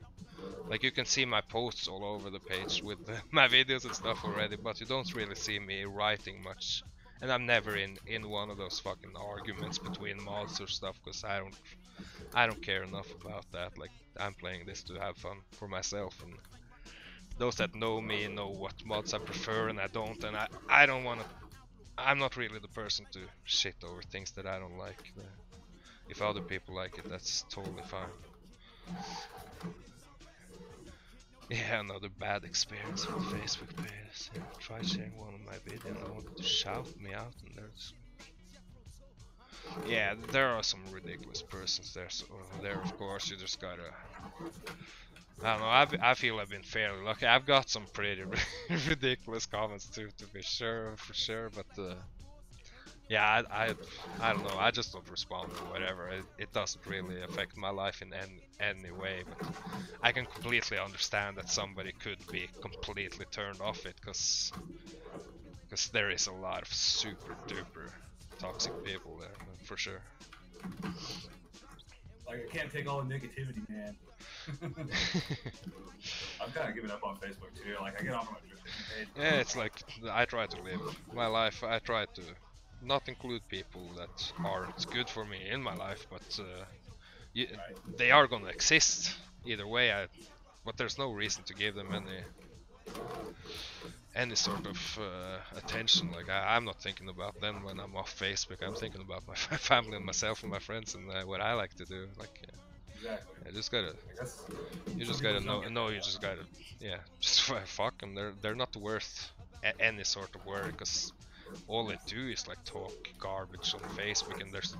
Like, you can see my posts all over the page with my videos and stuff already, but you don't really see me writing much. And I'm never in one of those fucking arguments between mods or stuff, because I don't care enough about that. Like, I'm playing this to have fun for myself, and those that know me know what mods I prefer and I don't, and I don't want to. I'm not really the person to shit over things that I don't like. If other people like it, that's totally fine. Yeah, another bad experience with Facebook pages. Yeah, try sharing one of my videos and I wanted to shout me out, and there's... Yeah, there are some ridiculous persons there, so there of course you just gotta... I don't know, I feel I've been fairly lucky. I've got some pretty ridiculous comments too, to be sure, for sure, but yeah, I don't know, I just don't respond to whatever. It doesn't really affect my life in any way, but I can completely understand that somebody could be completely turned off it, because there is a lot of super duper toxic people there, for sure. Like, I can't take all the negativity, man. I'm kind of giving up on Facebook too. Like, I get on my drifting page. Yeah, it's like, I try to live my life. I try to not include people that aren't good for me in my life, but they are gonna exist either way. But there's no reason to give them any sort of attention. Like, I'm not thinking about them when I'm off Facebook. I'm thinking about my family and myself and my friends and what I like to do. Like, Exactly. you just gotta know. You just gotta, just fuck them. They're not worth any sort of worry, because all they do is like talk garbage on Facebook, and there's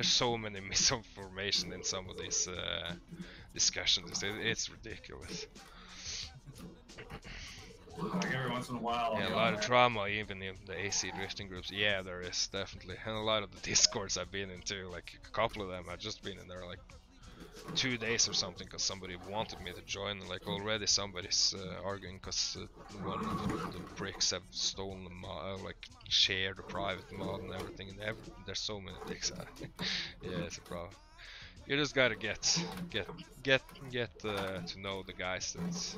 so many misinformation in some of these discussions. It's ridiculous. Like, every once in a while. Yeah, a lot of drama even in the AC drifting groups. Yeah, there is definitely, and a lot of the discords I've been into, like a couple of them I've just been in there like 2 days or something, because somebody wanted me to join, and like already somebody's arguing because one of the pricks have stolen the mod, like shared a private mod and everything, and there's so many dicks out. Yeah, it's a problem. You just gotta get to know the guys that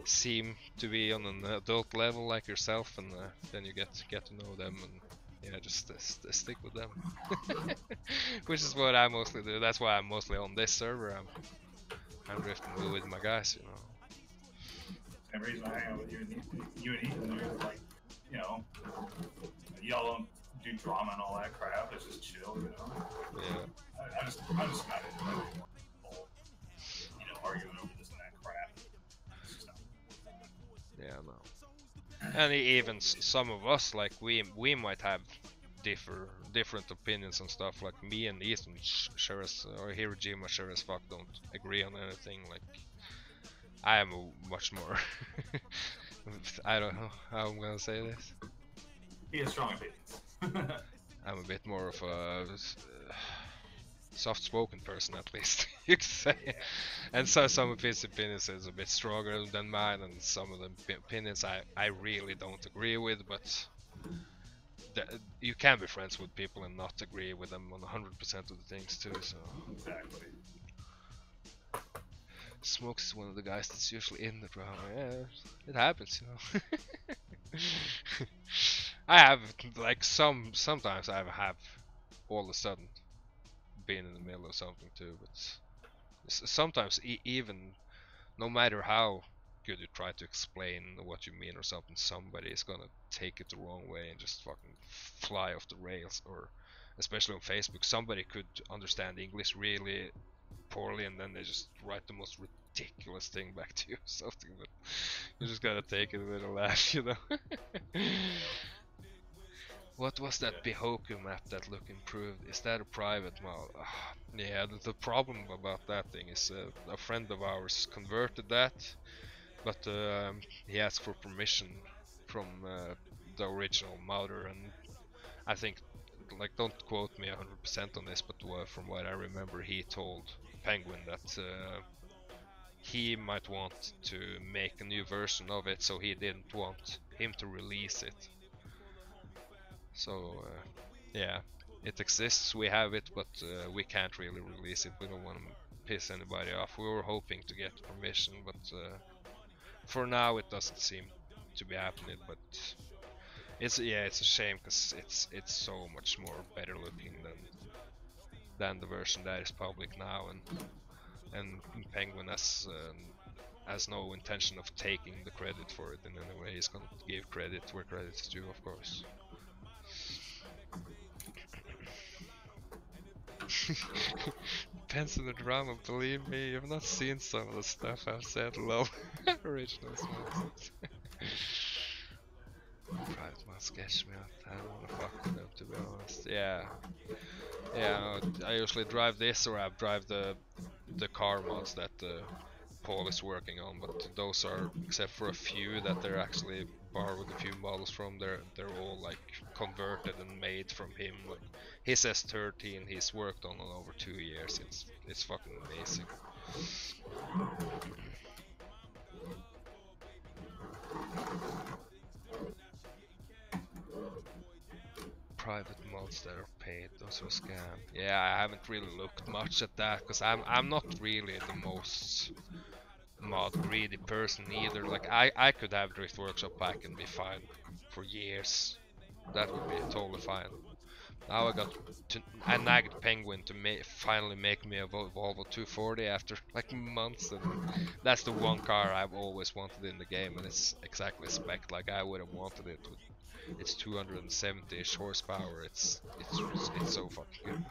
seem to be on an adult level like yourself, and then you get to know them, and yeah, just stick with them. Which is what I mostly do. That's why I'm mostly on this server. I'm drifting with my guys, you know. Same reason I hang out with you and Ethan. There's like, you know, y'all don't do drama and all that crap. It's just chill, you know. Yeah. I'm just not into it anymore. You know, arguing over this and that crap. It's just not. Yeah, no. And even some of us, like, we might have different opinions and stuff. Like me and Ethan sure as, or Hirojima sure as fuck don't agree on anything. Like, I am a much more I don't know how I'm gonna say this. He has strong opinions. I'm a bit more of a soft-spoken person, at least, you could say. And so some of his opinions is a bit stronger than mine, and some of the opinions I really don't agree with, but you can be friends with people and not agree with them on 100% of the things too. So Exactly. Smokes is one of the guys that's usually in the drama. Yeah, it happens, you know. I have like sometimes I have all of a sudden been in the middle of something too, but sometimes even no matter how good you try to explain what you mean or something, somebody is gonna take it the wrong way and just fucking fly off the rails. Or especially on Facebook, somebody could understand English really poorly and then they just write the most ridiculous thing back to you or something, but you just gotta take it with a laugh, you know. What was that Bihoku map that looked improved? Is that a private mod? Yeah, the problem about that thing is a friend of ours converted that, but he asked for permission from the original modder, and I think, like, don't quote me 100% on this, but from what I remember, he told Penguin that he might want to make a new version of it, so he didn't want him to release it. So yeah, it exists, we have it, but we can't really release it. We don't want to piss anybody off. We were hoping to get permission, but for now it doesn't seem to be happening. But it's a shame because it's so much more better looking than the version that is public now, and Penguin has no intention of taking the credit for it in any way. He's gonna give credit where credit is due, of course. Depends on the drama, believe me, you've not seen some of the stuff I've said. Lol. Original smokes. Private mod sketch me out. I don't wanna fuck with them, to be honest. Yeah. Yeah, I usually drive this, or I drive the car mods that Paul is working on, but those are, except for a few that they're actually borrowed a few models from, they're all like converted and made from him. Like his S13 he's worked on over 2 years. It's fucking amazing. Private mods that are paid, those are scam. Yeah, I haven't really looked much at that because I'm not really the most mod greedy person either. Like I could have Drift Workshop back and be fine for years. That would be totally fine. Now I nagged Penguin to finally make me a Volvo 240 after like months, and that's the one car I've always wanted in the game, and it's exactly spec like I would have wanted it. It's 270-ish horsepower. It's so fucking good.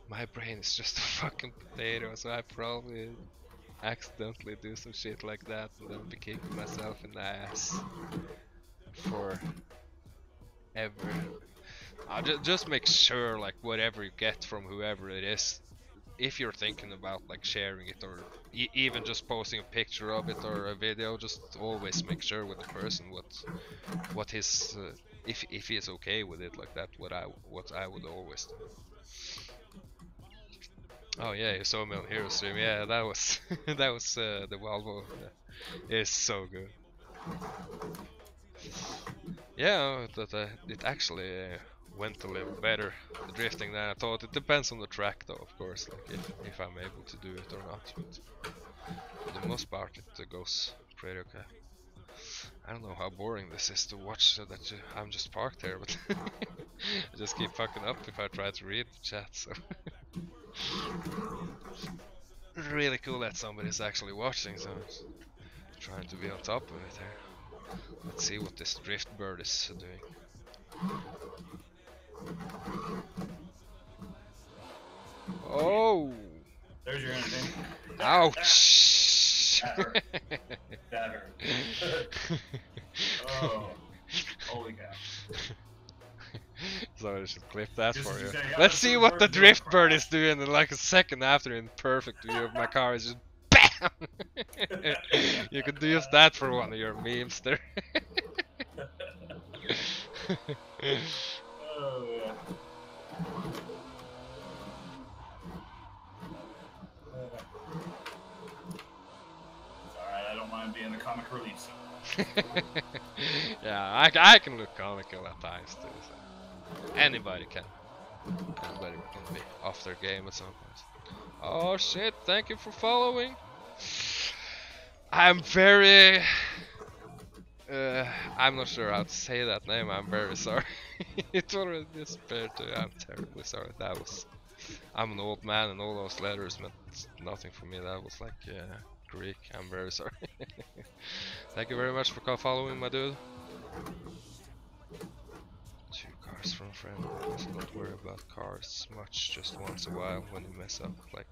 My brain is just a fucking potato, so I probably accidentally do some shit like that and then be kicking myself in the ass for ever. Just make sure, like, whatever you get from whoever it is, if you're thinking about like sharing it or even just posting a picture of it or a video, just always make sure with the person what his if he is okay with it, like that. What I would always do. Oh yeah, you saw me on Hero Stream. Yeah, that was that was the Volvo. It's so good. Yeah, it actually went a little better, the drifting, than I thought. It depends on the track though, of course, like if I'm able to do it or not, but for the most part it goes pretty okay. I don't know how boring this is to watch, so that I'm just parked here, but I just keep fucking up if I try to read the chat, so really cool that somebody's actually watching, so I'm trying to be on top of it here. Let's see what this drift bird is doing. Oh! There's your entertainment. Ouch! That hurt. That hurt. Oh, holy cow. So I should clip that Just for you. say, yeah, Let's see what the drift bird crash. is doing in like a second after, in perfect view of my car, is just BAM! You could use that for one of your memes there. Oh, yeah. Alright, I don't mind mind being the comic relief. So. Yeah, I can look comical at times too. So. Anybody can. Anybody can be off their game at some point. Oh shit! Thank you for following. I'm very. I'm not sure how to say that name. I'm very sorry. It already disappeared too. I'm terribly sorry. That was. I'm an old man, and all those letters meant nothing for me. That was like Greek. I'm very sorry. Thank you very much for following, my dude. 2 cars from a friend. So don't worry about cars much. Just once a while when you mess up. Like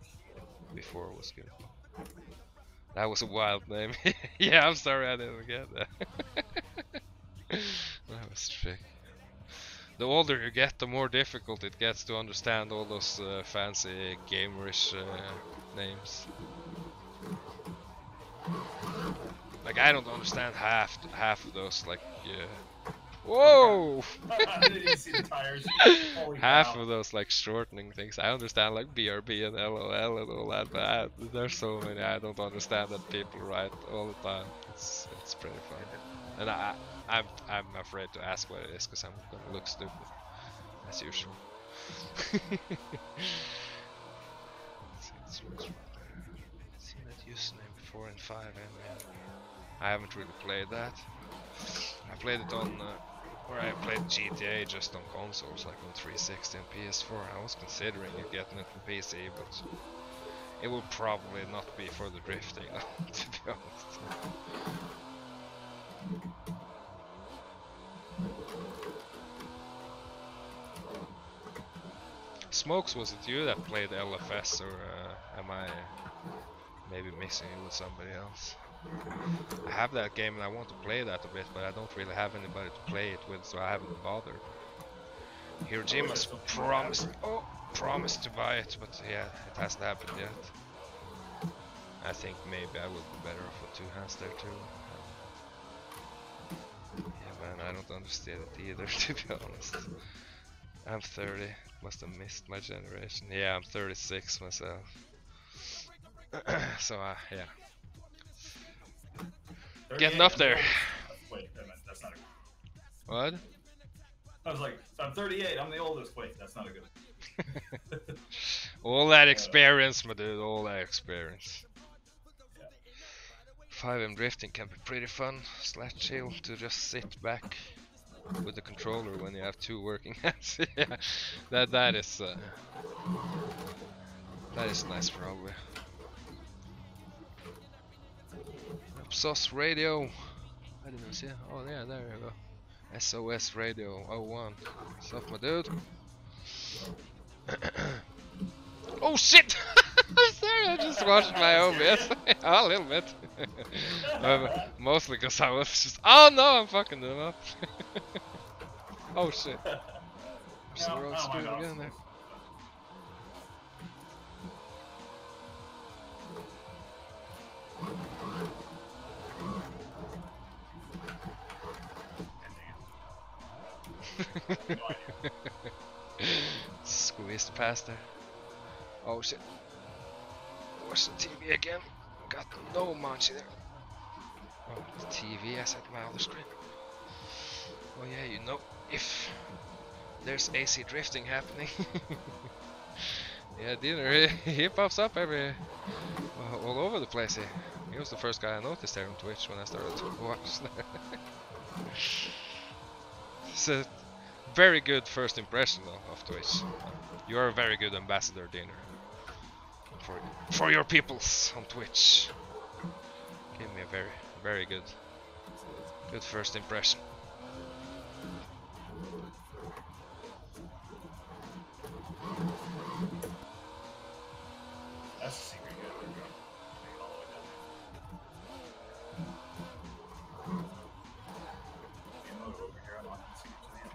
before was good. That was a wild name. Yeah, I'm sorry I didn't get that. That was trick. The older you get, the more difficult it gets to understand all those fancy gamerish names. Like I don't understand half of those. Like whoa! I didn't even see the tires. Half of those like shortening things. I understand like BRB and LOL and all that, but there's so many I don't understand that people write all the time. It's pretty fun. And I'm afraid to ask what it is because I'm gonna look stupid as usual. Seen that username before in 5M. I haven't really played that. I played it on where I played GTA just on consoles, like on 360 and PS4. I was considering getting it on PC, but it will probably not be for the drifting, to be honest. Smokes, was it you that played LFS, or am I maybe mixing it with somebody else? I have that game and I want to play that a bit, but I don't really have anybody to play it with, so I haven't bothered. Hirojima's promised to buy it, but yeah, it hasn't happened yet. I think maybe I would be better off with 2 hands there too. Yeah man, I don't understand it either, to be honest. I'm 30, must have missed my generation. Yeah, I'm 36 myself. So yeah. Getting up there. Wait, that's not a good. What? I was like, I'm 38, I'm the oldest. Wait, that's not a good. All that experience, my dude, all that experience. Yeah. 5M drifting can be pretty fun / chill to just sit back with the controller when you have 2 working hands. Yeah, that is nice probably. SOS radio. I didn't see it. Oh yeah, there you go. SOS radio 01. What's up, my dude? Oh shit! Sorry, I just watched my OBS. A little bit. Mostly because I was just. Oh no, I'm fucking them up. Oh shit. There's the road screwed again there. Squeezed past there. Oh shit. Watch the TV again. Got no munchie there. Oh, the TV, I set my other screen. Oh yeah, you know, if there's AC drifting happening. Yeah, Dinner, he pops up all over the place here. He was the first guy I noticed there on Twitch when I started to watch. It's a very good first impression though of Twitch. You are a very good ambassador, Dinner, for your peoples on Twitch. Gave me a very good first impression. That's a secret good. All the way down there. You know, over here, I'm not going to see it to the end.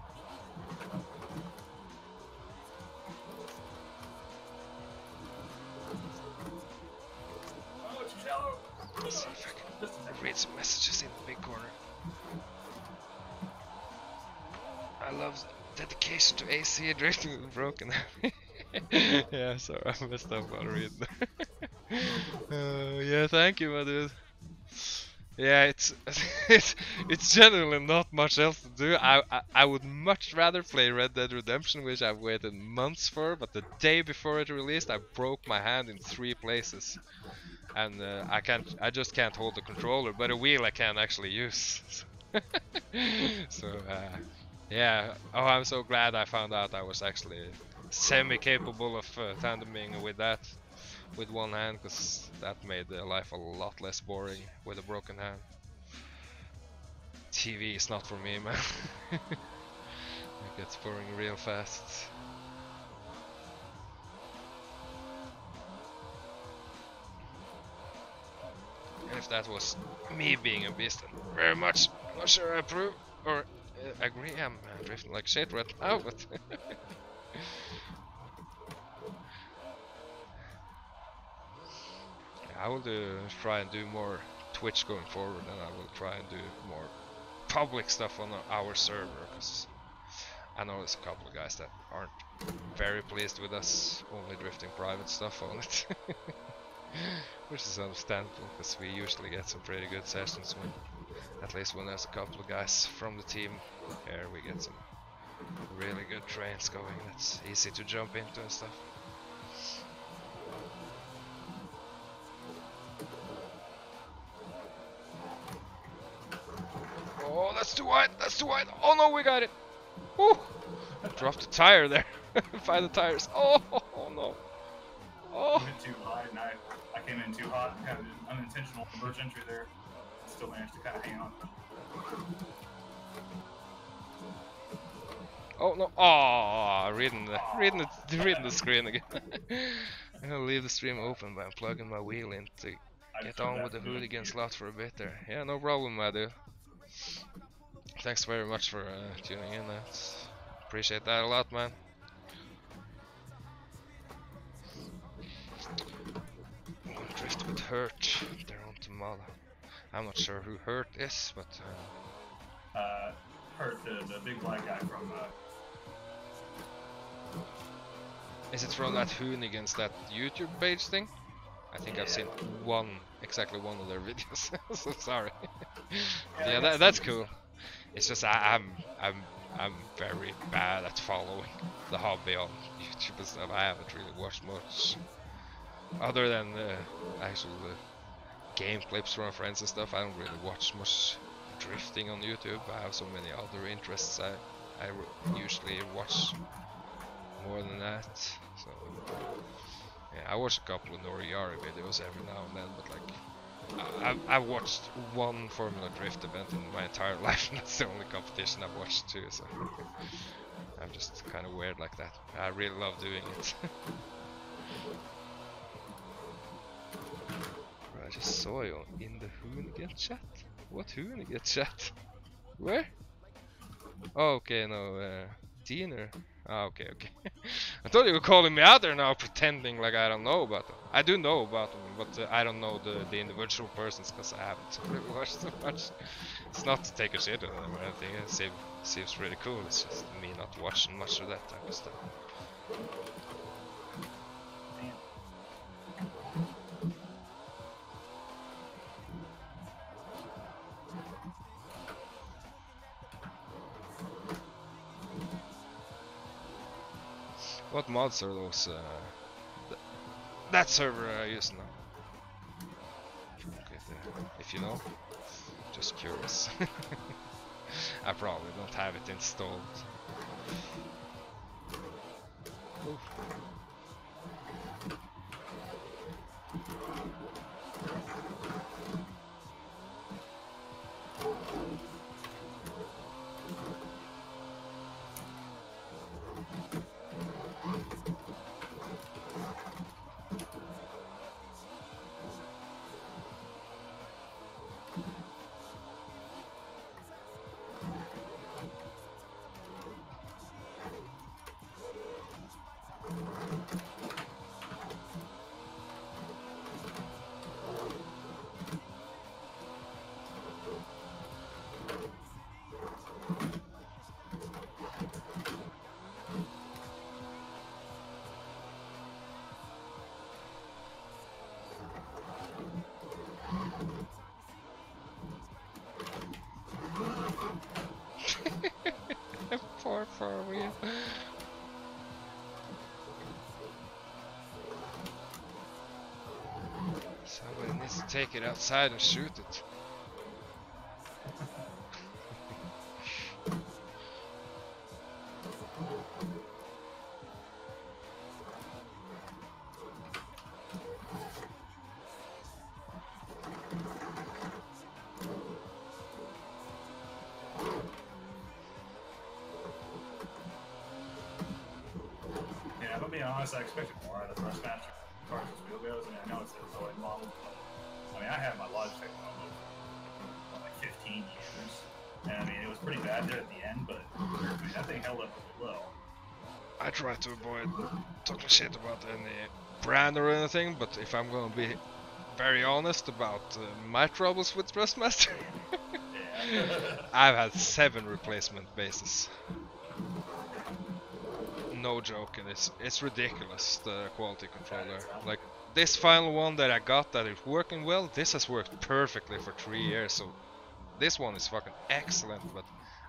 Oh, it's shallow. Let's see if I can read some messages in the big corner. I love the dedication to AC drifting with broken. Yeah, sorry, I messed up while reading. Yeah, thank you, my dude. Yeah, it's generally not much else to do. I would much rather play Red Dead Redemption, which I've waited months for. But the day before it released, I broke my hand in 3 places, and I just can't hold the controller. But a wheel I can actually use. So yeah. Oh, I'm so glad I found out I was actually semi-capable of tandeming with that. With one hand, because that made life a lot less boring with a broken hand. TV is not for me, man. It gets boring real fast. And if that was me being a beast, then very much not sure I approve or agree. I'm drifting like shit right now, but I will try and do more Twitch going forward, and I will try and do more public stuff on our server, because I know there's a couple of guys that aren't very pleased with us only drifting private stuff on it. Which is understandable, because we usually get some pretty good sessions when, at least when there's a couple of guys from the team here, we get some really good trains going that's easy to jump into and stuff. Oh, that's too wide! That's too wide! Oh no, we got it! Woo! I dropped the tire there. Find the tires. Oh, no. Oh. I went too high and I came in too hot and had an unintentional merge entry there. Still managed to kind of hang on. Oh no! Oh, reading the screen again. I'm gonna leave the stream open by plugging my wheel in to get on with the hooligan slot for a bit there. Yeah, no problem, my dude. Thanks very much for tuning in. Appreciate that a lot, man. Drift with Hurt. They're on Tamala. I'm not sure who Hurt is, but Hurt, the big black guy from. Is it from that Heusinkveld, that YouTube page thing? I think I've seen exactly one of their videos. So sorry. Yeah, that's cool. It's just I'm very bad at following the hobby on YouTube and stuff. I haven't really watched much other than actual game clips from friends and stuff. I don't really watch much drifting on YouTube. I have so many other interests. I usually watch more than that. So yeah, I watch a couple of Noriyari videos every now and then, but like I've watched one Formula Drift event in my entire life, and that's the only competition I've watched too, so I'm just kind of weird like that. I really love doing it. I just saw you in the Heusinkveld chat. What Heusinkveld chat? Where? Oh, okay, no, Diener. Ah, okay. I thought you were calling me out there now, pretending like I don't know about them. I do know about them, but I don't know the individual persons, because I haven't really watched so much. It's not to take a shit on them or anything. It seems really cool. It's just me not watching much of that type of stuff. What mods are those? That server I use now. Okay, if you know, just curious. I probably don't have it installed. Oof. Just take it outside and shoot it. Yeah, if I'm being honest, I expected more out of the Thrustmaster Corsa's Wheelbase. I mean, I know it's their low-end model, but I mean, I had my Logitech model for like 15 years, and I mean, it was pretty bad there at the end, but I mean, that thing held up really well. I try to avoid talking shit about any brand or anything, but if I'm gonna be very honest about my troubles with Thrustmaster, I've had 7 replacement bases. No joke, and it's ridiculous, the quality controller. Like this final one that I got that is working well, this has worked perfectly for 3 years, so this one is fucking excellent, but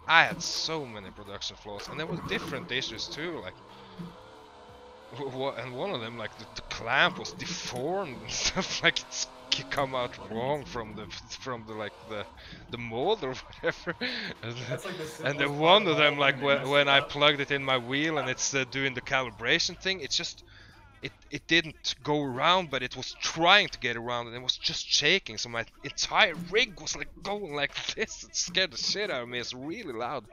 I had so many production flaws, and there were different issues too, like and one of them, like the clamp was deformed and stuff, like it's come out wrong from the like the mold or whatever. And then one of them, like when I plugged it in my wheel and it's doing the calibration thing, it's just it didn't go around, but it was trying to get around and it was just shaking, so my entire rig was like going like this. It scared the shit out of me. It's really loud.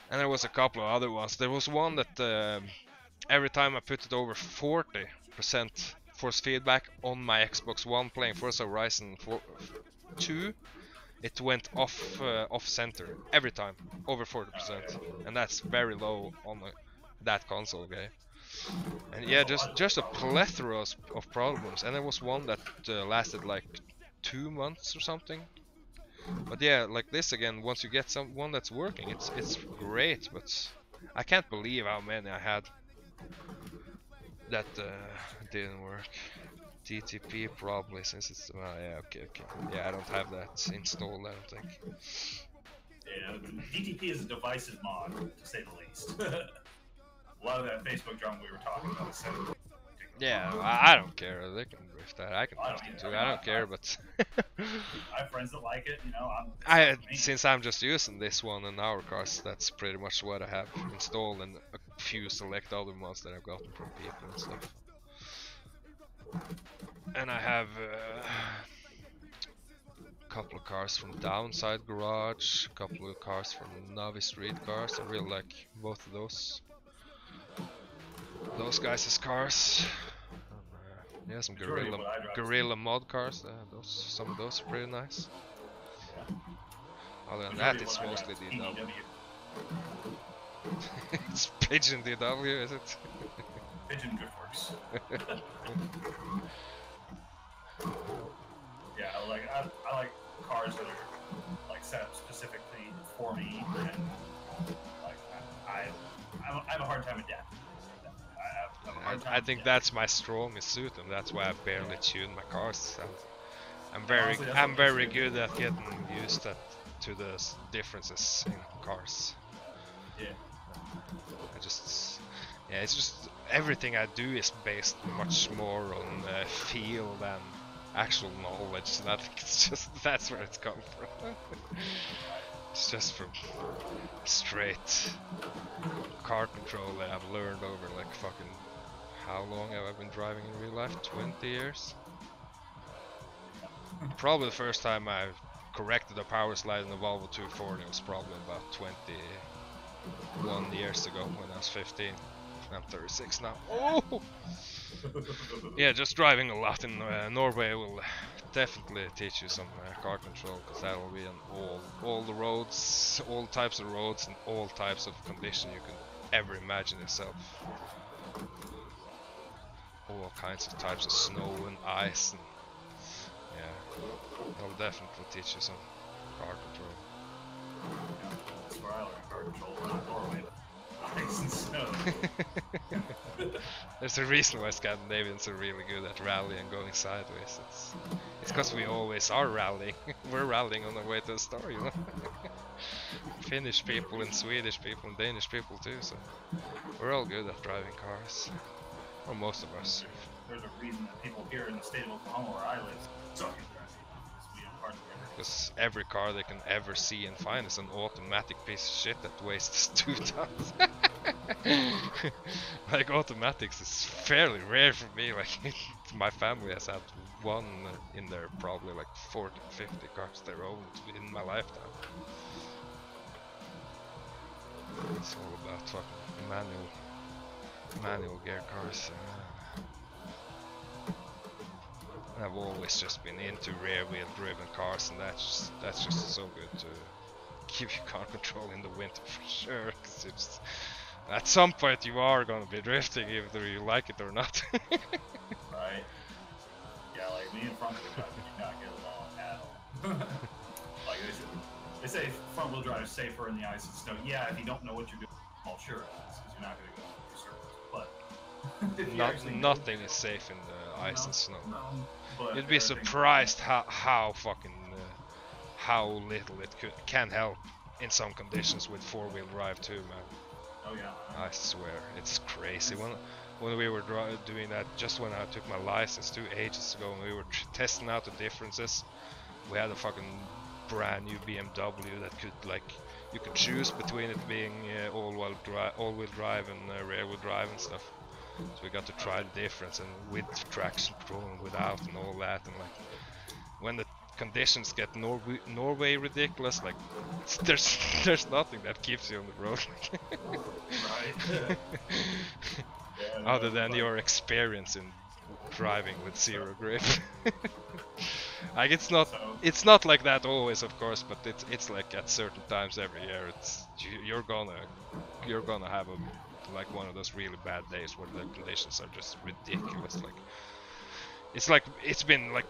And there was a couple of other ones. There was one that every time I put it over 40% force feedback on my Xbox One playing Forza Horizon 2, it went off center every time, over 40%, and that's very low on that console game. And yeah, just a plethora of problems, and there was one that lasted like 2 months or something. But yeah, like this again, once you get one that's working, it's great. But I can't believe how many I had that didn't work. TTP probably, since it's yeah, okay, yeah, I don't have that installed, I don't think. Yeah, DTP is a divisive mod, to say the least. A lot of that Facebook drama we were talking about is yeah, I don't care. They can drift that. I can drift it too. I don't care, but I have friends that like it. You know, since I'm just using this one in our cars, that's pretty much what I have installed, and a few select other ones that I've gotten from people and stuff. And I have a couple of cars from Downside Garage, a couple of cars from Navi Street Cars. I really like both of those guys' cars. Yeah, some Gorilla mod cars. Some of those are pretty nice. Other than that, it's mostly DW. It's Pigeon DW, is it? Pigeon GeForce. Yeah, I like cars that are like set up specifically for me, and like I have a hard time adapting. I think that's my strongest suit, and that's why I barely tune my cars. I'm very good at getting used to the differences in cars. Yeah. It's just everything I do is based much more on feel than actual knowledge. And I think it's just that's where it's come from. It's just from straight car control that I've learned over like fucking. How long have I been driving in real life? 20 years? Probably the first time I corrected a power slide in the Volvo 240 was probably about 21 years ago when I was 15. I'm 36 now. Oh! Yeah, just driving a lot in Norway will definitely teach you some car control, because that will be on all the roads, all types of roads and all types of condition you can ever imagine yourself. All kinds of types of snow and ice, and yeah, that'll definitely teach you some car control. That's where I learned car control, not Norway, but ice and snow. There's a reason why Scandinavians are really good at rallying and going sideways. It's because we always are rallying. We're rallying on our way to the star, you know. Finnish people and Swedish people and Danish people too, so we're all good at driving cars. Or most of us. there's a reason that people here in the state of Oklahoma where I live suck at driving. We don't hardly ever. Because every car they can ever see and find is an automatic piece of shit that weighs 2 tons. Like automatics is fairly rare for me. Like my family has had one in their probably like 40, 50 cars they owned in my lifetime. It's all about fucking manual gear cars. I've always just been into rear wheel driven cars, and that's just so good to give you car control in the winter for sure. Cause it's at some point you are gonna be drifting, either you like it or not. Right. Yeah, like me and front wheel drive do not get along at all. Like they say front wheel drive is safer in the ice and snow. Yeah, if you don't know what you're doing, well, sure it is, because you're not going to go through circles. But nothing is safe in the ice and snow. But you'd be surprised how fucking how little it can help in some conditions with 4-wheel drive too, man. Oh yeah. I swear, it's crazy. When we were doing that, just when I took my license 2 ages ago, and we were testing out the differences, we had a fucking brand new BMW that could, like, you could choose between it being all-wheel drive and rear-wheel drive and stuff. So we got to try the difference, and with traction control and without and all that, and like when the conditions get Norway ridiculous, like there's nothing that keeps you on the road. Right. Yeah, other than your experience in driving with zero grip. Like it's not like that always, of course, but it's like at certain times every year you're gonna have like one of those really bad days where the conditions are just ridiculous. Like it's been like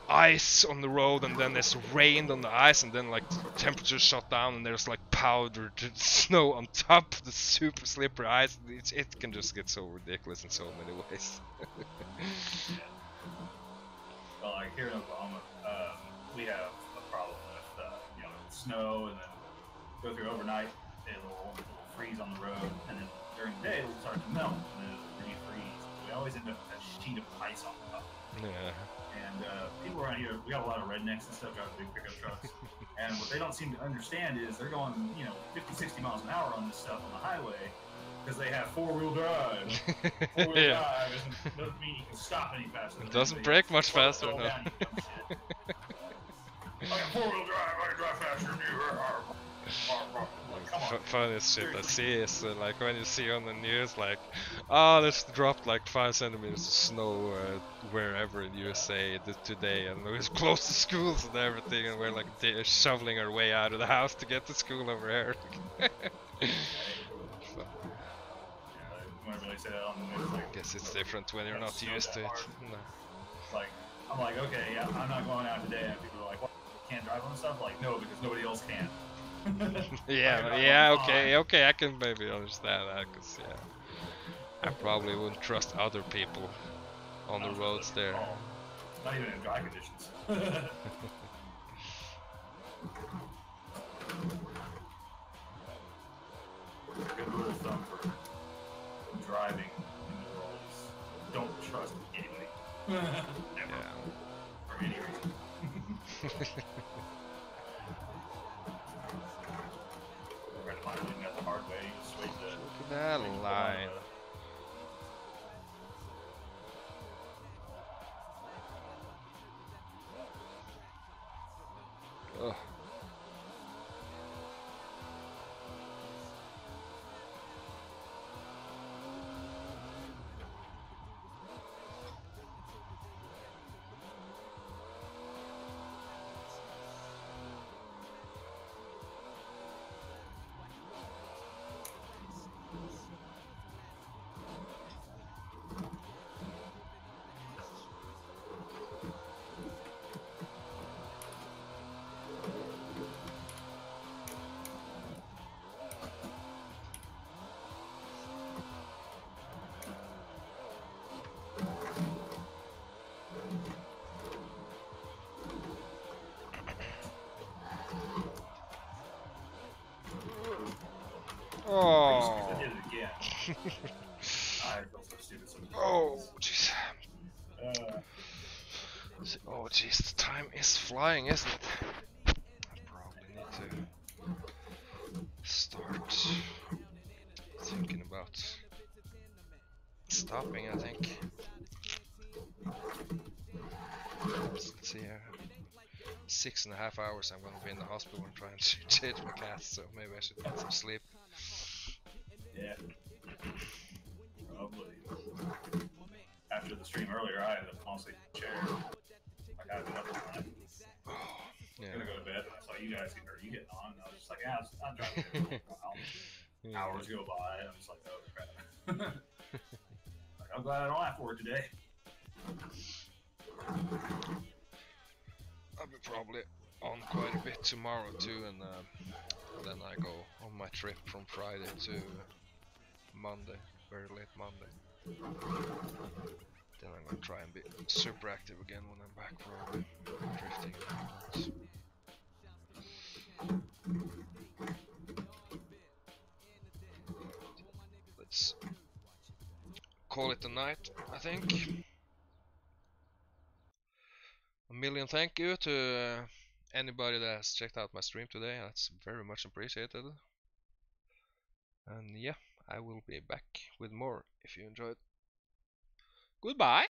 ice on the road, and then there's rained on the ice, and then like temperatures shut down, and there's like powdered snow on top of the super slippery ice. It can just get so ridiculous in so many ways. Well, like here in Oklahoma, we have a problem with snow, and then go through overnight, it'll freeze on the road, and then during the day it'll start to melt, and then it'll refreeze. We always end up with a sheet of ice on top. Yeah. And people around here, we got a lot of rednecks and stuff driving big pickup trucks, and what they don't seem to understand is they're going 50, 60 miles an hour on this stuff on the highway because they have 4-wheel drive. 4-wheel Yeah. drive doesn't mean you can stop any faster. It doesn't brake much faster, no. I got 4-wheel drive, I can drive faster than you. Like, come on. Funniest shit I see is like when you see on the news like, oh, there's dropped like 5 centimeters of snow wherever in USA today, and it's close to schools and everything, and we're like shoveling our way out of the house to get to school over here. So, Whenever they say that on the news, like, I guess it's different when you're not used to it. No. Like, I'm like, okay, yeah, I'm not going out today, and people are like, what, you can't drive on stuff? Like, no, because nobody else can. Yeah, okay, I can maybe understand that, because I probably wouldn't trust other people on the roads there. Not even in dry conditions. Good rule of thumb for driving in the world is don't trust anybody. Never. Yeah. For any reason. Trying to find one out the hard way, switch the... Look at that line. Ugh. I did it again. I feel so stupid sometimes. Oh, jeez. Oh jeez, the time is flying, isn't it? I probably need to start thinking about stopping, I think. Let's see here. 6.5 hours I'm gonna be in the hospital and trying to change my cast, so maybe I should get some sleep. Yeah. Probably. After the stream earlier, I ended up falling asleep in the chair. Like, I've been up all night. Yeah. Gonna go to bed, and I saw you guys getting on, and I was just like, yeah, I'm driving for a while. Yeah. Hours go by, and I'm just like, oh crap. Like, I'm glad I don't have to work today. I'll be probably on quite a bit tomorrow too, and then I go on my trip from Friday to Monday, very late Monday. Then I'm gonna try and be super active again when I'm back for all the drifting and let's call it a night, I think. A million thank you to anybody that has checked out my stream today. That's very much appreciated. And yeah, I will be back with more if you enjoyed. Goodbye!